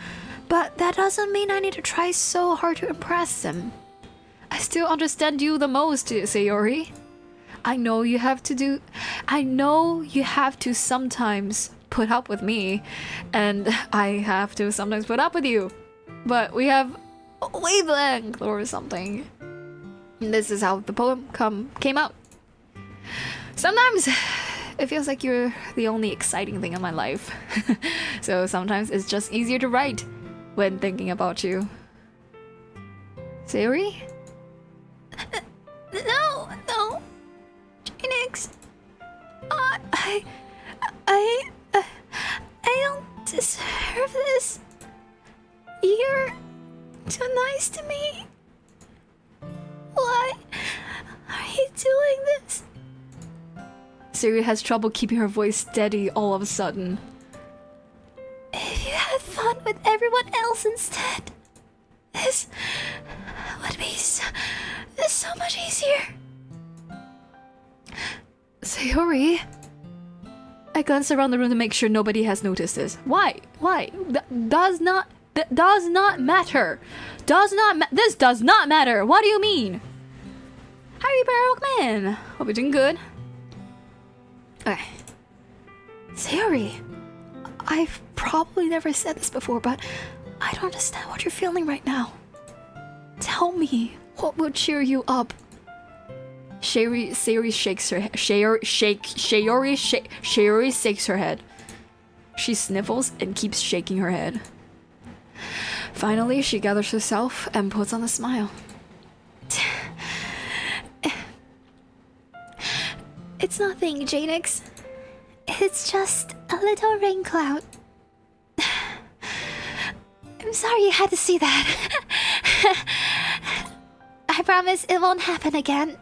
But that doesn't mean I need to try so hard to impress them. I still understand you the most, Sayori. I know you have to sometimes put up with me, and I have to sometimes put up with you. But we have a wavelength or something. This is how the poem came out. Sometimes it feels like you're the only exciting thing in my life. So sometimes it's just easier to write when thinking about you. Sayori? No. Jaenix. I don't deserve this. You're too nice to me. Why are you doing this? Sayori has trouble keeping her voice steady all of a sudden. If you It's so much easier. Sayori. I glance around the room to make sure nobody has noticed this. Why? Does not matter. This does not matter. What do you mean? Harry Barrowman. Hope you're doing good. Okay. Sayori. I've probably never said this before, but I don't understand what you're feeling right now. Tell me, what will cheer you up? Sayori shakes her head. Sayori shakes her head. She sniffles and keeps shaking her head. Finally, she gathers herself and puts on a smile. It's nothing, Jaenix. It's just a little rain cloud. I'm sorry you had to see that. I promise it won't happen again.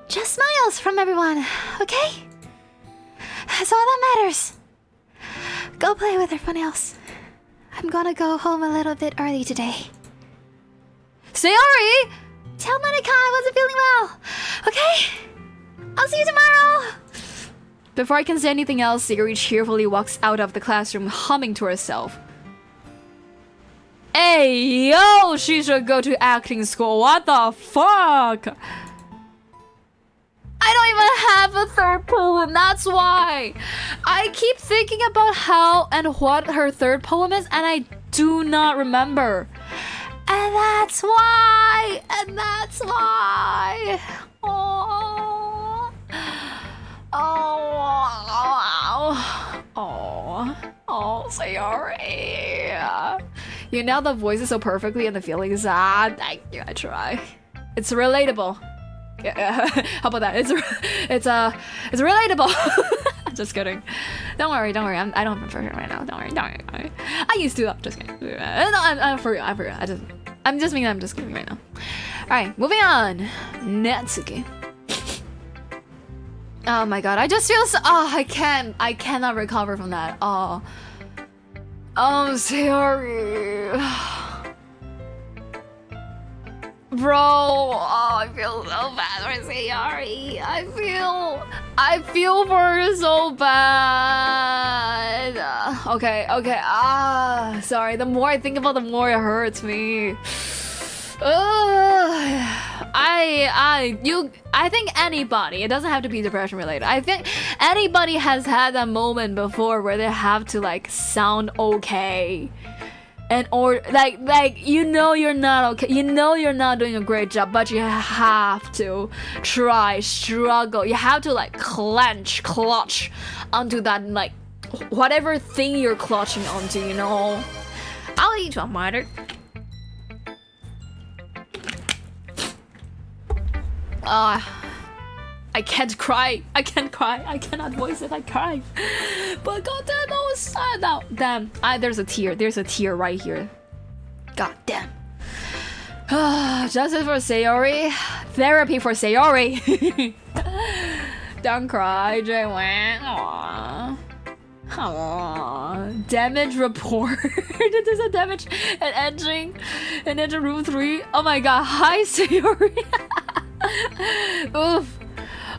Just smiles from everyone, okay? That's all that matters. Go play with everyone else. I'm gonna go home a little bit early today. Sayori! Tell Monike I wasn't feeling well, okay? I'll see you tomorrow! Before I can say anything else, Sayori cheerfully walks out of the classroom, humming to herself. Hey, yo! She should go to acting school. What the fuck? I don't even have a third poem, that's why. I keep thinking about how and what her third poem is, and I do not remember. And that's why. Oh. Oh, Sayori. You nailed the voices so perfectly and the feelings. Thank you, I try. It's relatable. Yeah, how about that? It's relatable. Just kidding. Don't worry. I don't prefer it right now. Don't worry. I used to. I'm just kidding. No, I'm for real. I'm just kidding right now. All right, moving on. Natsuke. Oh my god, I just feel so. Oh, I cannot recover from that. Oh, Sayori. Bro, I feel so bad for Sayori. I feel for her so bad. Okay. Sorry. The more I think about it, the more it hurts me. I think anybody, it doesn't have to be depression related. I think anybody has had that moment before where they have to like sound okay. And or like you know you're not okay, you know you're not doing a great job, but you have to try, struggle, you have to like clutch onto that like whatever thing you're clutching onto, you know. I'll eat one matter. I can't cry. I cannot voice it. I cry. But goddamn, that was sad. Now, damn. There's a tear right here. God damn. Justice for Sayori. Therapy for Sayori. Don't cry, Jae. Aww. Damage report. There's a damage and edging. And enter room 3. Oh my god. Hi, Sayori. Oof.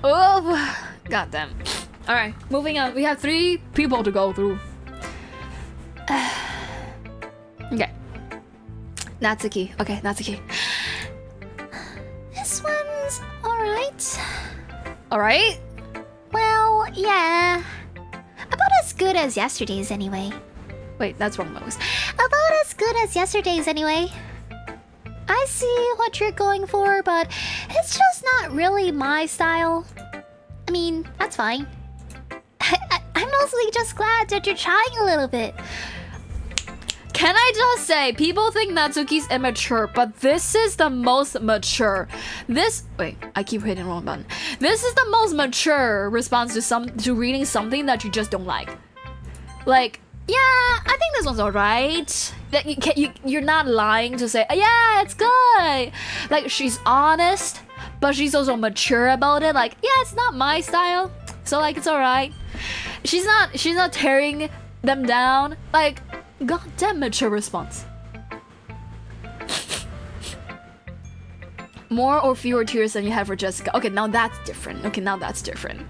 God damn. Alright, moving on. We have 3 people to go through. Okay. Natsuki. Okay, Natsuki. This one's alright. Alright? Well, yeah. About as good as yesterday's anyway. Wait, that's wrong nose. About as good as yesterday's anyway. I see what you're going for, but it's just not really my style. I mean, that's fine. I'm mostly just glad that you're trying a little bit. Can I just say, people think Natsuki's immature, but this is the most mature. Wait, I keep hitting the wrong button. This is the most mature response to reading something that you just don't like. Like, yeah, I think this one's alright. That you're not lying to say, yeah, it's good. Like, she's honest, but she's also mature about it. Like, yeah, it's not my style, so like it's alright. She's not tearing them down. Like, goddamn mature response. More or fewer tears than you had for Jessica. Okay, now that's different. Okay, now that's different.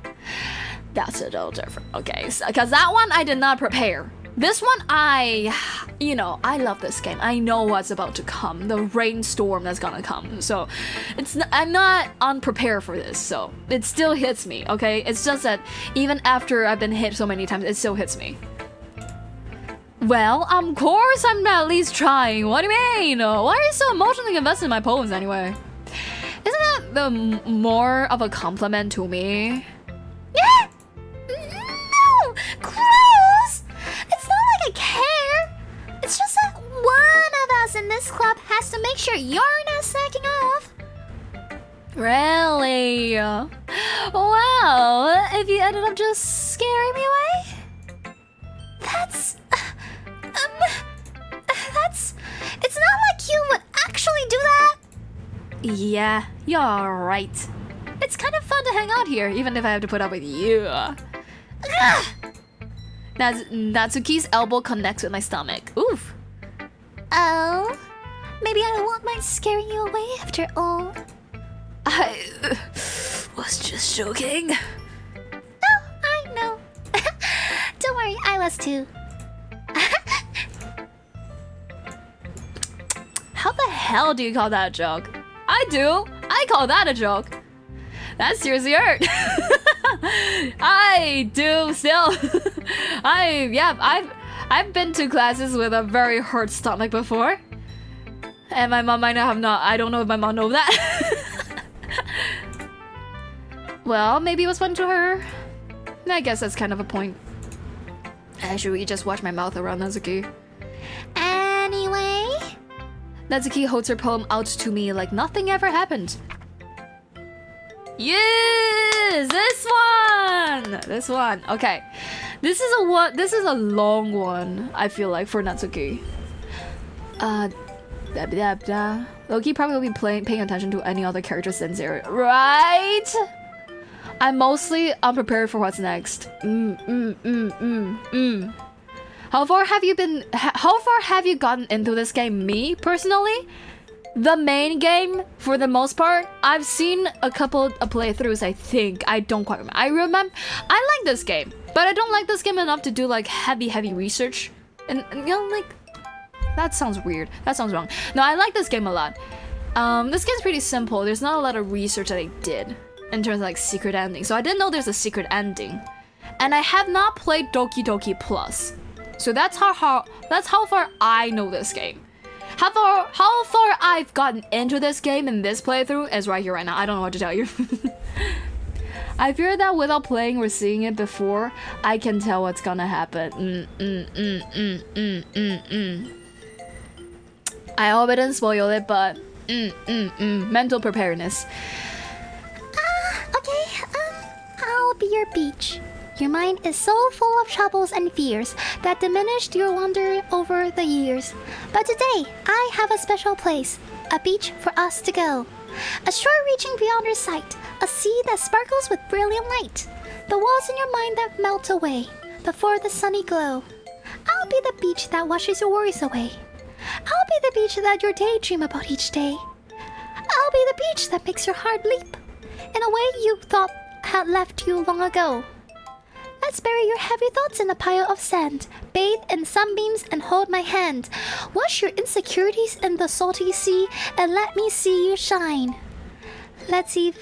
That's a little different. Okay, because that one I did not prepare. This one, I love this game. I know what's about to come. The rainstorm that's gonna come. So, I'm not unprepared for this. So, it still hits me, okay? It's just that even after I've been hit so many times, it still hits me. Well, of course I'm at least trying. What do you mean? Why are you so emotionally invested in my poems anyway? Isn't that the more of a compliment to me? Yeah! No! Gross! It's not like I care. It's just that one of us in this club has to make sure you're not slacking off. Really? Well, if you ended up just scaring me away? It's not like you would actually do that. Yeah, you're right. It's kind of fun to hang out here, even if I have to put up with you. Natsuke's elbow connects with my stomach. Oof. Oh, maybe I won't mind scaring you away after all. I was just joking. No, I know. Don't worry, I was too. How the hell do you call that a joke? I do. I call that a joke. That seriously hurt. I do still. I've been to classes with a very hurt stomach before. And my mom might have not. I don't know if my mom knows that. Well, maybe it was fun to her. I guess that's kind of a point. Should we just watch my mouth around Natsuke? Anyway, Natsuke holds her poem out to me like nothing ever happened. Yes, this one. Okay, this is a long one. I feel like for Natsuke. Loki probably will be paying attention to any other characters than Zero, right? I'm mostly unprepared for what's next. How far have you gotten into this game? Me, personally? The main game, for the most part, I've seen a couple of playthroughs, I think. I don't quite remember. I like this game, but I don't like this game enough to do like heavy research. And you know, like, that sounds weird. That sounds wrong. No, I like this game a lot. This game's pretty simple. There's not a lot of research that I did in terms of like secret ending. So I didn't know there's a secret ending. And I have not played Doki Doki Plus. So that's how far I know this game. How far I've gotten into this game in this playthrough is right here right now. I don't know what to tell you. I fear that without playing or seeing it before, I can tell what's gonna happen. I hope I didn't spoil it, but mental preparedness. Okay, I'll be your beach. Your mind is so full of troubles and fears that diminished your wonder over the years. But today, I have a special place, a beach for us to go. A shore reaching beyond your sight, a sea that sparkles with brilliant light. The walls in your mind that melt away before the sunny glow. I'll be the beach that washes your worries away. I'll be the beach that you daydream about each day. I'll be the beach that makes your heart leap in a way you thought had left you long ago. Let's bury your heavy thoughts in a pile of sand, bathe in sunbeams and hold my hand. Wash your insecurities in the salty sea and let me see you shine. Let's leave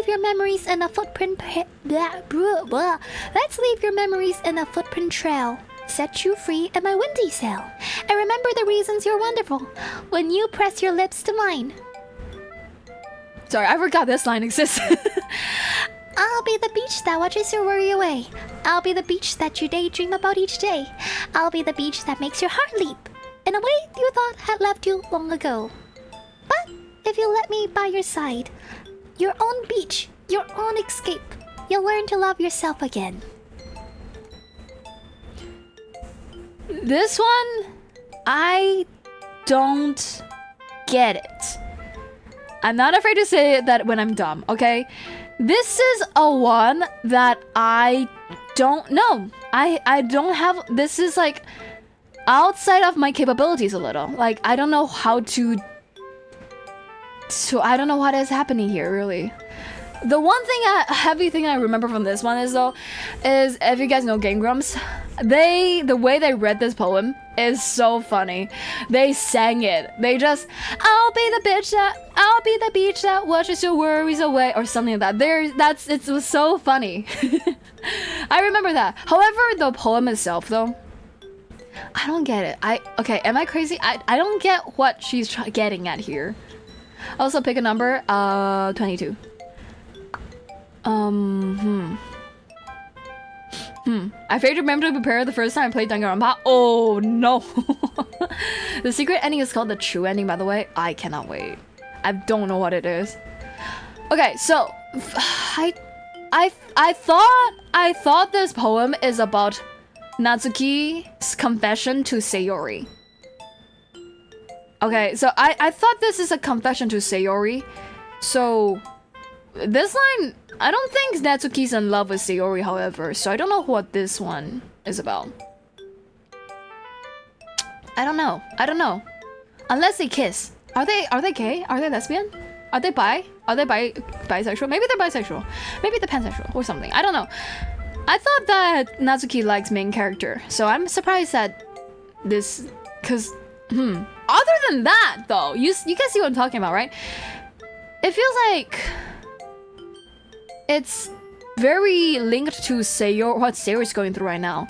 your memories in a footprint. Let's leave your memories in a footprint trail. Set you free in my windy sail. And remember the reasons you're wonderful when you press your lips to mine. Sorry, I forgot this line exists. I'll be the beach that watches your worry away. I'll be the beach that you daydream about each day. I'll be the beach that makes your heart leap in a way you thought had left you long ago. But if you let me by your side, your own beach, your own escape, you'll learn to love yourself again. This one, I don't get it. I'm not afraid to say that when I'm dumb, okay? This is a one that I don't know. I don't have... This is like outside of my capabilities a little. Like, I don't know how to So I don't know what is happening here, really. The one thing, heavy thing I remember from this one is if you guys know Game Grumps, the way they read this poem is so funny. They sang it. They just, I'll be the beach that washes your worries away, or something like that. It was so funny. I remember that. However, the poem itself, though, I don't get it. Okay, am I crazy? I don't get what she's getting at here. Also, pick a number. 22. I failed to remember to prepare the first time I played Danganronpa. Oh no. The secret ending is called the true ending, by the way. I cannot wait. I don't know what it is. Okay, so I thought this poem is about Natsuke's confession to Sayori. Okay, so I thought this is a confession to Sayori. So this line, I don't think Natsuke's in love with Sayori, however, so I don't know what this one is about. I don't know. Unless they kiss. Are they gay? Are they lesbian? Are they bi? Are they bisexual? Maybe they're bisexual. Maybe they're pansexual or something. I don't know. I thought that Natsuke likes main character, so I'm surprised that this, cause other than that though, you can see what I'm talking about, right? It feels like it's very linked to Sayori, what Sayori's going through right now.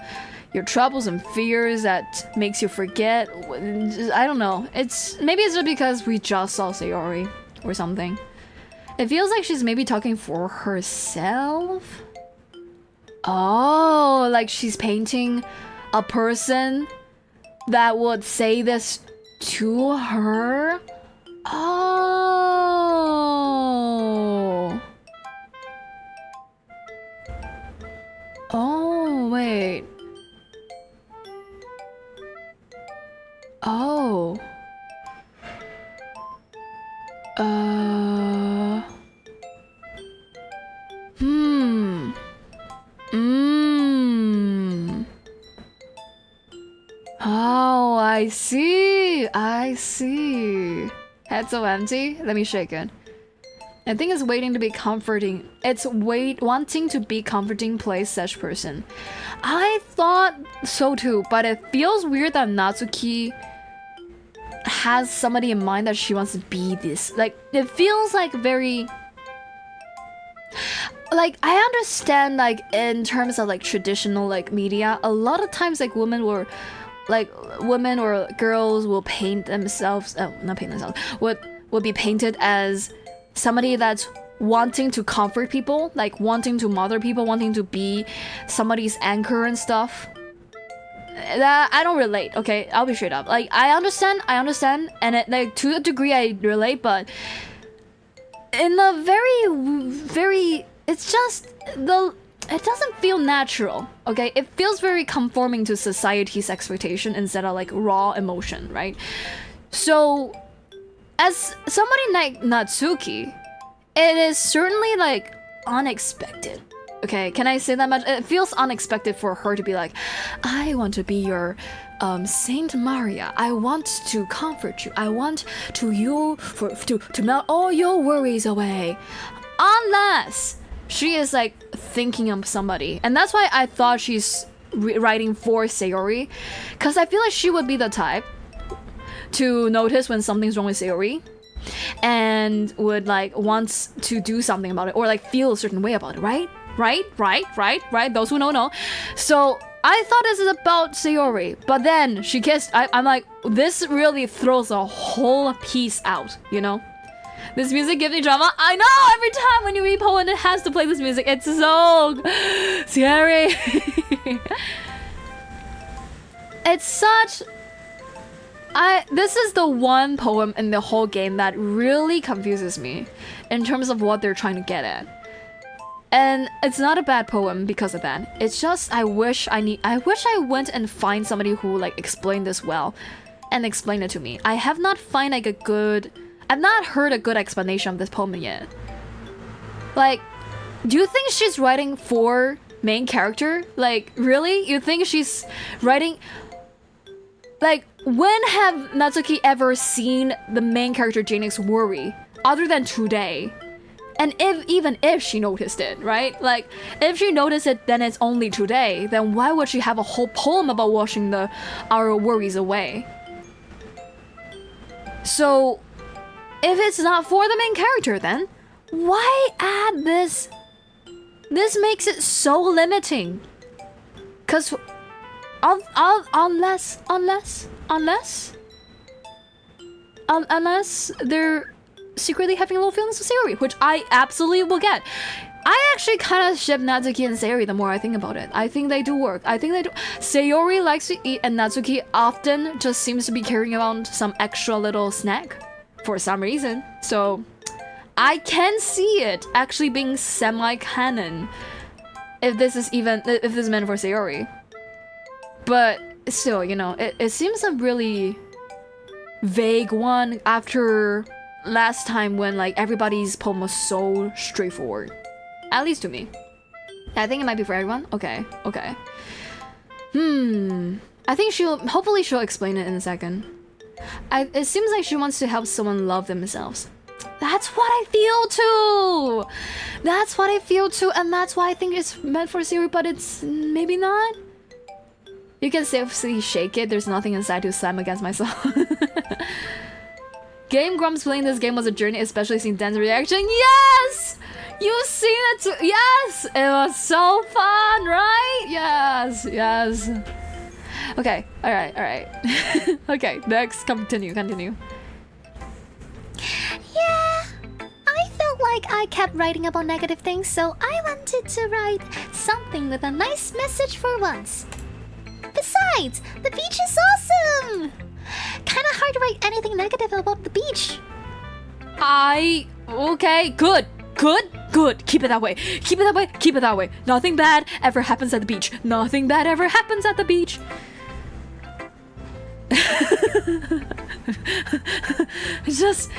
Your troubles and fears that makes you forget. I don't know. Maybe it's just because we just saw Sayori or something. It feels like she's maybe talking for herself. Oh, like she's painting a person that would say this to her. Oh. Oh, wait. Oh. Oh, I see. Head so empty. Let me shake it. I think it's waiting to be comforting. It's wanting to be comforting place such person. I thought so too, but it feels weird that Natsuke has somebody in mind that she wants to be this. Like, it feels like very... Like, I understand, like, in terms of, like, traditional, like, media, a lot of times, like, women or girls will paint themselves... Oh, not paint themselves. Would be painted as somebody that's wanting to comfort people, like, wanting to mother people, wanting to be somebody's anchor and stuff. That I don't relate, okay? I'll be straight up. Like, I understand, and like, to a degree I relate, but in a very, it's just, it doesn't feel natural, okay? It feels very conforming to society's expectation instead of, like, raw emotion, right? So, as somebody like Natsuke, it is certainly, like, unexpected. Okay, can I say that much? It feels unexpected for her to be like, I want to be your Saint Maria. I want to comfort you. I want to melt all your worries away. Unless she is like thinking of somebody. And that's why I thought she's writing for Sayori. Because I feel like she would be the type to notice when something's wrong with Sayori. And would like want to do something about it. Or like feel a certain way about it, right? Right? Those who know. So I thought this is about Sayori, but then she kissed. I'm like, this really throws a whole piece out, you know? This music gives me drama. I know, every time when you read poem, it has to play this music. It's so scary. It's such... This is the one poem in the whole game that really confuses me in terms of what they're trying to get at. And it's not a bad poem because of that. It's just I wish I went and find somebody who like explained this well and explain it to me. I have not I've not heard a good explanation of this poem yet. Like, do you think she's writing for main character? Like, really? You think she's writing... Like, when have Natsuki ever seen the main character Jaenix worry other than today. And even if she noticed it, right? Like, if she noticed it, then it's only today. Then why would she have a whole poem about washing our worries away? So, if it's not for the main character, then why add this? This makes it so limiting. Cause, unless they're secretly having low feelings for Sayori, which I absolutely will get. I actually kind of ship Natsuke and Sayori the more I think about it. I think they do work. I think they do. Sayori likes to eat, and Natsuke often just seems to be carrying around some extra little snack for some reason. So I can see it actually being semi-canon if this is meant for Sayori. But still, you know, it seems a really vague one after last time when like everybody's poem was so straightforward. At least to me. I think it might be for everyone. Okay. I think hopefully she'll explain it in a second. It seems like she wants to help someone love themselves. That's what I feel too. And that's why I think it's meant for Sayori, but it's maybe not. You can safely shake it. There's nothing inside to slam against myself. Game Grumps playing this game was a journey, especially seeing Dan's reaction. Yes! You've seen it too. Yes! It was so fun, right? Yes. Okay, alright. Okay, next, continue. Yeah, I felt like I kept writing about negative things, so I wanted to write something with a nice message for once. Besides, the beach is awesome! Kinda hard to write anything negative about the beach. Okay, good. Keep it that way. Nothing bad ever happens at the beach. It's just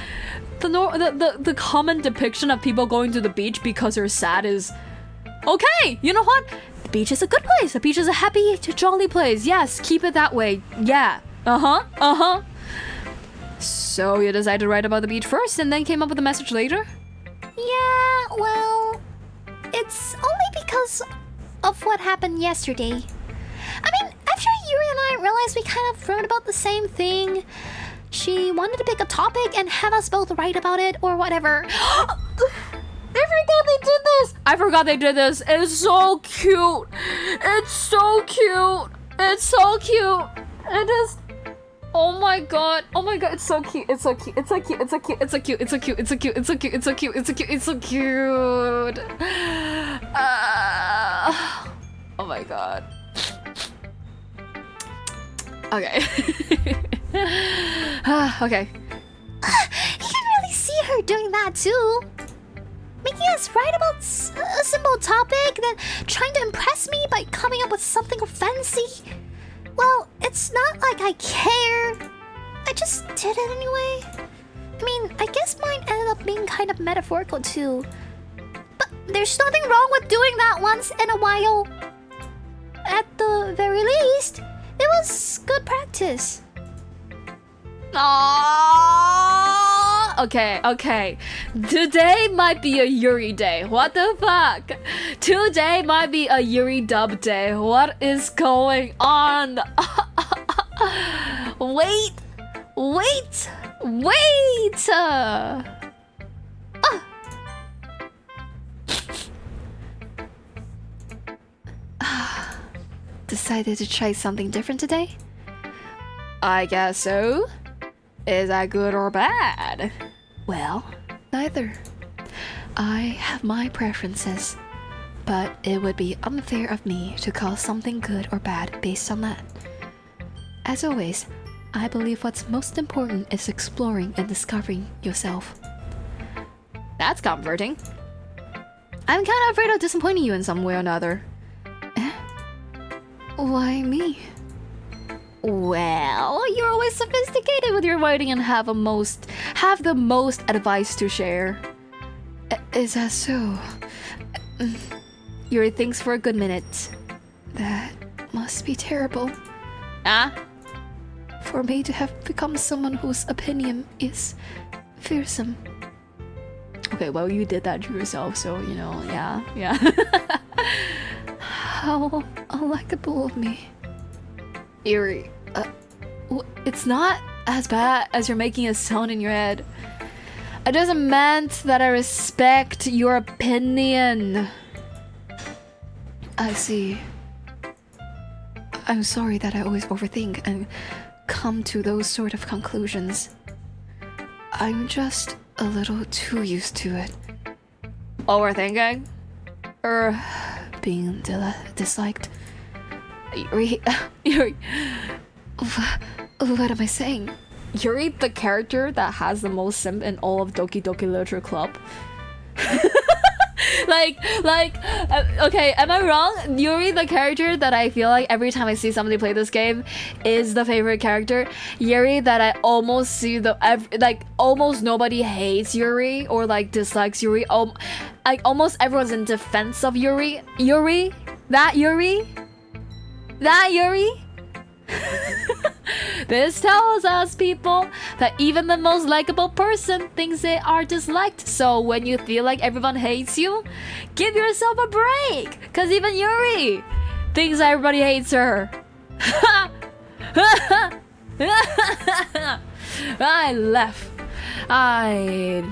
the common depiction of people going to the beach because they're sad is okay. You know what? The beach is a good place. The beach is a happy, jolly place. Yes, keep it that way. Yeah. So you decided to write about the beach first and then came up with a message later? Yeah, well, it's only because of what happened yesterday. I mean, after Yuri and I realized we kind of wrote about the same thing, she wanted to pick a topic and have us both write about it or whatever. I forgot they did this. It's so cute. It is. Oh my god, it's so cute. Oh my god. Okay. Okay. You can really see her doing that too. Making us write about a simple topic, then trying to impress me by coming up with something fancy. Well, it's not like I care. I just did it anyway. I mean, I guess mine ended up being kind of metaphorical too. But there's nothing wrong with doing that once in a while. At the very least, it was good practice. Okay. Today might be a Yuri day. What the fuck? Today might be a Yuri dub day. What is going on? Wait. Decided to try something different today? I guess so. Is that good or bad? Well, neither. I have my preferences, but it would be unfair of me to call something good or bad based on that. As always, I believe what's most important is exploring and discovering yourself. That's comforting. I'm kind of afraid of disappointing you in some way or another. Why me? Well, you're always sophisticated with your writing and have the most advice to share. Is that so? Yuri thinks for a good minute. That must be terrible. For me to have become someone whose opinion is fearsome. Okay, well, you did that to yourself, so, you know, yeah. How unlikable of me. Eerie. It's not as bad as you're making it sound in your head. I just meant that I respect your opinion. I see. I'm sorry that I always overthink and come to those sort of conclusions. I'm just a little too used to it. Overthinking? Or being disliked? Yuri, what am I saying? Yuri, the character that has the most simp in all of Doki Doki Literature Club. Okay, am I wrong? Yuri, the character that I feel like every time I see somebody play this game is the favorite character. Yuri, that I almost see almost nobody hates Yuri or like dislikes Yuri. Like almost everyone's in defense of Yuri. That Yuri. This tells us, people, that even the most likable person thinks they are disliked. So when you feel like everyone hates you, give yourself a break. Cause even Yuri thinks everybody hates her. I laugh. I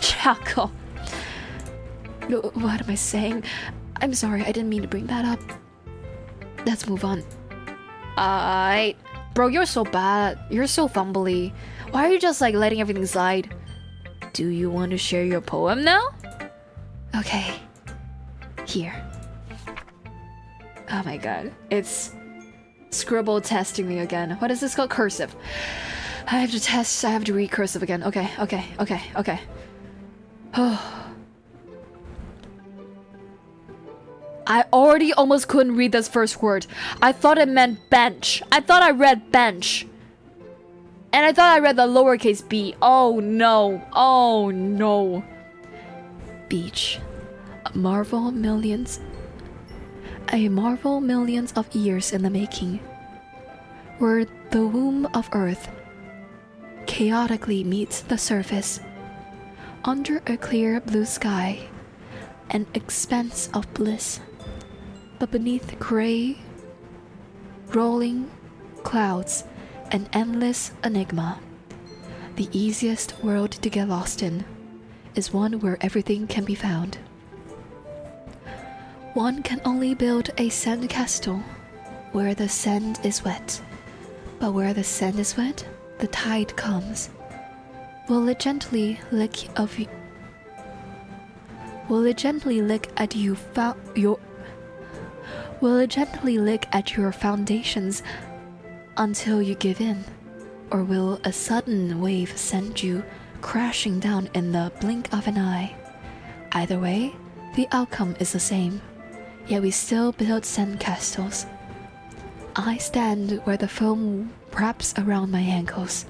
chuckle. What am I saying? I'm sorry, I didn't mean to bring that up. Let's move on. Aight. Bro, you're so bad. You're so fumbly. Why are you just like letting everything slide? Do you want to share your poem now? Okay. Here. Oh my god. It's scribble testing me again. What is this called? Cursive. I have to read cursive again. Okay. I already almost couldn't read this first word. I thought it meant bench. I thought I read bench. And I thought I read the lowercase b. Oh no. Beach. A marvel millions of years in the making. Where the womb of earth chaotically meets the surface. Under a clear blue sky. An expanse of bliss. But beneath gray, rolling clouds, an endless enigma. The easiest world to get lost in is one where everything can be found. One can only build a sand castle where the sand is wet. But where the sand is wet, the tide comes. Will it gently lick at your foundations until you give in? Or will a sudden wave send you crashing down in the blink of an eye? Either way, the outcome is the same. Yet we still build sandcastles. I stand where the foam wraps around my ankles,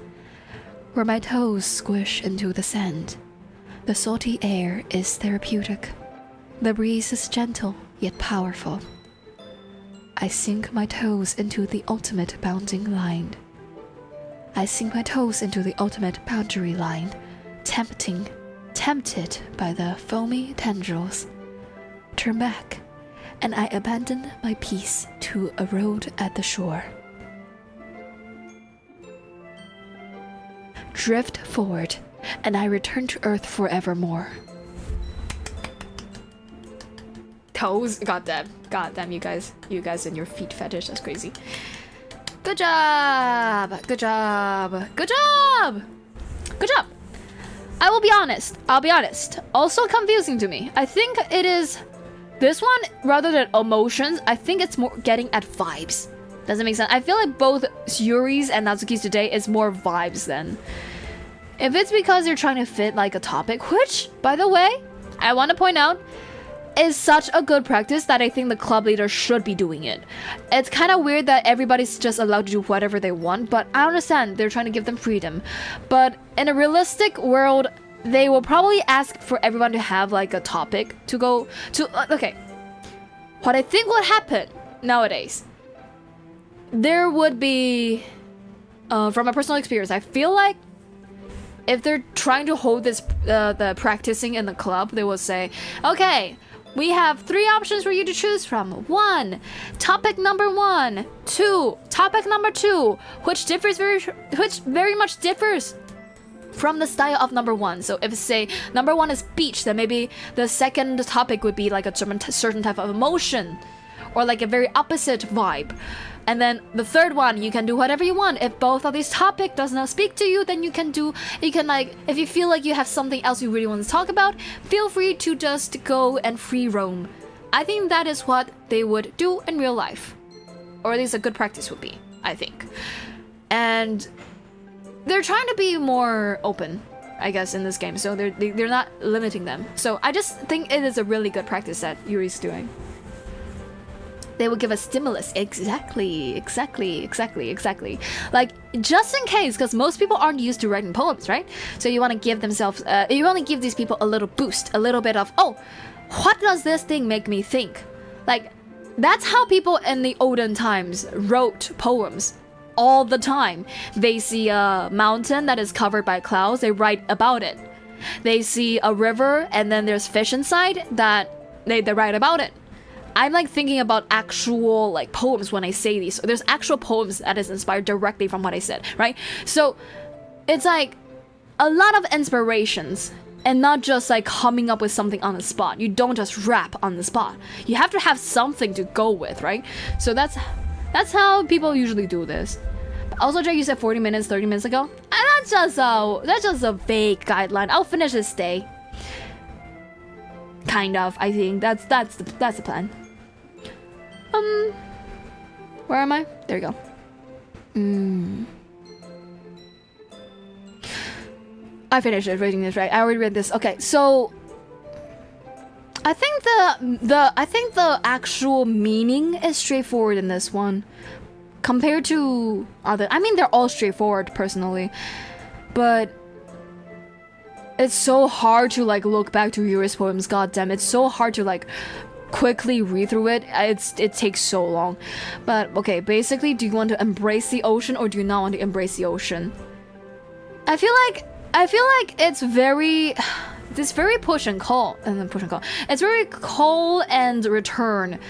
where my toes squish into the sand. The salty air is therapeutic. The breeze is gentle yet powerful. I sink my toes into the ultimate bounding line. I sink my toes into the ultimate boundary line, tempted by the foamy tendrils. Turn back, and I abandon my peace to a road at the shore. Drift forward, and I return to earth forevermore. Toes, goddamn, you guys and your feet fetish, that's crazy. Good job. I'll be honest. Also confusing to me. I think it is this one rather than emotions. I think it's more getting at vibes. Doesn't make sense. I feel like both Yuri's and Natsuki's today is more vibes then. If it's because you're trying to fit like a topic, which, by the way, I want to point out, is such a good practice that I think the club leader should be doing it. It's kind of weird that everybody's just allowed to do whatever they want, but I understand they're trying to give them freedom. But in a realistic world, they will probably ask for everyone to have like a topic to go to. Okay, what I think would happen nowadays, there would be, from my personal experience, I feel like if they're trying to hold this the practicing in the club, they will say, okay, we have 3 options for you to choose from. 1, topic number 1. 2, topic number 2, which very much differs from the style of number 1. So if say number 1 is beach, then maybe the second topic would be like a certain type of emotion, or like a very opposite vibe. And then the third one, you can do whatever you want. If both of these topics does not speak to you, then you can like, if you feel like you have something else you really want to talk about, feel free to just go and free roam. I think that is what they would do in real life, or at least a good practice would be, I think. And they're trying to be more open, I guess, in this game, so they're not limiting them. So I just think it is a really good practice that Yuri's doing. They will give a stimulus. Exactly. Like, just in case, because most people aren't used to writing poems, right? So you want to give themselves, you want to give these people a little boost, a little bit of, oh, what does this thing make me think? Like, that's how people in the olden times wrote poems all the time. They see a mountain that is covered by clouds, they write about it. They see a river and then there's fish inside, that they write about it. I'm like thinking about actual like poems when I say these. So there's actual poems that is inspired directly from what I said, right? So it's like a lot of inspirations and not just like coming up with something on the spot. You don't just rap on the spot. You have to have something to go with, right? So that's how people usually do this. Also, Jay, you said 40 minutes, 30 minutes ago. And that's just a vague guideline. I'll finish this day. Kind of, I think that's the plan. Where am I? There you go. I finished it reading this, right? I already read this. Okay, so I think the actual meaning is straightforward in this one compared to other. I mean, they're all straightforward personally, but it's so hard to like look back to Yuri's poems. Goddamn, it's so hard to like quickly read through it. It takes so long. But okay, basically, do you want to embrace the ocean or do you not want to embrace the ocean? I feel like it's very push and call. It's very call and return.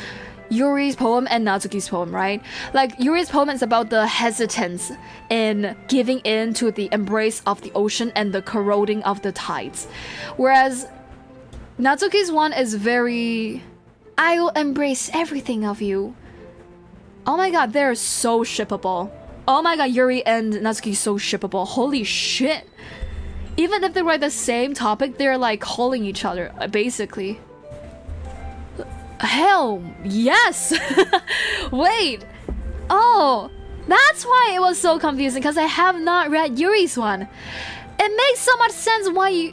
Yuri's poem and Natsuke's poem, right? Like, Yuri's poem is about the hesitance in giving in to the embrace of the ocean and the corroding of the tides. Whereas Natsuke's one is very, I will embrace everything of you. Oh my god, they're so shippable. Oh my god, Yuri and Natsuke so shippable. Holy shit. Even if they write the same topic, they're like calling each other, basically. Hell, yes! Wait! Oh, that's why it was so confusing, because I have not read Yuri's one. It makes so much sense why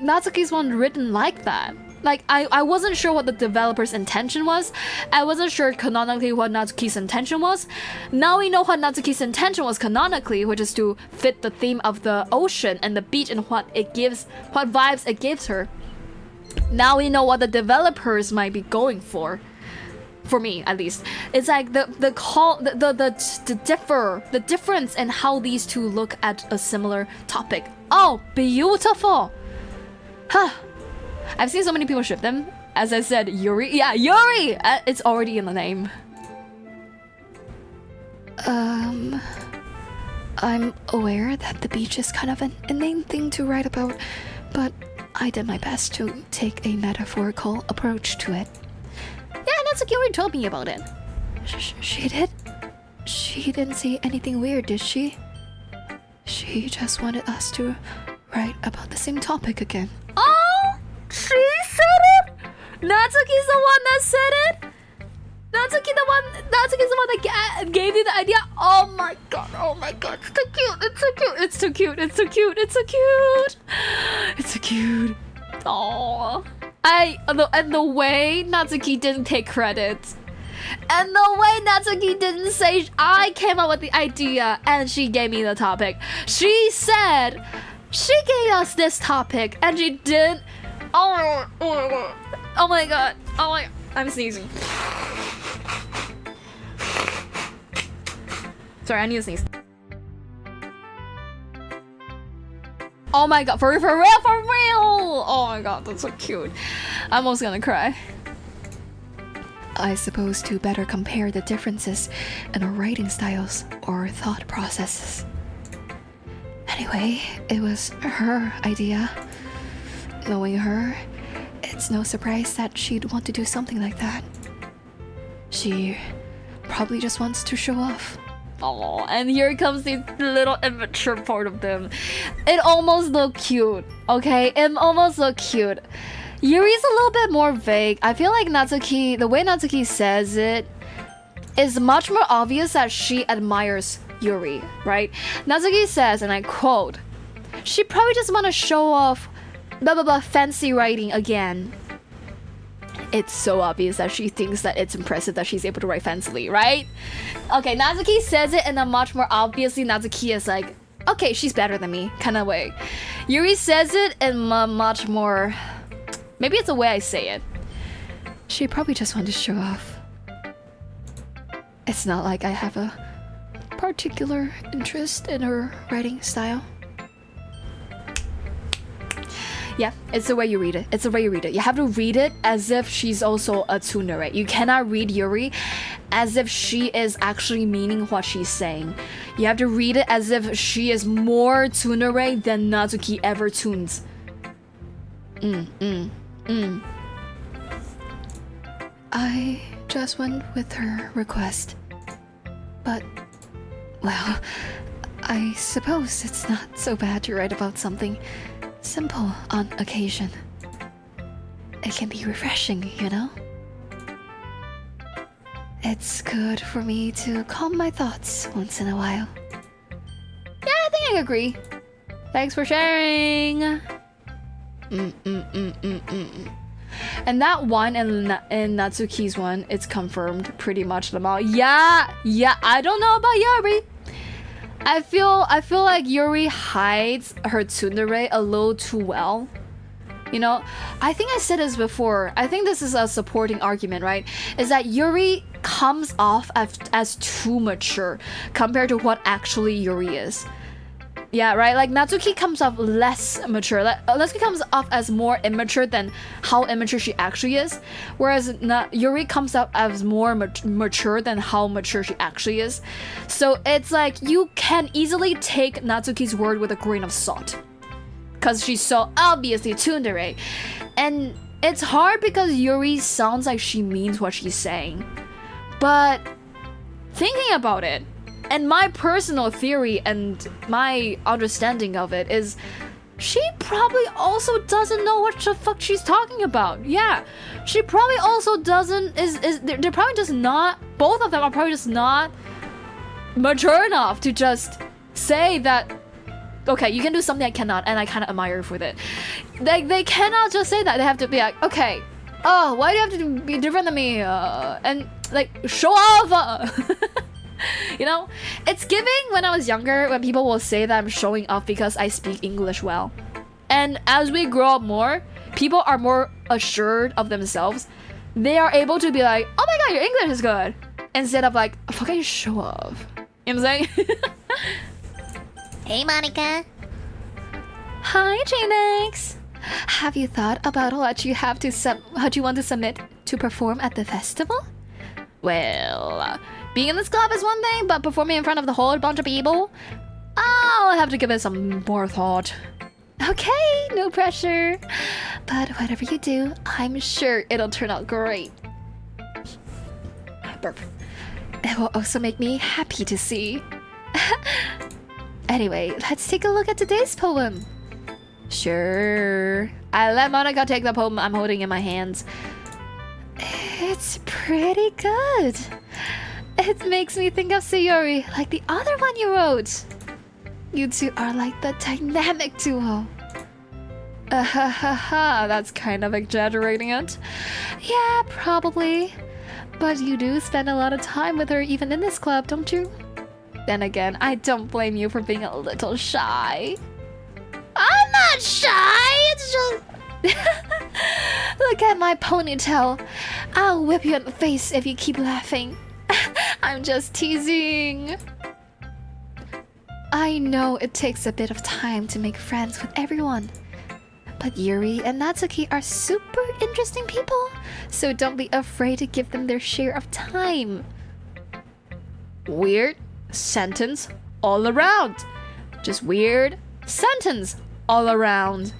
Natsuke's one written like that. Like, I wasn't sure what the developer's intention was. I wasn't sure canonically what Natsuke's intention was. Now we know what Natsuke's intention was canonically, which is to fit the theme of the ocean and the beach and what vibes it gives her. Now we know what the developers might be going for me at least. It's like the difference in how these two look at a similar topic. Oh, beautiful. Huh. I've seen so many people ship them. As I said, Yuri. Yeah, Yuri! It's already in the name. I'm aware that the beach is kind of an inane thing to write about, but I did my best to take a metaphorical approach to it. Yeah, Natsuke already told me about it. She did? She didn't say anything weird, did she? She just wanted us to write about the same topic again. Oh! She said it? Natsuke's the one that said it? Natsuke's the one that gave you the idea? Oh my god, it's too cute, it's too cute. It's so cute. Oh, and the way Natsuke didn't take credit. And the way Natsuke didn't say I came up with the idea and she gave me the topic. She said she gave us this topic and she didn't. Oh my god. I'm sneezing. Sorry, I need to sneeze. Oh my god, for real, for real, for real! Oh my god, that's so cute. I'm almost gonna cry. I suppose to better compare the differences in our writing styles or thought processes. Anyway, it was her idea. Knowing her, it's no surprise that she'd want to do something like that. She probably just wants to show off. Oh, and here comes the little immature part of them. It almost looked cute, okay? It almost looked cute. Yuri's a little bit more vague. I feel like Natsuke, the way Natsuke says it, is much more obvious that she admires Yuri, right? Natsuke says, and I quote, "She probably just want to show off blah blah blah fancy writing again." It's so obvious that she thinks that it's impressive that she's able to write fancily, right? Okay, Natsuke says it in a much more obviously Natsuke is like, okay, she's better than me kind of way. Yuri says it in a much more, maybe it's the way I say it. She probably just wanted to show off. It's not like I have a particular interest in her writing style. Yeah, it's the way you read it. It's the way you read it. You have to read it as if she's also a tsundere. You cannot read Yuri as if she is actually meaning what she's saying. You have to read it as if she is more tsundere than Natsuki ever tunes. I just went with her request. But, well, I suppose it's not so bad to write about something simple on occasion. It can be refreshing, you know? It's good for me to calm my thoughts once in a while. Yeah, I think I agree. Thanks for sharing. And that one in Natsuki's one, it's confirmed pretty much about. Yeah, I don't know about Yuri. I feel like Yuri hides her tsundere a little too well. You know, I think I said this before. I think this is a supporting argument, right? Is that Yuri comes off as too mature compared to what actually Yuri is. Yeah, right? Like, Natsuki comes off less mature. Natsuki comes off as more immature than how immature she actually is. Whereas Yuri comes off as more mature than how mature she actually is. So it's like, you can easily take Natsuki's word with a grain of salt. Because she's so obviously tsundere. And it's hard because Yuri sounds like she means what she's saying. But thinking about it, and my personal theory and my understanding of it is she probably also doesn't know what the fuck she's talking about. Yeah, she probably also doesn't, they're probably just not, both of them are probably just not mature enough to just say that, okay, you can do something I cannot, and I kind of admire you for it. They cannot just say that. They have to be like, okay, oh, why do you have to be different than me? And like, show off! You know, it's giving when I was younger when people will say that I'm showing off because I speak English well. And as we grow up more, people are more assured of themselves. They are able to be like, oh my god, your English is good. Instead of like, oh, fucking show off. You know what I'm saying? Hey, Monike. Hi, Jaenix. Have you thought about what you want to submit to perform at the festival? Well, being in this club is one thing, but performing in front of the whole bunch of people, I'll have to give it some more thought. Okay, no pressure. But whatever you do, I'm sure it'll turn out great. Burp. It will also make me happy to see. Anyway, let's take a look at today's poem. Sure. I let Monike take the poem I'm holding in my hands. It's pretty good. It makes me think of Sayori, like the other one you wrote. You two are like the dynamic duo. That's kind of exaggerating it. Yeah, probably. But you do spend a lot of time with her even in this club, don't you? Then again, I don't blame you for being a little shy. I'm not shy, it's just... Look at my ponytail. I'll whip you in the face if you keep laughing. I'm just teasing. I know it takes a bit of time to make friends with everyone. But Yuri and Natsuke are super interesting people, so don't be afraid to give them their share of time. Weird sentence all around. Just weird sentence all around.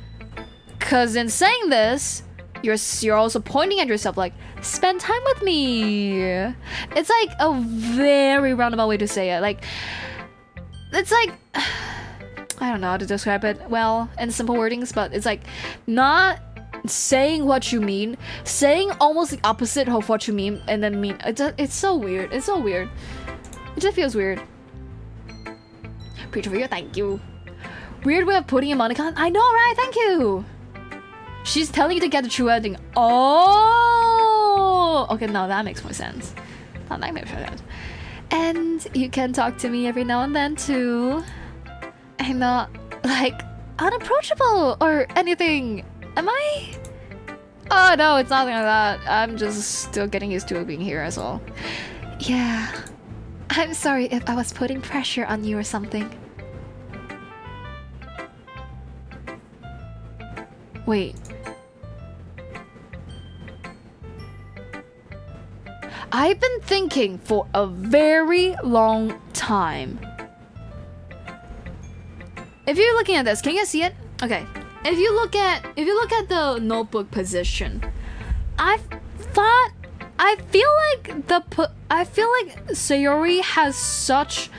Cause in saying this, you're also pointing at yourself like, spend time with me. It's like a very roundabout way to say it. Like, it's like, I don't know how to describe it well in simple wordings, but it's like not saying what you mean, saying almost the opposite of what you mean, and then mean. It's so weird. It's so weird. It just feels weird. Preacher for you, thank you. Weird way of putting a Monike on. I know, right? Thank you. She's telling you to get the true ending. Oh, okay. Now that makes more sense. Now that makes more sense. And you can talk to me every now and then too. I'm not like unapproachable or anything. Am I? Oh no, it's nothing like that. I'm just still getting used to being here as well. Yeah. I'm sorry if I was putting pressure on you or something. Wait. I've been thinking for a very long time. If you're looking at this, can you guys see it? Okay. If you look at the notebook position, I feel like Sayori has such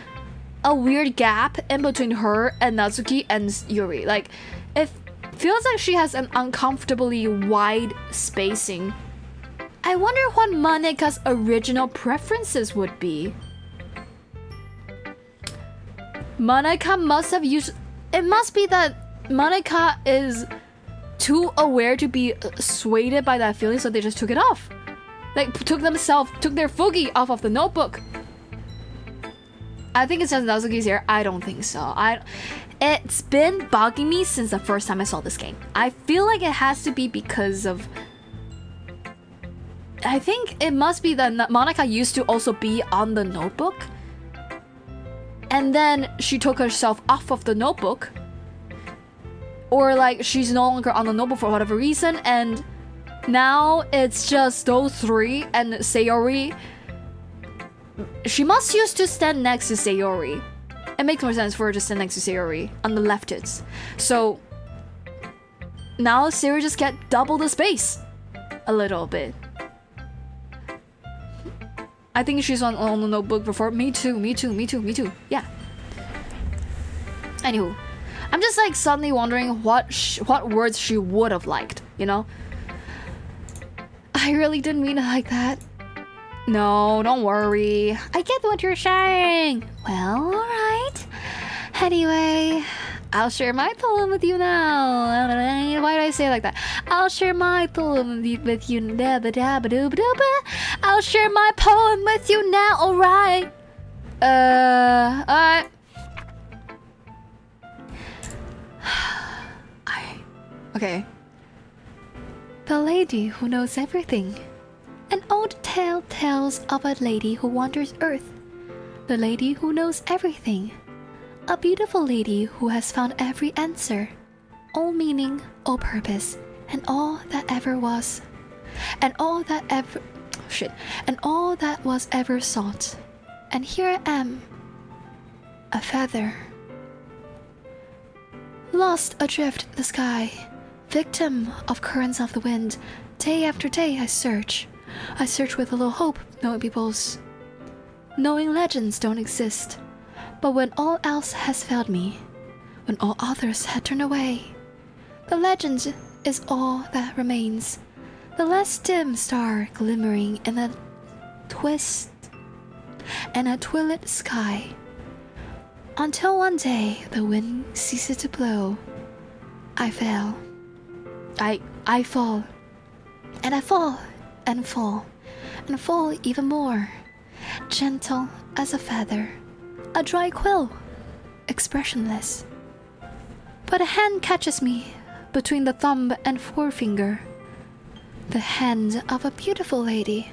a weird gap in between her and Natsuke and Yuri. Like, it feels like she has an uncomfortably wide spacing. I wonder what Monika's original preferences would be. Monika must have used... It must be that Monika is too aware to be swayed by that feeling, so they just took it off. Like, took their fugi off of the notebook. I think it's just Natsuke's here. I don't think so. It's been bugging me since the first time I saw this game. I feel like it has to be because of... I think it must be that Monika used to also be on the notebook. And then she took herself off of the notebook. Or like she's no longer on the notebook for whatever reason. And now it's just those three and Sayori. She must used to stand next to Sayori. It makes more sense for her to stand next to Sayori on the left. So now Sayori just get double the space. A little bit. I think she's on the notebook before. Me too. Yeah. Anywho, I'm just like suddenly wondering what words she would have liked, you know? I really didn't mean it like that. No, don't worry. I get what you're saying. Well, alright. Anyway, I'll share my poem with you now. Why did I say it like that? I'll share my poem with you. I'll share my poem with you now, alright? Alright. Okay. The lady who knows everything. An old tale tells of a lady who wanders earth. The lady who knows everything. A beautiful lady who has found every answer. All meaning, all purpose, and all that ever was. And all that ever... Shit. And all that was ever sought. And here I am. A feather. Lost adrift the sky. Victim of currents of the wind. Day after day I search. I search with a little hope, knowing legends don't exist. But when all else has failed me, when all others had turned away, the legend is all that remains. The last dim star glimmering in a twilit sky. Until one day the wind ceases to blow. I fail. I fall. And I fall. And fall even more, gentle as a feather, a dry quill, expressionless. But a hand catches me between the thumb and forefinger, the hand of a beautiful lady.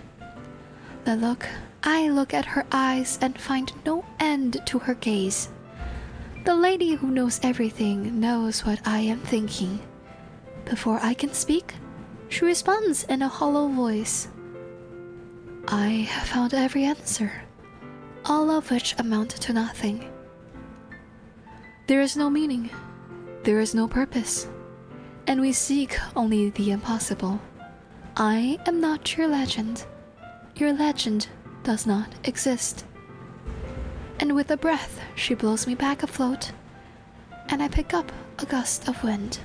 I look at her eyes and find no end to her gaze. The lady who knows everything knows what I am thinking. Before I can speak, she responds in a hollow voice. I have found every answer, all of which amount to nothing. There is no meaning, there is no purpose, and we seek only the impossible. I am not your legend. Your legend does not exist. And with a breath, she blows me back afloat, and I pick up a gust of wind.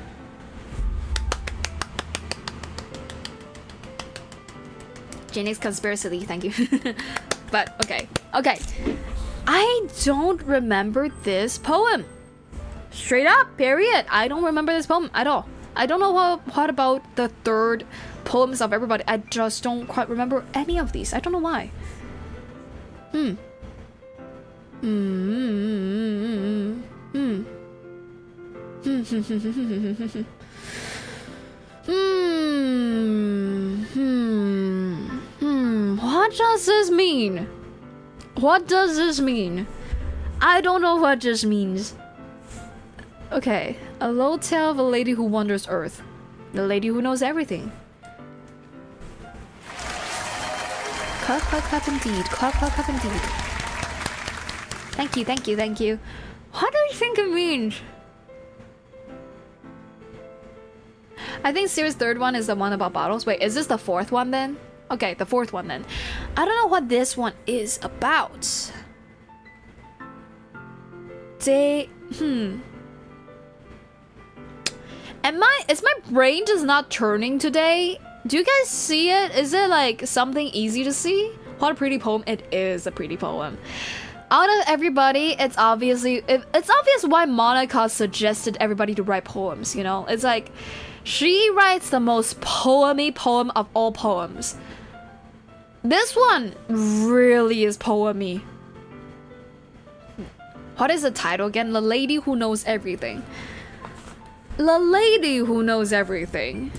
Jaenix conspiracy, thank you. But okay. I don't remember this poem. Straight up, period. I don't remember this poem at all. I don't know what about the third poems of everybody. I just don't quite remember any of these. I don't know why. What does this mean? What does this mean? I don't know what this means. Okay, a low tale of a lady who wanders Earth. The lady who knows everything. Clap, clap, clap indeed. Clap, clap, clap indeed. Thank you, thank you, thank you. What do you think it means? I think series third one is the one about bottles. Wait, is this the fourth one then? Okay, the fourth one then. I don't know what this one is about. Is my brain just not turning today? Do you guys see it? Is it like something easy to see? What a pretty poem. It is a pretty poem. Out of everybody, it's obvious why Monike suggested everybody to write poems, you know? It's like, she writes the most poemy poem of all poems. This one really is poemy. What is the title again? The Lady Who Knows Everything. The lady who knows everything.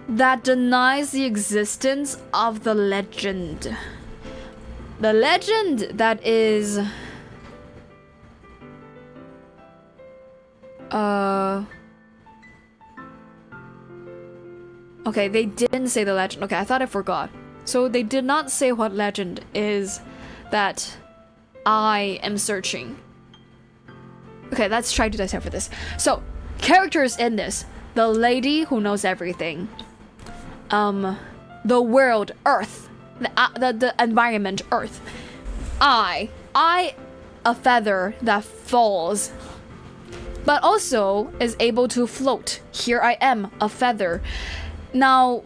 That denies the existence of the legend. The legend that is... Okay, they didn't say the legend. Okay, I thought I forgot. So they did not say what legend is that I am searching. Okay, let's try to decipher this. So, characters in this. The lady who knows everything. The world, Earth. The environment, Earth. I, a feather that falls, but also is able to float. Here I am, a feather. Now,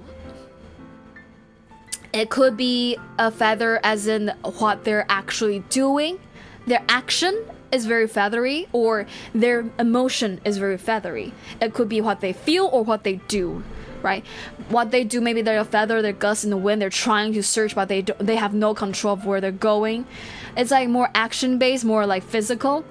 it could be a feather as in what they're actually doing. Their action is very feathery, or their emotion is very feathery. It could be what they feel or what they do, right? What they do, maybe they're a feather, they're gusts in the wind, they're trying to search, but they have no control of where they're going. It's like more action-based, more like physical,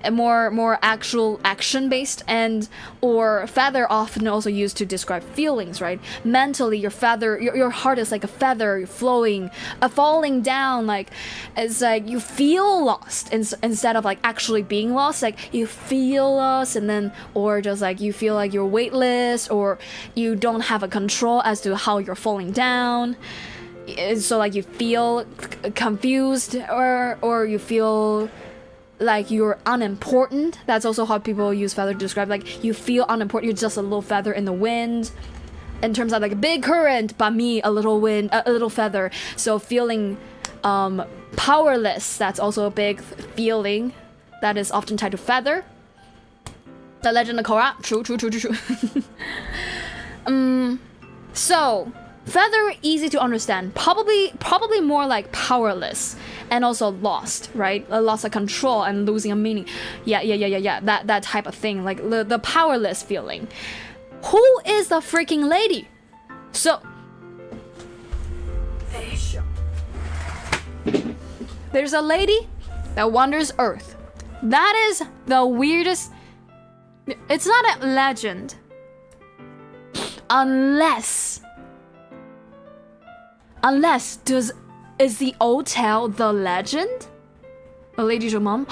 and more actual action-based, and or feather often also used to describe feelings, right? Mentally, your feather, your heart is like a feather flowing, falling down. Like it's like you feel lost instead of like actually being lost. Like you feel lost, and then or just like you feel like you're weightless, or you don't have a control as to how you're falling down. So like you feel confused, or you feel like you're unimportant. That's also how people use feather to describe, like you feel unimportant, you're just a little feather in the wind, in terms of like a big current, but me a little wind, a little feather. So feeling powerless, that's also a big feeling that is often tied to feather. The Legend of Korra, true. So feather, easy to understand, probably more like powerless and also lost, right? A loss of control and losing a meaning. Yeah. That type of thing, like the powerless feeling. Who is the freaking lady? So there's a lady that wanders Earth. That is the weirdest. It's not a legend, unless is the old tale the legend? A lady to mom?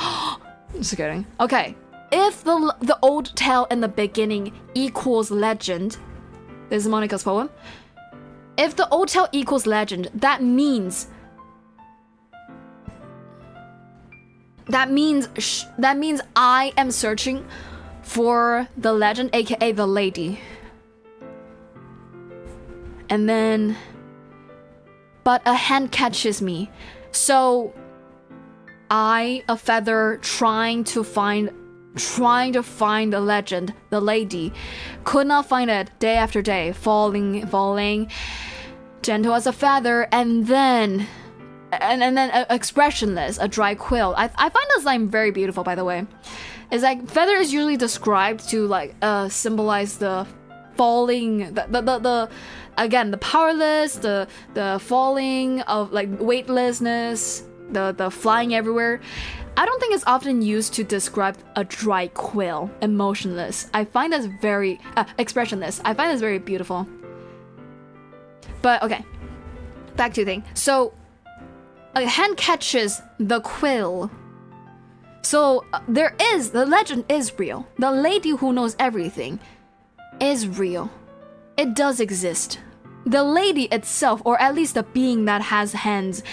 Just kidding. Okay. If the old tale in the beginning equals legend, this is Monike's poem. If the old tale equals legend, that means I am searching for the legend, aka the lady. And then, but a hand catches me. So I, a feather, trying to find the legend, the lady, could not find it day after day, falling, gentle as a feather, and then expressionless, a dry quill. I find this line very beautiful, by the way. It's like feather is usually described to like symbolize the falling, the again, the powerless, the falling of like weightlessness, the flying everywhere. I don't think it's often used to describe a dry quill, emotionless. I find that's very expressionless. I find this very beautiful. But okay, back to the thing. So a hand catches the quill. So the legend is real. The lady who knows everything is real. It does exist. The lady itself, or at least the being that has hands,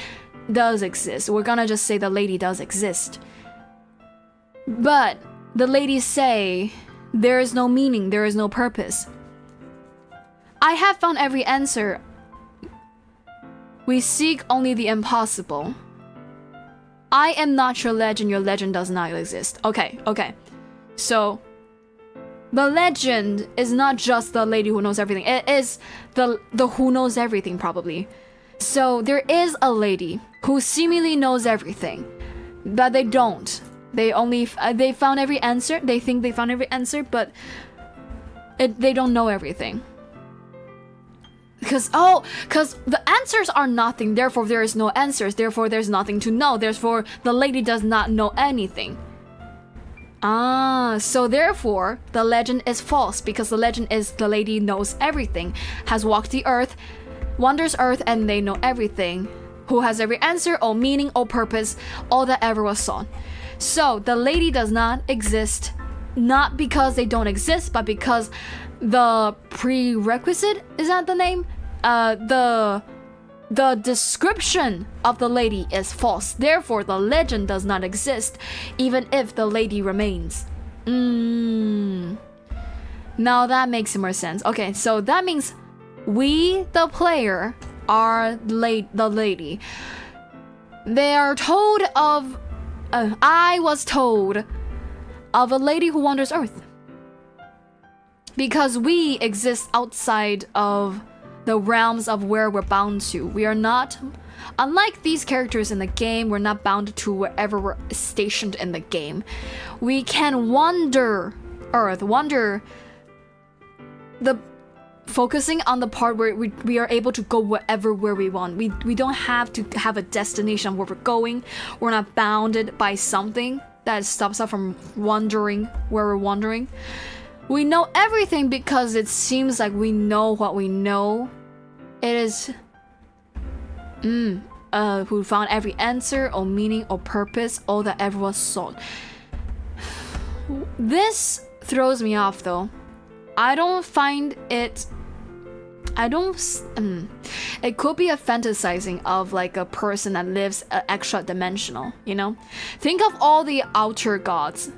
does exist. We're gonna just say the lady does exist. But the ladies say there is no meaning, there is no purpose. I have found every answer. We seek only the impossible. I am not your legend does not exist. Okay. So the legend is not just the lady who knows everything. It is the who knows everything, probably. So there is a lady who seemingly knows everything, but they don't. They found every answer. They think they found every answer, but they don't know everything. Because the answers are nothing, therefore there is no answers, therefore there's nothing to know, therefore the lady does not know anything. So therefore the legend is false, because the legend is the lady knows everything, has walked the earth, wanders earth, and they know everything, who has every answer, all meaning, all purpose, all that ever was sought. So the lady does not exist, not because they don't exist, but because the prerequisite, is that the name? The description of the lady is false. Therefore, the legend does not exist, even if the lady remains. Now that makes more sense. Okay, so that means we, the player, are the lady. They are told of... I was told of a lady who wanders Earth. Because we exist outside of the realms of where we're bound to. We are not, unlike these characters in the game, we're not bound to wherever we're stationed in the game. We can wander Earth, focusing on the part where we are able to go where we want. We don't have to have a destination where we're going. We're not bounded by something that stops us from wandering where we're wandering. We know everything because it seems like we know what we know. It is who found every answer or meaning or purpose, all that ever was sought. This throws me off though. I don't find it... it could be a fantasizing of like a person that lives extra dimensional, you know? Think of all the outer gods,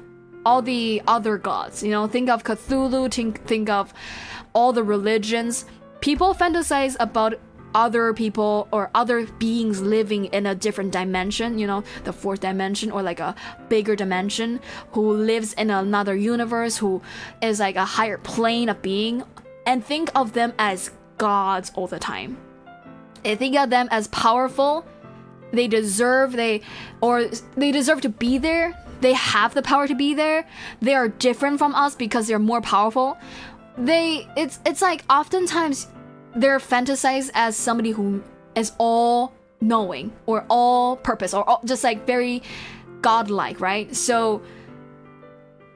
all the other gods, you know? Think of Cthulhu, think of all the religions. People fantasize about other people or other beings living in a different dimension, you know, the fourth dimension or like a bigger dimension, who lives in another universe, who is like a higher plane of being, and think of them as gods all the time. They think of them as powerful. They deserve to be there. They have the power to be there. They are different from us because they're more powerful. It's like oftentimes they're fantasized as somebody who is all knowing or all purpose or all, just like very godlike, right? So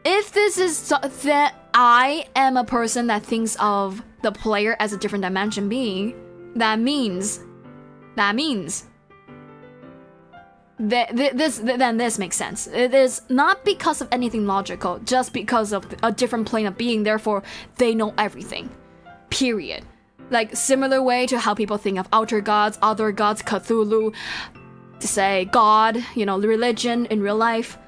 if this is that I am a person that thinks of the player as a different dimension being, that means then this makes sense. It is not because of anything logical, just because of a different plane of being. Therefore, they know everything. Period. Like similar way to how people think of outer gods, other gods, Cthulhu, to say God, you know, religion in real life.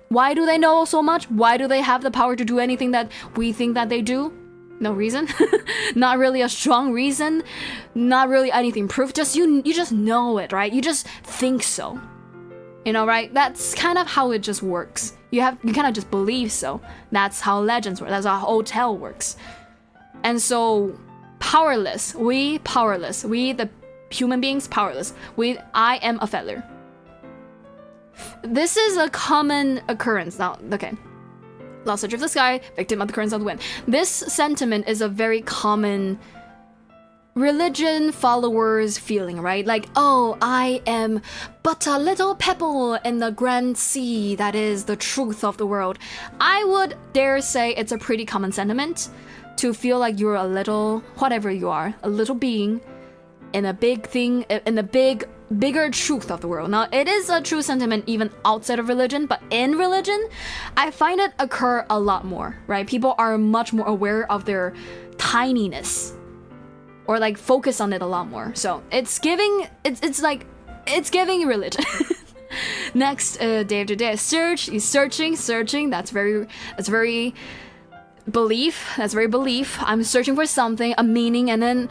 Why do they know so much? Why do they have the power to do anything that we think that they do? No reason. Not really a strong reason. Not really anything proof. Just you just know it, right? You just think so. You know, right? That's kind of how it just works. You kind of just believe so. That's how legends work. That's how old tale works. And so powerless. We the human beings powerless. I am a feather. This is a common occurrence. Now, okay. Lost edge of the sky, victim of the currents of the wind. This sentiment is a very common religion followers feeling, right? Like, oh, I am but a little pebble in the grand sea that is the truth of the world. I would dare say it's a pretty common sentiment to feel like you're a little, whatever you are, a little being in a big thing, in a bigger truth of the world. Now, it is a true sentiment even outside of religion, but in religion, I find it occur a lot more, right? People are much more aware of their tininess, or like focus on it a lot more. So it's giving religion. Next, day after day, searching. That's very belief. That's very belief. I'm searching for something, a meaning, and then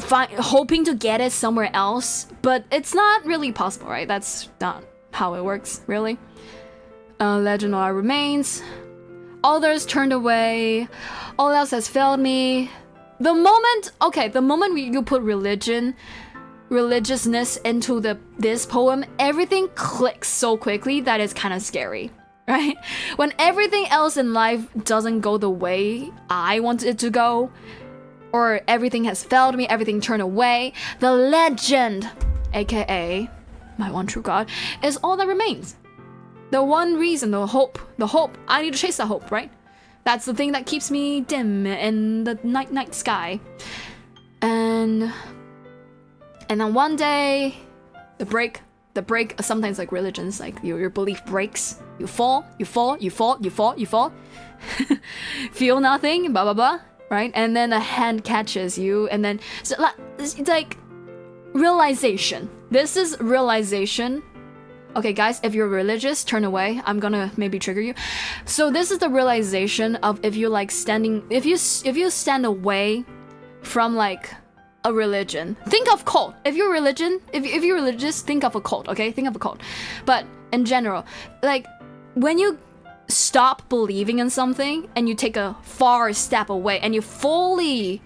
hoping to get it somewhere else. But it's not really possible, right? That's not how it works, really. Legend all remains. Others turned away. All else has failed me. The moment you put religiousness into this poem, everything clicks so quickly that it's kind of scary. Right? When everything else in life doesn't go the way I want it to go, or everything has failed me, everything turned away, the legend, aka my one true God, is all that remains. The one reason, the hope, I need to chase that hope, right? That's the thing that keeps me dim in the night sky. And then one day, the break, sometimes like religions, like your belief breaks. You fall. Feel nothing, blah, blah, blah, right? And then a hand catches you, and then, so, it's like, realization. This is realization. Okay, guys, if you're religious, turn away. I'm gonna maybe trigger you. So this is the realization of if you stand away from like a religion. Think of cult. If you're religious, think of a cult, okay? Think of a cult. But in general, like when you stop believing in something and you take a far step away and you fully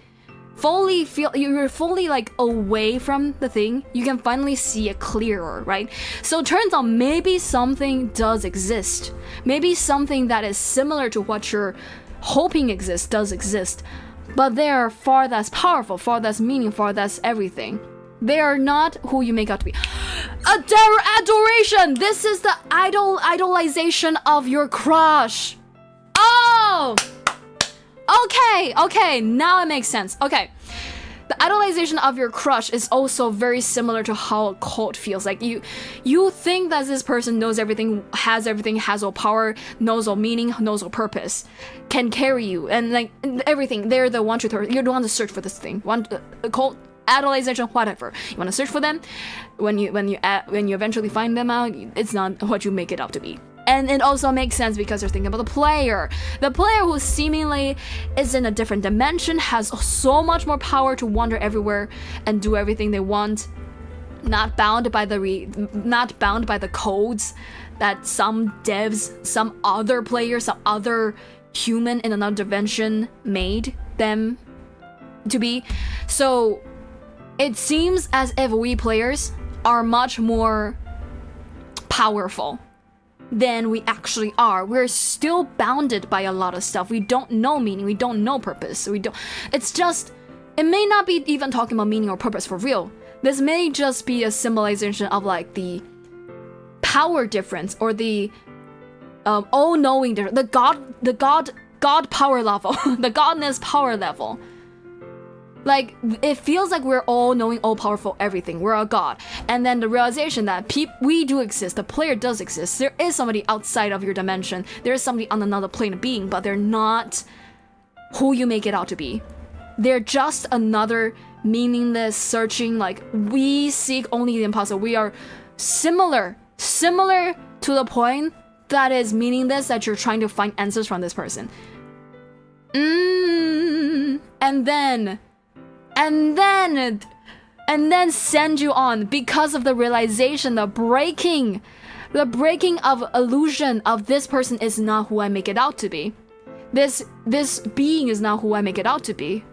feel you're fully like away from the thing, you can finally see it clearer, right? So it turns out maybe something does exist. Maybe something that is similar to what you're hoping exists does exist. But they are far less powerful, far less meaningful, far less everything. They are not who you make out to be. Adoration! This is the idolization of your crush. Oh! Okay, now it makes sense. Okay. The idolization of your crush is also very similar to how a cult feels. Like you think that this person knows everything, has all power, knows all meaning, knows all purpose, can carry you, and like everything. They're the one truth. You're the one to search for this thing. A cult, idolization, whatever. You want to search for them. When you eventually find them out, it's not what you make it out to be. And it also makes sense because you're thinking about the player. The player who seemingly is in a different dimension, has so much more power to wander everywhere and do everything they want, not bound by the codes that some devs, some other players, some other human in another dimension made them to be. So it seems as if we players are much more powerful than we actually are. We're still bounded by a lot of stuff. We don't know meaning, we don't know purpose. It may not be even talking about meaning or purpose for real. This may just be a symbolization of like the power difference or the all-knowing difference, the god power level, the godness power level. Like, it feels like we're all knowing, all powerful, everything. We're a god. And then the realization that we do exist. The player does exist. There is somebody outside of your dimension. There is somebody on another plane of being, but they're not who you make it out to be. They're just another meaningless searching, like, we seek only the impossible. We are similar to the point that is meaningless, that you're trying to find answers from this person. And then send you on because of the realization, the breaking of illusion of this person is not who I make it out to be. This being is not who I make it out to be.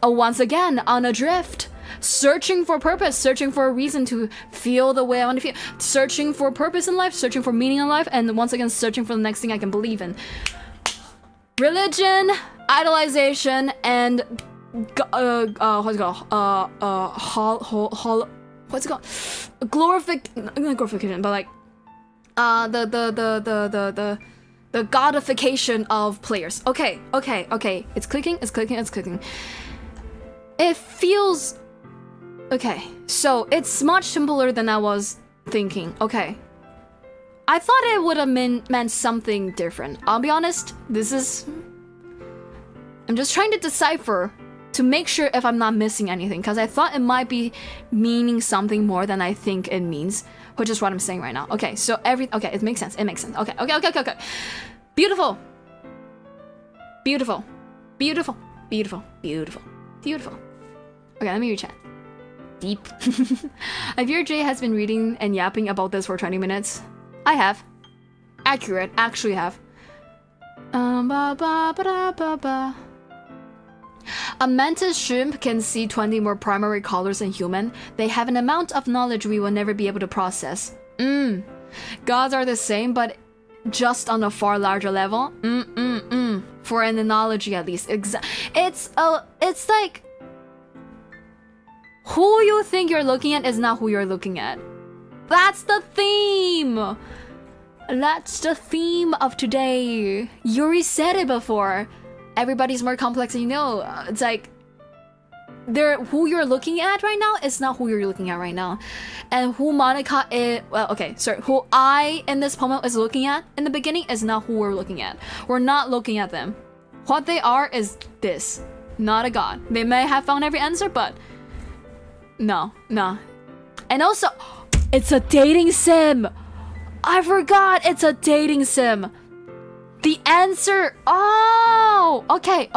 Once again, on a drift, searching for purpose, searching for a reason to feel the way I want to feel, searching for purpose in life, searching for meaning in life, and once again, searching for the next thing I can believe in. Religion, idolization, and what's it called? What's it called? Glorification, but like the godification of players. Okay. It's clicking. It feels okay. So it's much simpler than I was thinking. Okay. I thought it would have meant something different. I'll be honest. I'm just trying to decipher to make sure if I'm not missing anything, because I thought it might be meaning something more than I think it means, which is what I'm saying right now. Okay, so it makes sense. Okay. Beautiful. Okay, let me read chat. Deep. I fear Jay has been reading and yapping about this for 20 minutes. I have. Accurate, actually have. A mantis shrimp can see 20 more primary colors than human. They have an amount of knowledge we will never be able to process. Gods are the same, but just on a far larger level. For an analogy, at least. It's like who you think you're looking at is not who you're looking at. That's the theme. That's the theme of today. Yuri said it before. Everybody's more complex than you know. It's like who you're looking at right now is not who you're looking at right now. And who Monike is, who I in this poem is looking at in the beginning is not who we're looking at. We're not looking at them. What they are is this, not a god. They may have found every answer, but no. And also, it's a dating sim. I forgot it's a dating sim. The answer. Oh, okay.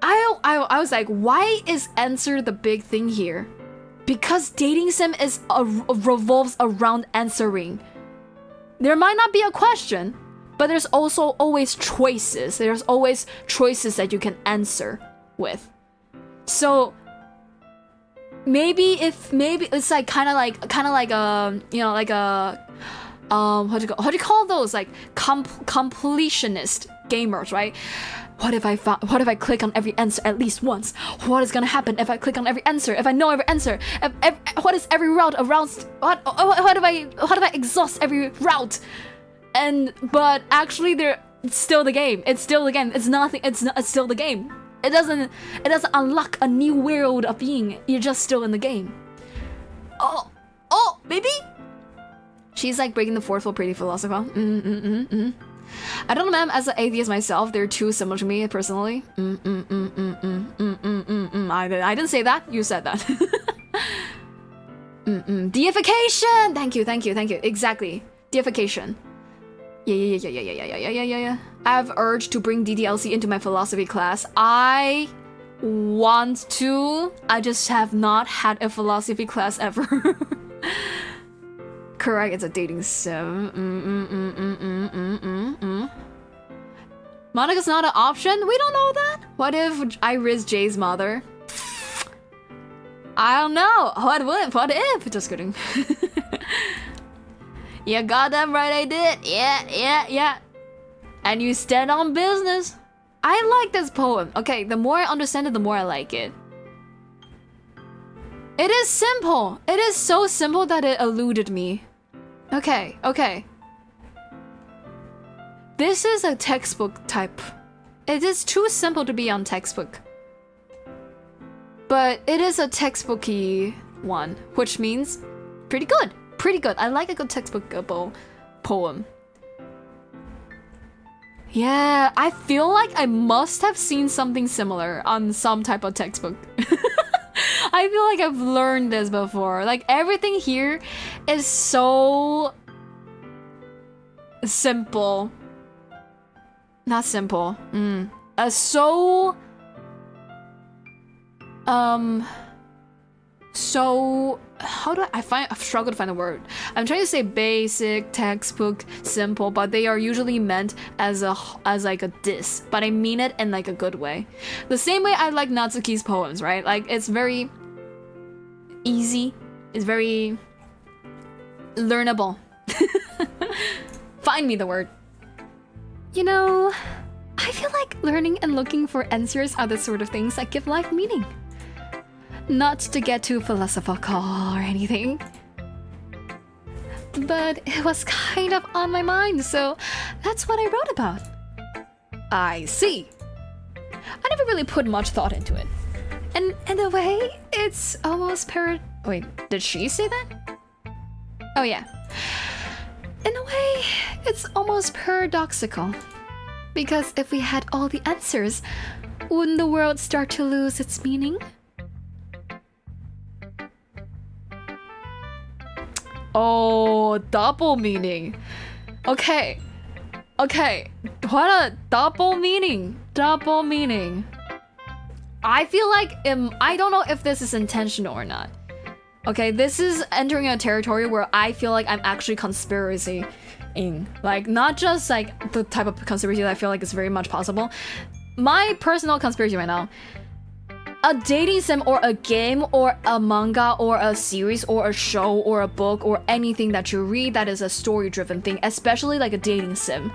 I was like, why is answer the big thing here? Because dating sim revolves around answering. There might not be a question, but there's also always choices. There's always choices that you can answer with. So maybe it's like kind of like what do you call those, like completionist gamers, right? What if I click on every answer at least once? What is gonna happen if I click on every answer? If I know every answer? What is every route around? What if I exhaust every route? But actually, it's still the game. It's still the game. It's nothing. It's still the game. It doesn't unlock a new world of being. You're just still in the game. Oh, baby. She's like breaking the fourth wall, pretty philosophical. I don't know, ma'am. As an atheist myself, they're too similar to me personally. I didn't say that. You said that. Deification. Thank you. Exactly. Deification. Yeah. I have urge to bring DDLC into my philosophy class. I want to. I just have not had a philosophy class ever. Correct, it's a dating sim. Monike's not an option? We don't know that? What if I riz Jay's mother? I don't know. What if? Just kidding. Yeah, goddamn right I did. Yeah. And you stand on business. I like this poem. Okay, the more I understand it, the more I like it. It is simple. It is so simple that it eluded me. Okay. This is a textbook type. It is too simple to be on textbook. But it is a textbooky one, which means pretty good. Pretty good. I like a good textbookable poem. Yeah, I feel like I must have seen something similar on some type of textbook. I feel like I've learned this before. Like, everything here is so simple. Not simple. So how do I've struggled to find a word. I'm trying to say basic, textbook, simple, but they are usually meant as like a diss, but I mean it in like a good way. The same way I like Natsuke's poems, right? Like, it's very easy, it's very learnable. Find me the word. You know, I feel like learning and looking for answers are the sort of things that give life meaning. Not to get too philosophical or anything, but it was kind of on my mind, so that's what I wrote about. I see. I never really put much thought into it. And in a way, it's almost Wait, did she say that? Oh yeah. In a way, it's almost paradoxical. Because if we had all the answers, wouldn't the world start to lose its meaning? Oh, double meaning. Okay. What a double meaning. I feel like I don't know if this is intentional or not. Okay, this is entering a territory where I feel like I'm actually conspiracy-ing. Like, not just like the type of conspiracy that I feel like is very much possible. My personal conspiracy right now, a dating sim or a game or a manga or a series or a show or a book or anything that you read that is a story-driven thing, especially like a dating sim.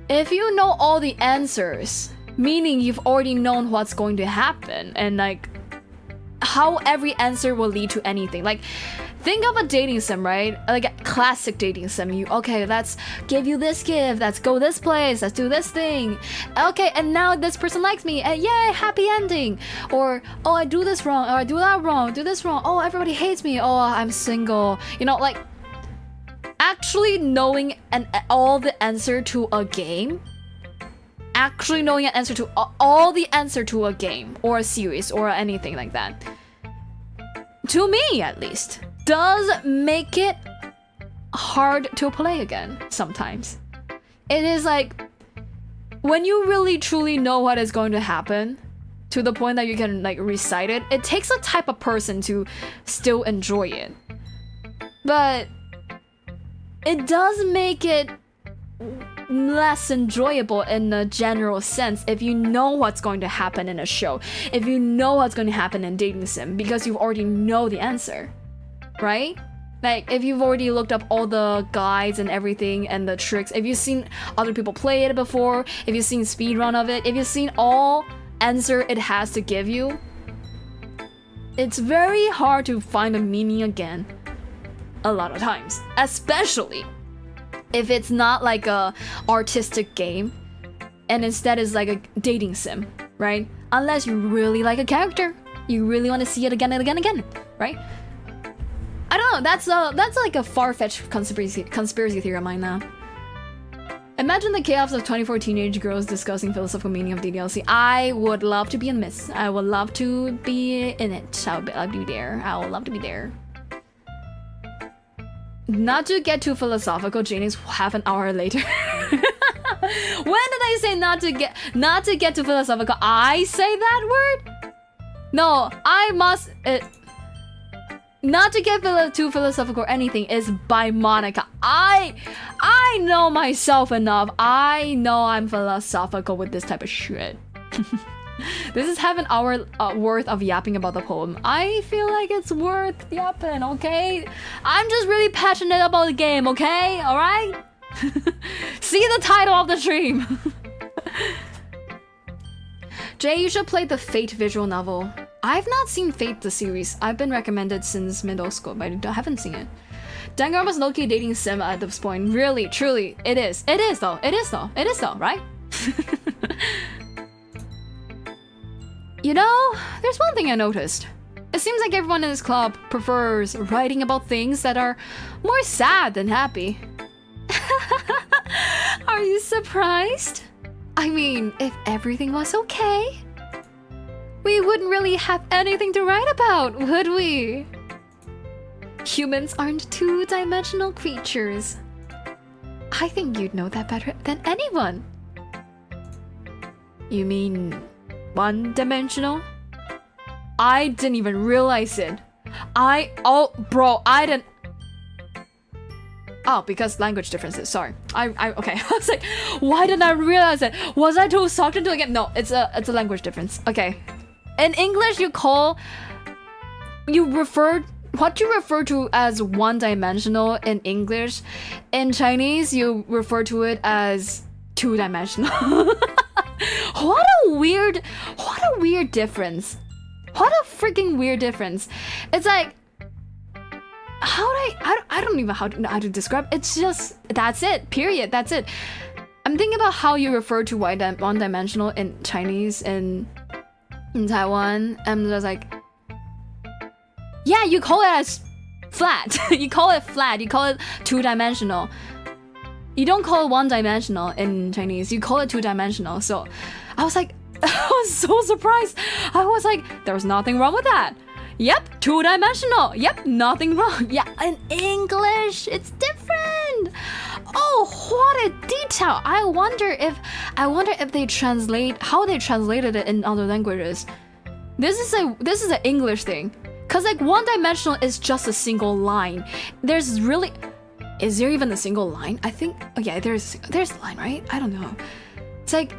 If you know all the answers, meaning you've already known what's going to happen and like how every answer will lead to anything. Like, think of a dating sim, right? Like a classic dating sim. Okay, let's give you this gift, let's go this place, let's do this thing. Okay, and now this person likes me, and yay, happy ending. Or, oh, I do this wrong, or I do that wrong, do this wrong. Oh, everybody hates me. Oh, I'm single. You know, like, actually knowing all the answer to a game, actually knowing an answer to all the answer to a game or a series or anything like that, to me at least, does make it hard to play again sometimes. It is like, when you really truly know what is going to happen to the point that you can like recite it, it takes a type of person to still enjoy it. But it does make it less enjoyable in a general sense if you know what's going to happen in a show, if you know what's going to happen in dating sim, because you already know the answer, right? Like, if you've already looked up all the guides and everything and the tricks, if you've seen other people play it before, if you've seen speedrun of it, if you've seen all answer it has to give you, it's very hard to find a meaning again a lot of times, especially if it's not like a artistic game and instead is like a dating sim, right? Unless you really like a character, you really want to see it again and again and again, right? I don't know, that's like a far-fetched conspiracy theory of mine now. Imagine the chaos of 24 teenage girls discussing philosophical meaning of the DLC. I would love to be in this. I would love to be in it. I would love to be there. I would love to be there. Not to get too philosophical, Jaenix half an hour later. When did I say not to get too philosophical? I say that word? No, I must. Not to get too philosophical or anything is by Monike. I know myself enough. I know I'm philosophical with this type of shit. This is half an hour worth of yapping about the poem. I feel like it's worth yapping, okay? I'm just really passionate about the game, okay? Alright? See the title of the stream. Jay, you should play the Fate visual novel. I've not seen Fate the series. I've been recommended since middle school, but I haven't seen it. Danganronpa's low-key dating sim at this point. Really, truly, it is. It is though, right? You know, there's one thing I noticed. It seems like everyone in this club prefers writing about things that are more sad than happy. Are you surprised? I mean, if everything was okay, we wouldn't really have anything to write about, would we? Humans aren't two-dimensional creatures. I think you'd know that better than anyone. You mean one-dimensional? I didn't even realize it. I didn't. Oh, because language differences. Sorry. Okay. I was like, why didn't I realize it? Was I too sucked into it? No, it's a language difference. Okay. In English, what you refer to as one-dimensional in English. In Chinese, you refer to it as two-dimensional. What a weird difference. What a freaking weird difference. It's like, I don't even know how to describe. It's just, that's it, period, that's it. I'm thinking about how you refer to one-dimensional in Chinese in Taiwan. I'm just like, yeah, you call it as flat. You call it flat, you call it two-dimensional. You don't call it one-dimensional in Chinese, you call it two-dimensional. So I was like, I was so surprised. I was like, there was nothing wrong with that. Yep, two-dimensional. Yep, nothing wrong. Yeah, in English, it's different. Oh, what a detail. I wonder if they how they translated it in other languages. This is an English thing. Cause like one-dimensional is just a single line. Is there even a single line? I think, oh yeah, there's a line, right? I don't know. It's like,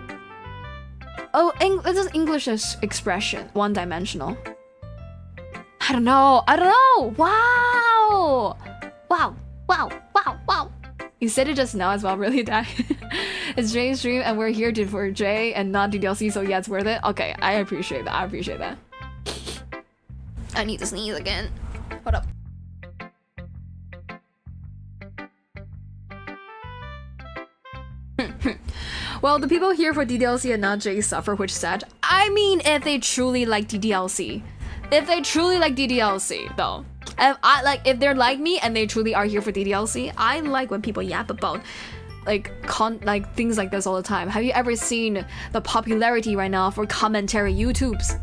this is English expression, one-dimensional. I don't know. Wow. You said it just now as well, really, Dad. It's Jay's stream and we're here for Jay and not DDLC, so yeah, it's worth it. Okay, I appreciate that. I need to sneeze again. Hold up. Well, the people here for DDLC and not Jay suffer, which is sad. I mean, if they truly like DDLC. If they truly like DDLC, though. If they're like me and they truly are here for DDLC, I like when people yap about like things like this all the time. Have you ever seen the popularity right now for commentary YouTubes?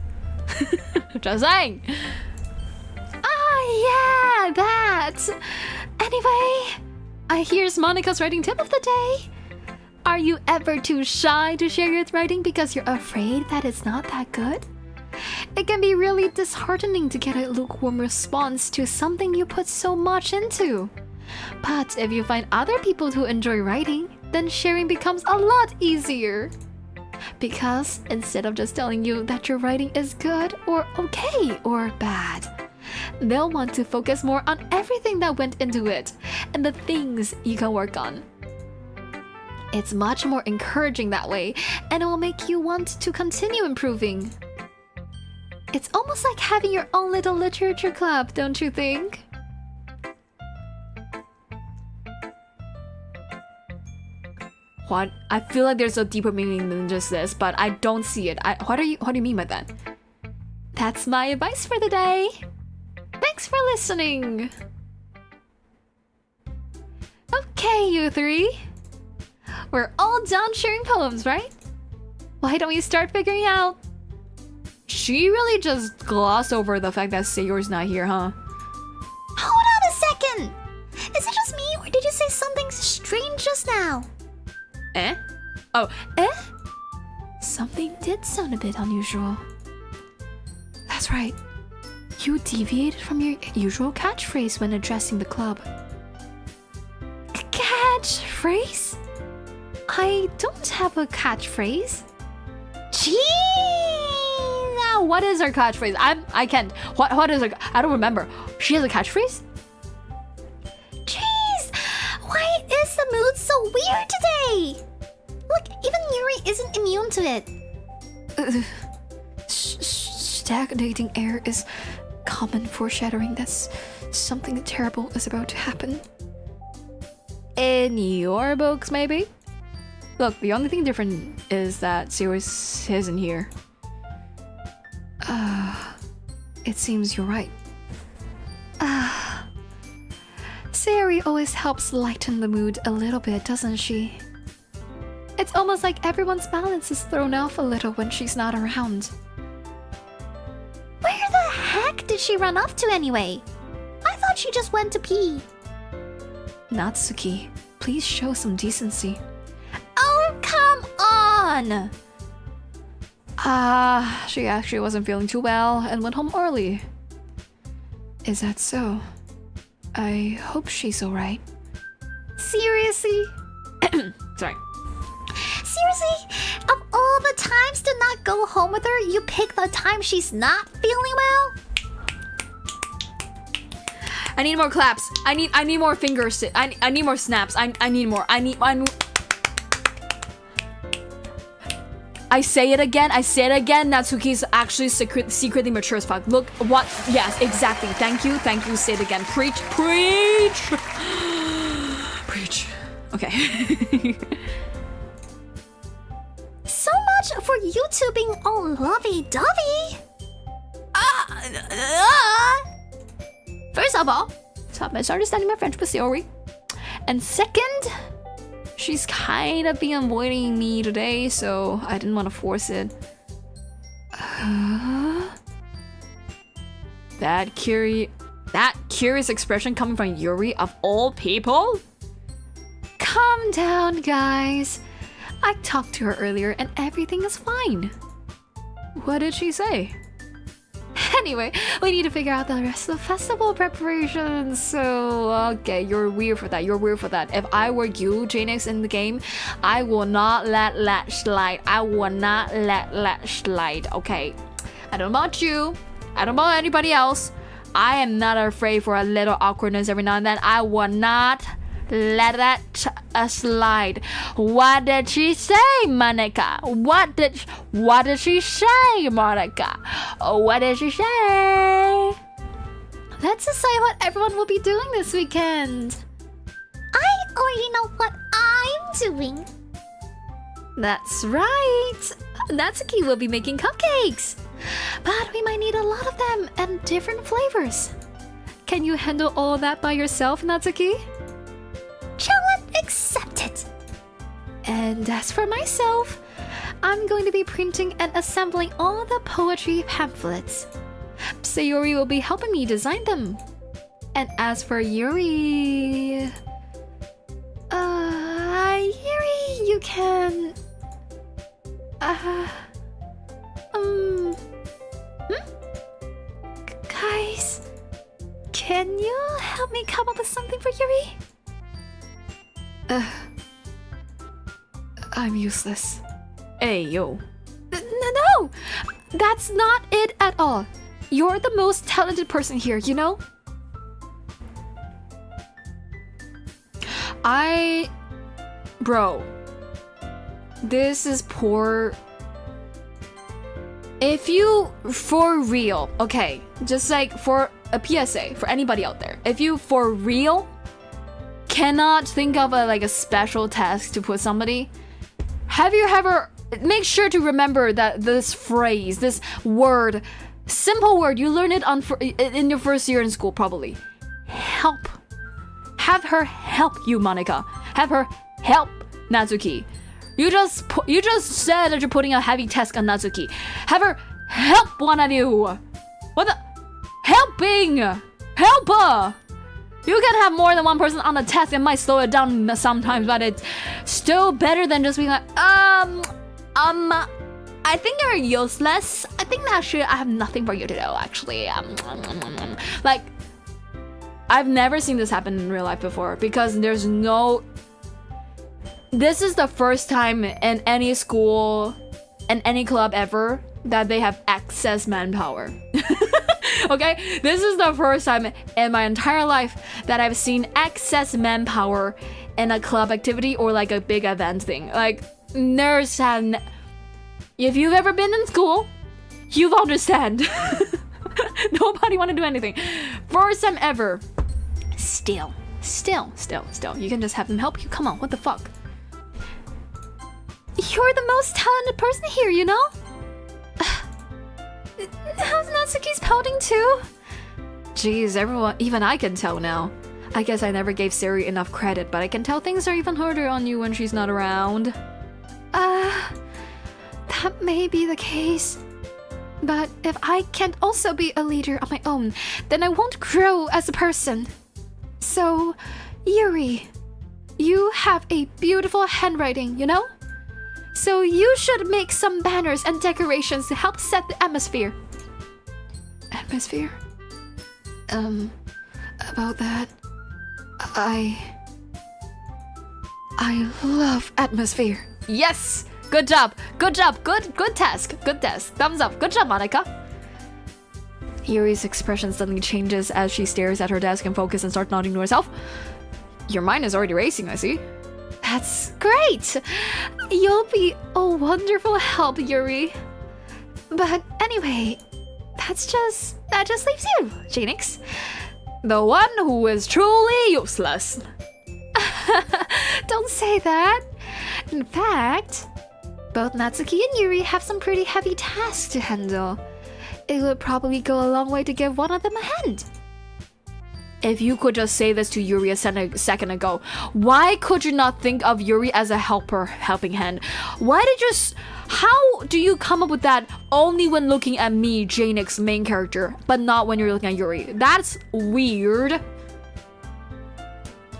Just saying. Yeah, that. Anyway, here's Monika's writing tip of the day. Are you ever too shy to share your writing because you're afraid that it's not that good? It can be really disheartening to get a lukewarm response to something you put so much into. But if you find other people who enjoy writing, then sharing becomes a lot easier. Because instead of just telling you that your writing is good or okay or bad, they'll want to focus more on everything that went into it and the things you can work on. It's much more encouraging that way, and it will make you want to continue improving. It's almost like having your own little literature club, don't you think? What? I feel like there's a deeper meaning than just this, but I don't see it. What do you mean by that? That's my advice for the day. Thanks for listening. Okay, you three. We're all done sharing poems, right? Why don't we start figuring out? She really just glossed over the fact that Sayor's not here, huh? Hold on a second! Is it just me, or did you say something strange just now? Eh? Oh, eh? Something did sound a bit unusual. That's right. You deviated from your usual catchphrase when addressing the club. Catchphrase? I don't have a catchphrase. Gee! Now, what is her catchphrase? I can't. What is her? I don't remember. She has a catchphrase? Jeez! Why is the mood so weird today? Look, even Yuri isn't immune to it. Stagnating air is common foreshadowing that something terrible is about to happen. In your books, maybe? Look, the only thing different is that Sirius isn't here. It seems you're right. Sayori always helps lighten the mood a little bit, doesn't she? It's almost like everyone's balance is thrown off a little when she's not around. Where the heck did she run off to anyway? I thought she just went to pee. Natsuke, please show some decency. Oh, come on! She actually wasn't feeling too well and went home early. Is that so? I hope she's alright. Seriously? Sorry. Seriously? Of all the times to not go home with her, you pick the time she's not feeling well? I need more claps. I need more fingers. I need more snaps. I need more. I say it again. Natsuki's actually secretly mature as fuck. Look what. Yes, exactly. Thank you. Say it again. Preach. Preach. Okay. So much for you two being all lovey-dovey. First of all, stop misunderstanding my French with Sayori. And second, she's kind of been avoiding me today, so I didn't want to force it. That curious expression coming from Yuri of all people? Calm down, guys. I talked to her earlier and everything is fine. What did she say? Anyway, we need to figure out the rest of the festival preparations. So, okay, you're weird for that. If I were you, Jaenix, in the game, I will not let that slide. Okay? I don't know about you. I don't know about anybody else. I am not afraid for a little awkwardness every now and then. I will not let that slide. What did she say, Monike? What did she say, Monike? What did she say? Let's decide what everyone will be doing this weekend. I already know what I'm doing. That's right. Natsuke will be making cupcakes. But we might need a lot of them and different flavors. Can you handle all that by yourself, Natsuke? Challenge accepted. And as for myself, I'm going to be printing and assembling all the poetry pamphlets. Sayori will be helping me design them. And as for Yuri... Yuri, you can... Guys, can you help me come up with something for Yuri? I'm useless. Hey, yo. No! That's not it at all. You're the most talented person here, you know? Bro. This is poor. If you, for real, okay, just like for a PSA, for anybody out there, if you for real cannot think of a special task to put somebody, have you ever, make sure to remember that this phrase, this word, simple word, you learn it in your first year in school probably. Help. Have her help you, Monike. Have her help Natsuke. You just said that you're putting a heavy task on Natsuke. Have her help one of you. What the? Helping! Helper! You can have more than one person on the task. It might slow it down sometimes, but it's still better than just being like, I think you're useless. I think actually I have nothing for you to do, actually. Like, I've never seen this happen in real life before because there's no... This is the first time in any school and any club ever that they have excess manpower. Okay? This is the first time in my entire life that I've seen excess manpower in a club activity or like a big event thing. Like, if you've ever been in school, you understand. Nobody want to do anything. First time ever. Still. You can just have them help you. Come on, what the fuck? You're the most talented person here, you know? Natsuki's pouting too? Jeez, everyone, even I can tell now. I guess I never gave Sari enough credit, but I can tell things are even harder on you when she's not around. That may be the case. But if I can't also be a leader on my own, then I won't grow as a person. So, Yuri, you have a beautiful handwriting, you know? So you should make some banners and decorations to help set the atmosphere. Atmosphere? About that, I love atmosphere. Yes! Good job! Good job! Good task! Good task! Thumbs up! Good job, Monike! Yuri's expression suddenly changes as she stares at her desk and focuses and starts nodding to herself. Your mind is already racing, I see. That's great! You'll be a wonderful help, Yuri. But anyway, that just leaves you, Jaenix. The one who is truly useless. Don't say that. In fact, both Natsuke and Yuri have some pretty heavy tasks to handle. It would probably go a long way to give one of them a hand. If you could just say this to Yuri a second ago, why could you not think of Yuri as a helping hand? How do you come up with that only when looking at me, Jaenix, main character, but not when you're looking at Yuri? That's weird.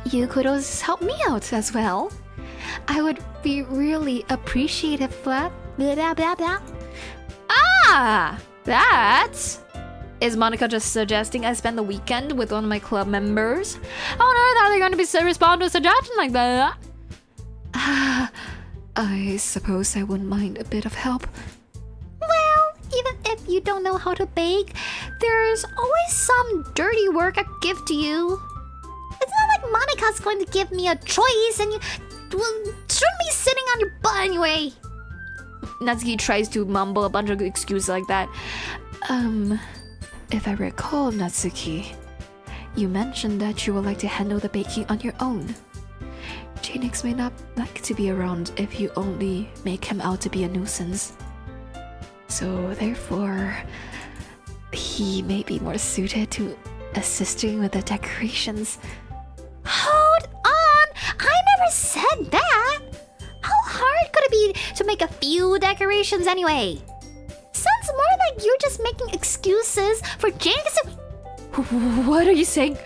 You could also help me out as well. I would be really appreciative of that. Blah, blah, blah. Ah! That... Is Monike just suggesting I spend the weekend with one of my club members? How on earth are they going to respond to a suggestion like that? I suppose I wouldn't mind a bit of help. Well, even if you don't know how to bake, there's always some dirty work I could give to you. It's not like Monika's going to give me a choice and you shouldn't be sitting on your butt anyway. Natsuke tries to mumble a bunch of excuses like that. If I recall, Natsuke, you mentioned that you would like to handle the baking on your own. Jaenix may not like to be around if you only make him out to be a nuisance. So therefore, he may be more suited to assisting with the decorations. Hold on! I never said that! How hard could it be to make a few decorations anyway? Sounds more like you're just making excuses for Jaenix to... What are you saying?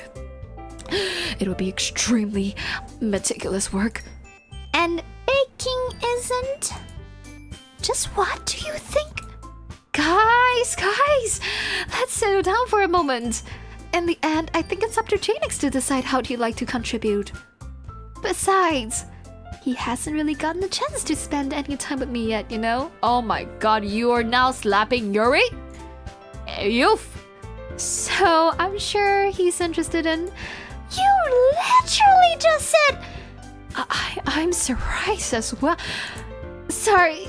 It would be extremely meticulous work. And baking isn't? Just what do you think? Guys, let's settle down for a moment. In the end, I think it's up to Jaenix to decide how he'd like to contribute. Besides, he hasn't really gotten a chance to spend any time with me yet, you know? Oh my god, you are now slapping Yuri? Youth! So, I'm sure he's interested in... You literally just said... I'm surprised as well. Sorry.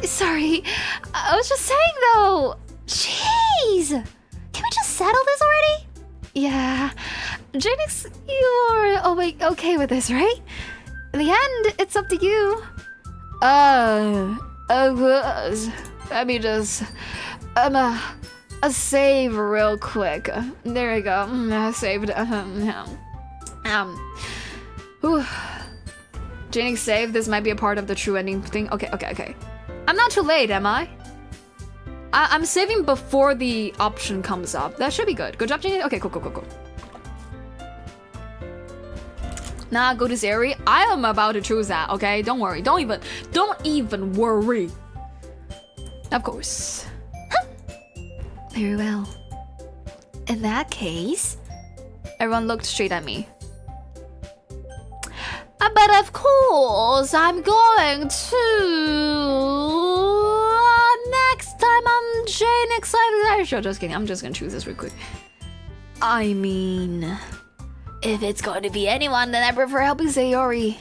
I was just saying though. Jeez! Can we just settle this already? Yeah. Jaenix, you're okay with this, right? In the end, it's up to you. Let me just... save real quick. There we go. I saved. Jaenix saved. This might be a part of the true ending thing. Okay. I'm not too late, am I? I'm saving before the option comes up. That should be good. Good job, Jaenix. Okay, cool. Now go to Sari. I am about to choose that, okay? Don't worry. Don't even worry. Of course. Very well. In that case, everyone looked straight at me. But of course, I'm going to... next time on Jaenix Lively. Just kidding. I'm just gonna choose this real quick. I mean... if it's going to be anyone, then I prefer helping Sayori.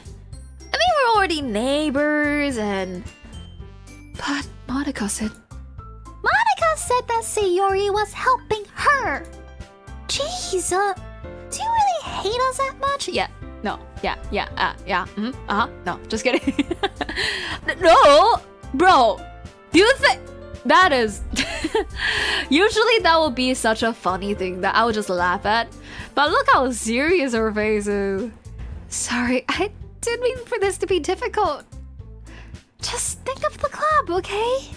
I mean, we're already neighbors and... But Monike said that Sayori was helping her. Jeez, do you really hate us that much? Yeah. No. No, just kidding. No, bro. Do you think that is... Usually that would be such a funny thing that I would just laugh at. But look how serious her face is. Sorry, I didn't mean for this to be difficult. Just think of the club, okay?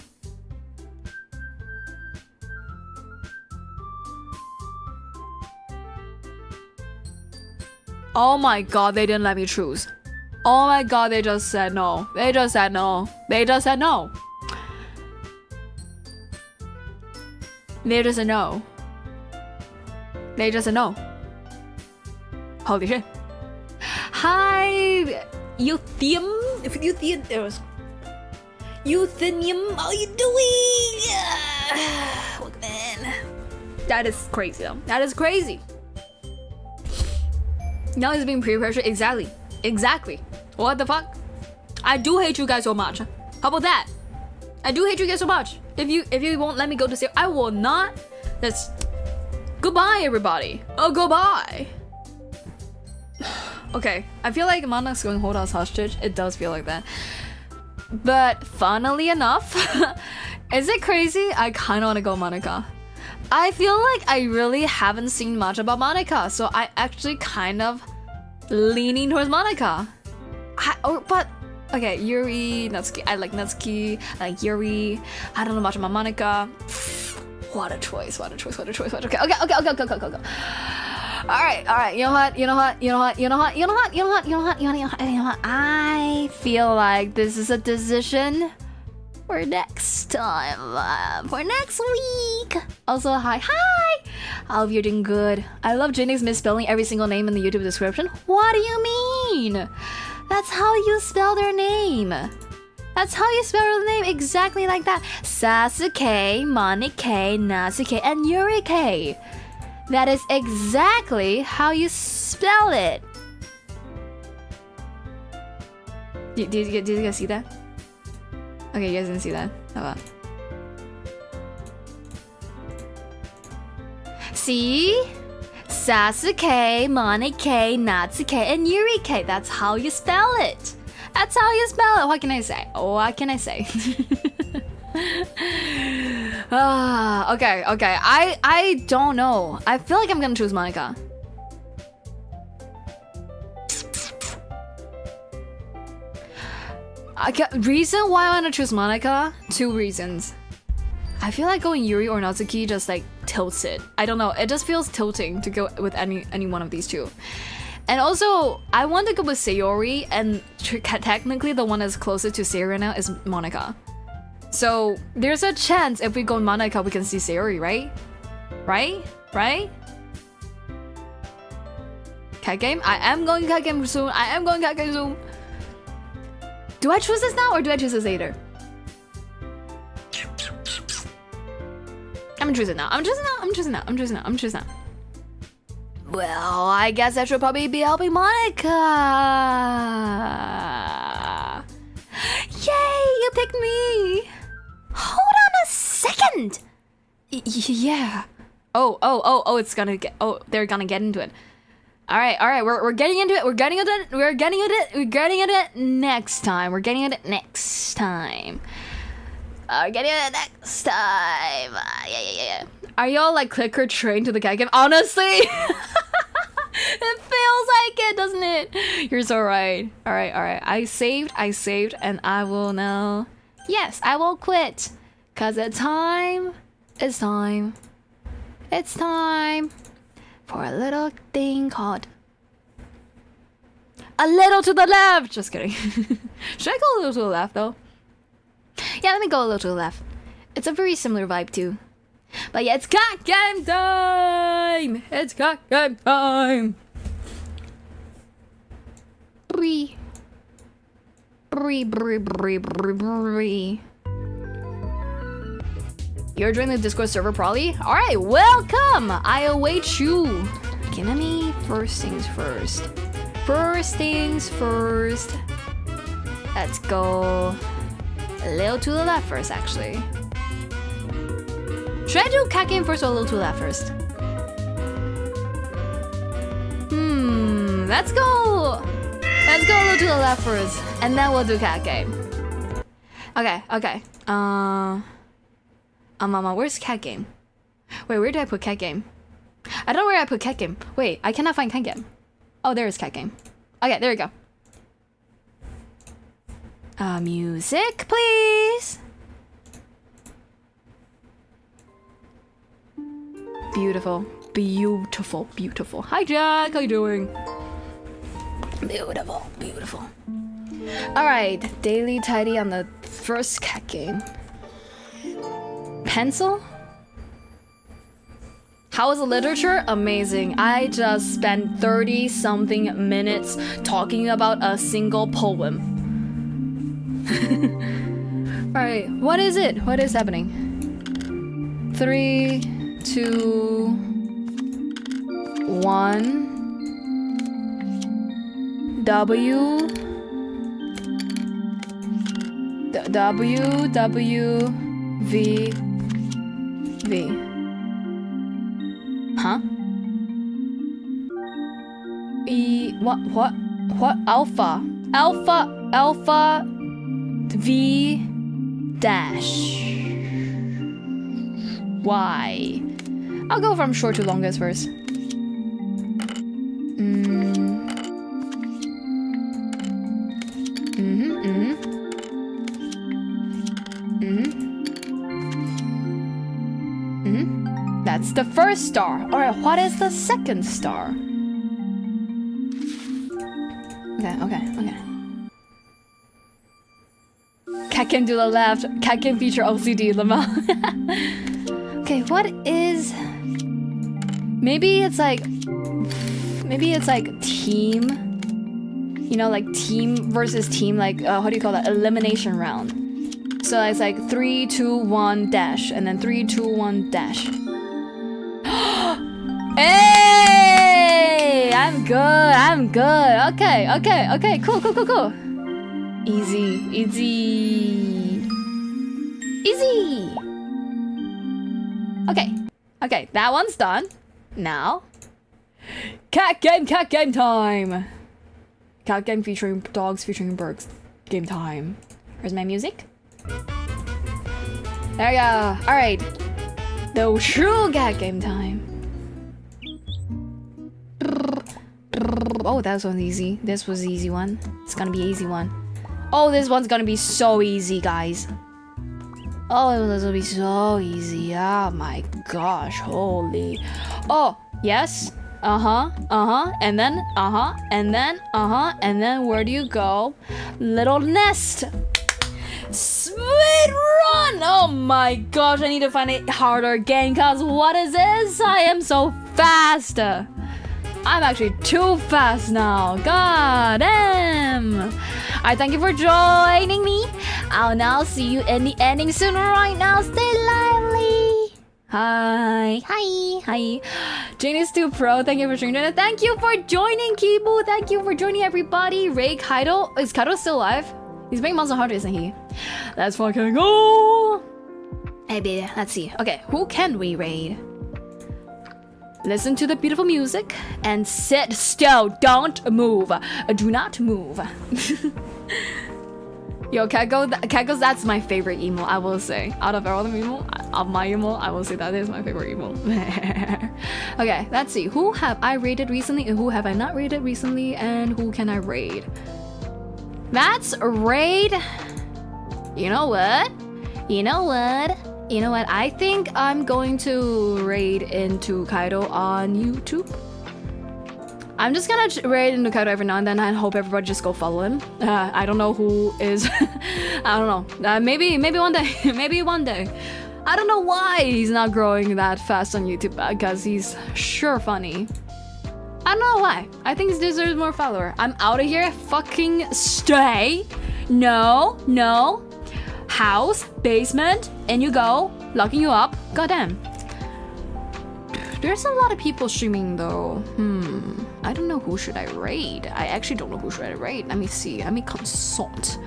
Oh my god, they didn't let me choose. Oh my god, they just said no. They just said no. They just said no. They just said no. They just said no. Holy shit. Hi, Euthium. Euthenium, how you doing? Welcome in. That is crazy though. That is crazy. Now he's being peer pressure. Exactly. Exactly. What the fuck? I do hate you guys so much. How about that? I do hate you guys so much. If you won't let me go to zero, I will not. That's goodbye, everybody. Oh, goodbye. Okay, I feel like Monike's going hold us hostage. It does feel like that. But funnily enough, is it crazy? I kind of want to go Monike. I feel like I really haven't seen much about Monike, so I actually kind of leaning towards Monike. But okay, Yuri, Natsuke. I like Natsuke. I like Yuri. I don't know much about Monike. What a choice! What a choice! What a choice! Okay. All right. You know what? I feel like this is a decision for next time, for next week. Also, hi. I hope you're doing good. I love Jaenix misspelling every single name in the YouTube description. What do you mean? That's how you spell their name. That's how you spell their name, exactly like that. Sasuke, Monike, Natsuke, and Yurike. That is exactly how you spell it. Did you guys see that? Okay, you guys didn't see that. How about? See? Sasuke, Monike, Natsuke, and Yurike. That's how you spell it. That's how you spell it. What can I say? What can I say? Okay. I don't know. I feel like I'm gonna choose Monike. Reason why I wanna choose Monike? 2 reasons. I feel like going Yuri or Natsuki just like tilts it. I don't know. It just feels tilting to go with any one of these 2. And also, I want to go with Sayori, and technically the one that's closest to Sayori right now is Monike. So there's a chance if we go Monike, we can see Sayori, right? Right? Cat game? I am going cat game soon. Do I choose this now or do I choose this later? I'm choosing now. Well, I guess I should probably be helping Monike. Yay, you picked me. Hold on a second. Yeah. Oh, it's gonna get. Oh, they're gonna get into it. All right. We're getting into it. We're getting into it next time. Yeah. Are y'all like clicker trained to the cat game? Honestly, it feels like it, doesn't it? You're so right. All right. I saved, and I will now. Yes, I will quit, cause it's time for a little thing called a little to the left. Just kidding. Should I go a little to the left though? Yeah, let me go a little to the left. It's a very similar vibe too. But yeah, it's cat game time! Bree. You're joining the Discord server, probably? Alright, welcome! I await you. Okay, let me first things first. Let's go a little to the left first, actually. Should I do cat game first or a little to the left first? Let's go a little to the left first, and then we'll do cat game. Okay. Mama, where's cat game? Wait, where did I put cat game? I don't know where I put cat game. Wait, I cannot find cat game. Oh, there is cat game. Okay, there we go. Music, please. Beautiful, beautiful, beautiful. Hi, Jack. How you doing? Beautiful, beautiful. All right, daily tidy on the first cat game. Pencil? How was the literature? Amazing. I just spent 30-something minutes talking about a single poem. Alright, what is it? What is happening? 3, 2, 1. W. V. Huh? What? Alpha. V dash Y. I'll go from short to longest first. That's the first star. Alright, what is the second star? Okay. Cat can do the left. Cat can feature OCD, Lama. Okay, what is... Maybe it's like team. You know, like team versus team, like, how do you call that? Elimination round. So it's like 3, 2, 1, dash. And then 3, 2, 1, dash. Hey! I'm good. Okay, cool. Easy. Okay, that one's done. Now, cat game time. Cat game featuring dogs, featuring birds. Game time. Where's my music? There we go. Alright. The true cat game time. Oh, that was easy. This was the easy one. It's gonna be an easy one. Oh, this one's gonna be so easy, guys. Oh, this will be so easy. Oh my gosh, holy. Oh, yes. And then, and then where do you go? Little nest. Sweet run! Oh my gosh, I need to find a harder game, cause what is this? I am so fast. I'm actually too fast now. God damn. Alright, thank you for joining me. I'll now see you in the ending soon. Right now, stay lively. Hi. Jaenix 2 Pro, thank you for joining. Thank you for joining, Kibu. Thank you for joining, everybody. Ray Kaido. Is Kaido still alive? He's playing Monster Hunter, isn't he? Let's fucking go. Hey, baby. Let's see. Okay, who can we raid? Listen to the beautiful music and sit still. Don't move. Do not move. Yo, Cat goes, that's my favorite emo, I will say. Out of all the emo, my emo, I will say that is my favorite emo. Okay, let's see. Who have I raided recently and who have I not raided recently and who can I raid? That's raid. You know what? I think I'm going to raid into Kaido on YouTube. I'm just gonna raid into Kaido every now and then and hope everybody just go follow him. I don't know who is. I don't know. Maybe one day. Maybe one day. I don't know why he's not growing that fast on YouTube because he's sure funny. I don't know why. I think he deserves more follower. I'm out of here. Fucking stay. No. House, basement, in you go. Locking you up. Goddamn. There's a lot of people streaming though. I don't know who should I raid. I actually don't know who should I raid. Let me see. Let me consult.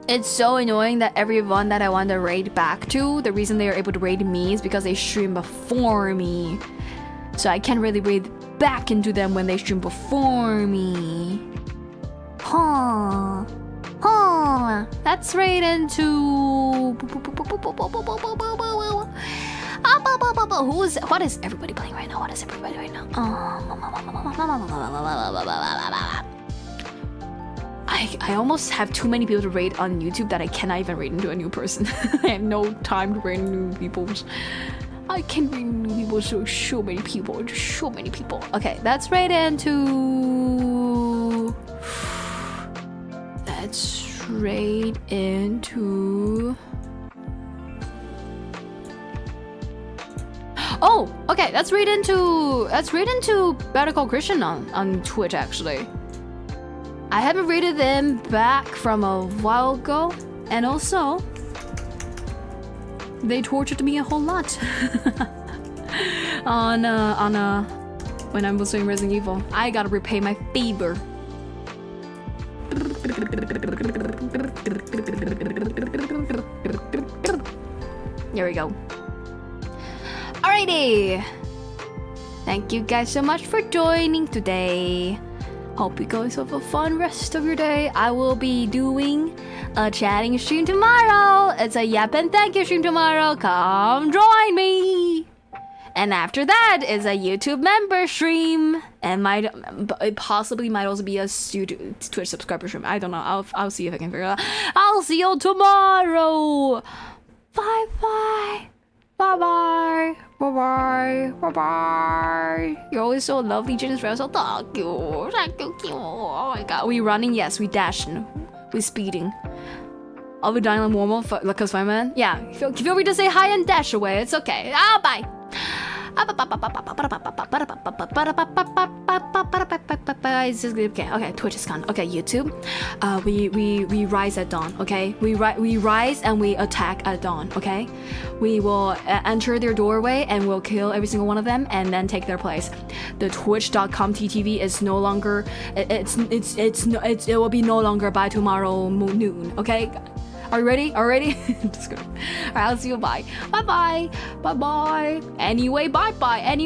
It's so annoying that everyone that I want to raid back to, the reason they are able to raid me is because they stream before me. So I can't really raid back into them when they stream before me. Huh. Let's raid into. What is everybody playing right now? I almost have too many people to raid on YouTube that I cannot even raid into a new person. I have no time to raid new people. I can raid new people, so many people. Okay, let's raid into. Let's raid into. Oh, okay. Let's raid into Better Call Christian on Twitch. Actually, I haven't raided them back from a while ago, and also they tortured me a whole lot on when I was doing Resident Evil. I gotta repay my favor. There we go. Alrighty. Thank you guys so much for joining today. Hope you guys have a fun rest of your day. I will be doing a chatting stream tomorrow. It's a yap and thank you stream tomorrow. Come join me. And after that is a YouTube member stream, and it possibly might also be a Twitch subscriber stream. I don't know. I'll see if I can figure it out. I'll see you tomorrow. Bye bye. Bye bye. Bye bye. Bye bye. You're always so lovely, Jaenix Lively. So thank you. Thank you. Oh my god. We running? Yes. We dashing. We speeding. Are we dying like normal? Because fireman? Yeah. Feel free to say hi and dash away. It's okay. Bye. Okay, Twitch is gone. Okay, YouTube. We rise at dawn, okay? We rise and we attack at dawn, okay? We will enter their doorway and we'll kill every single one of them and then take their place. The twitch.com TTV is no longer it will be no longer by tomorrow noon, okay? Are you ready? Just kidding. Alright, I'll see you. Bye. Bye. Anyway, bye.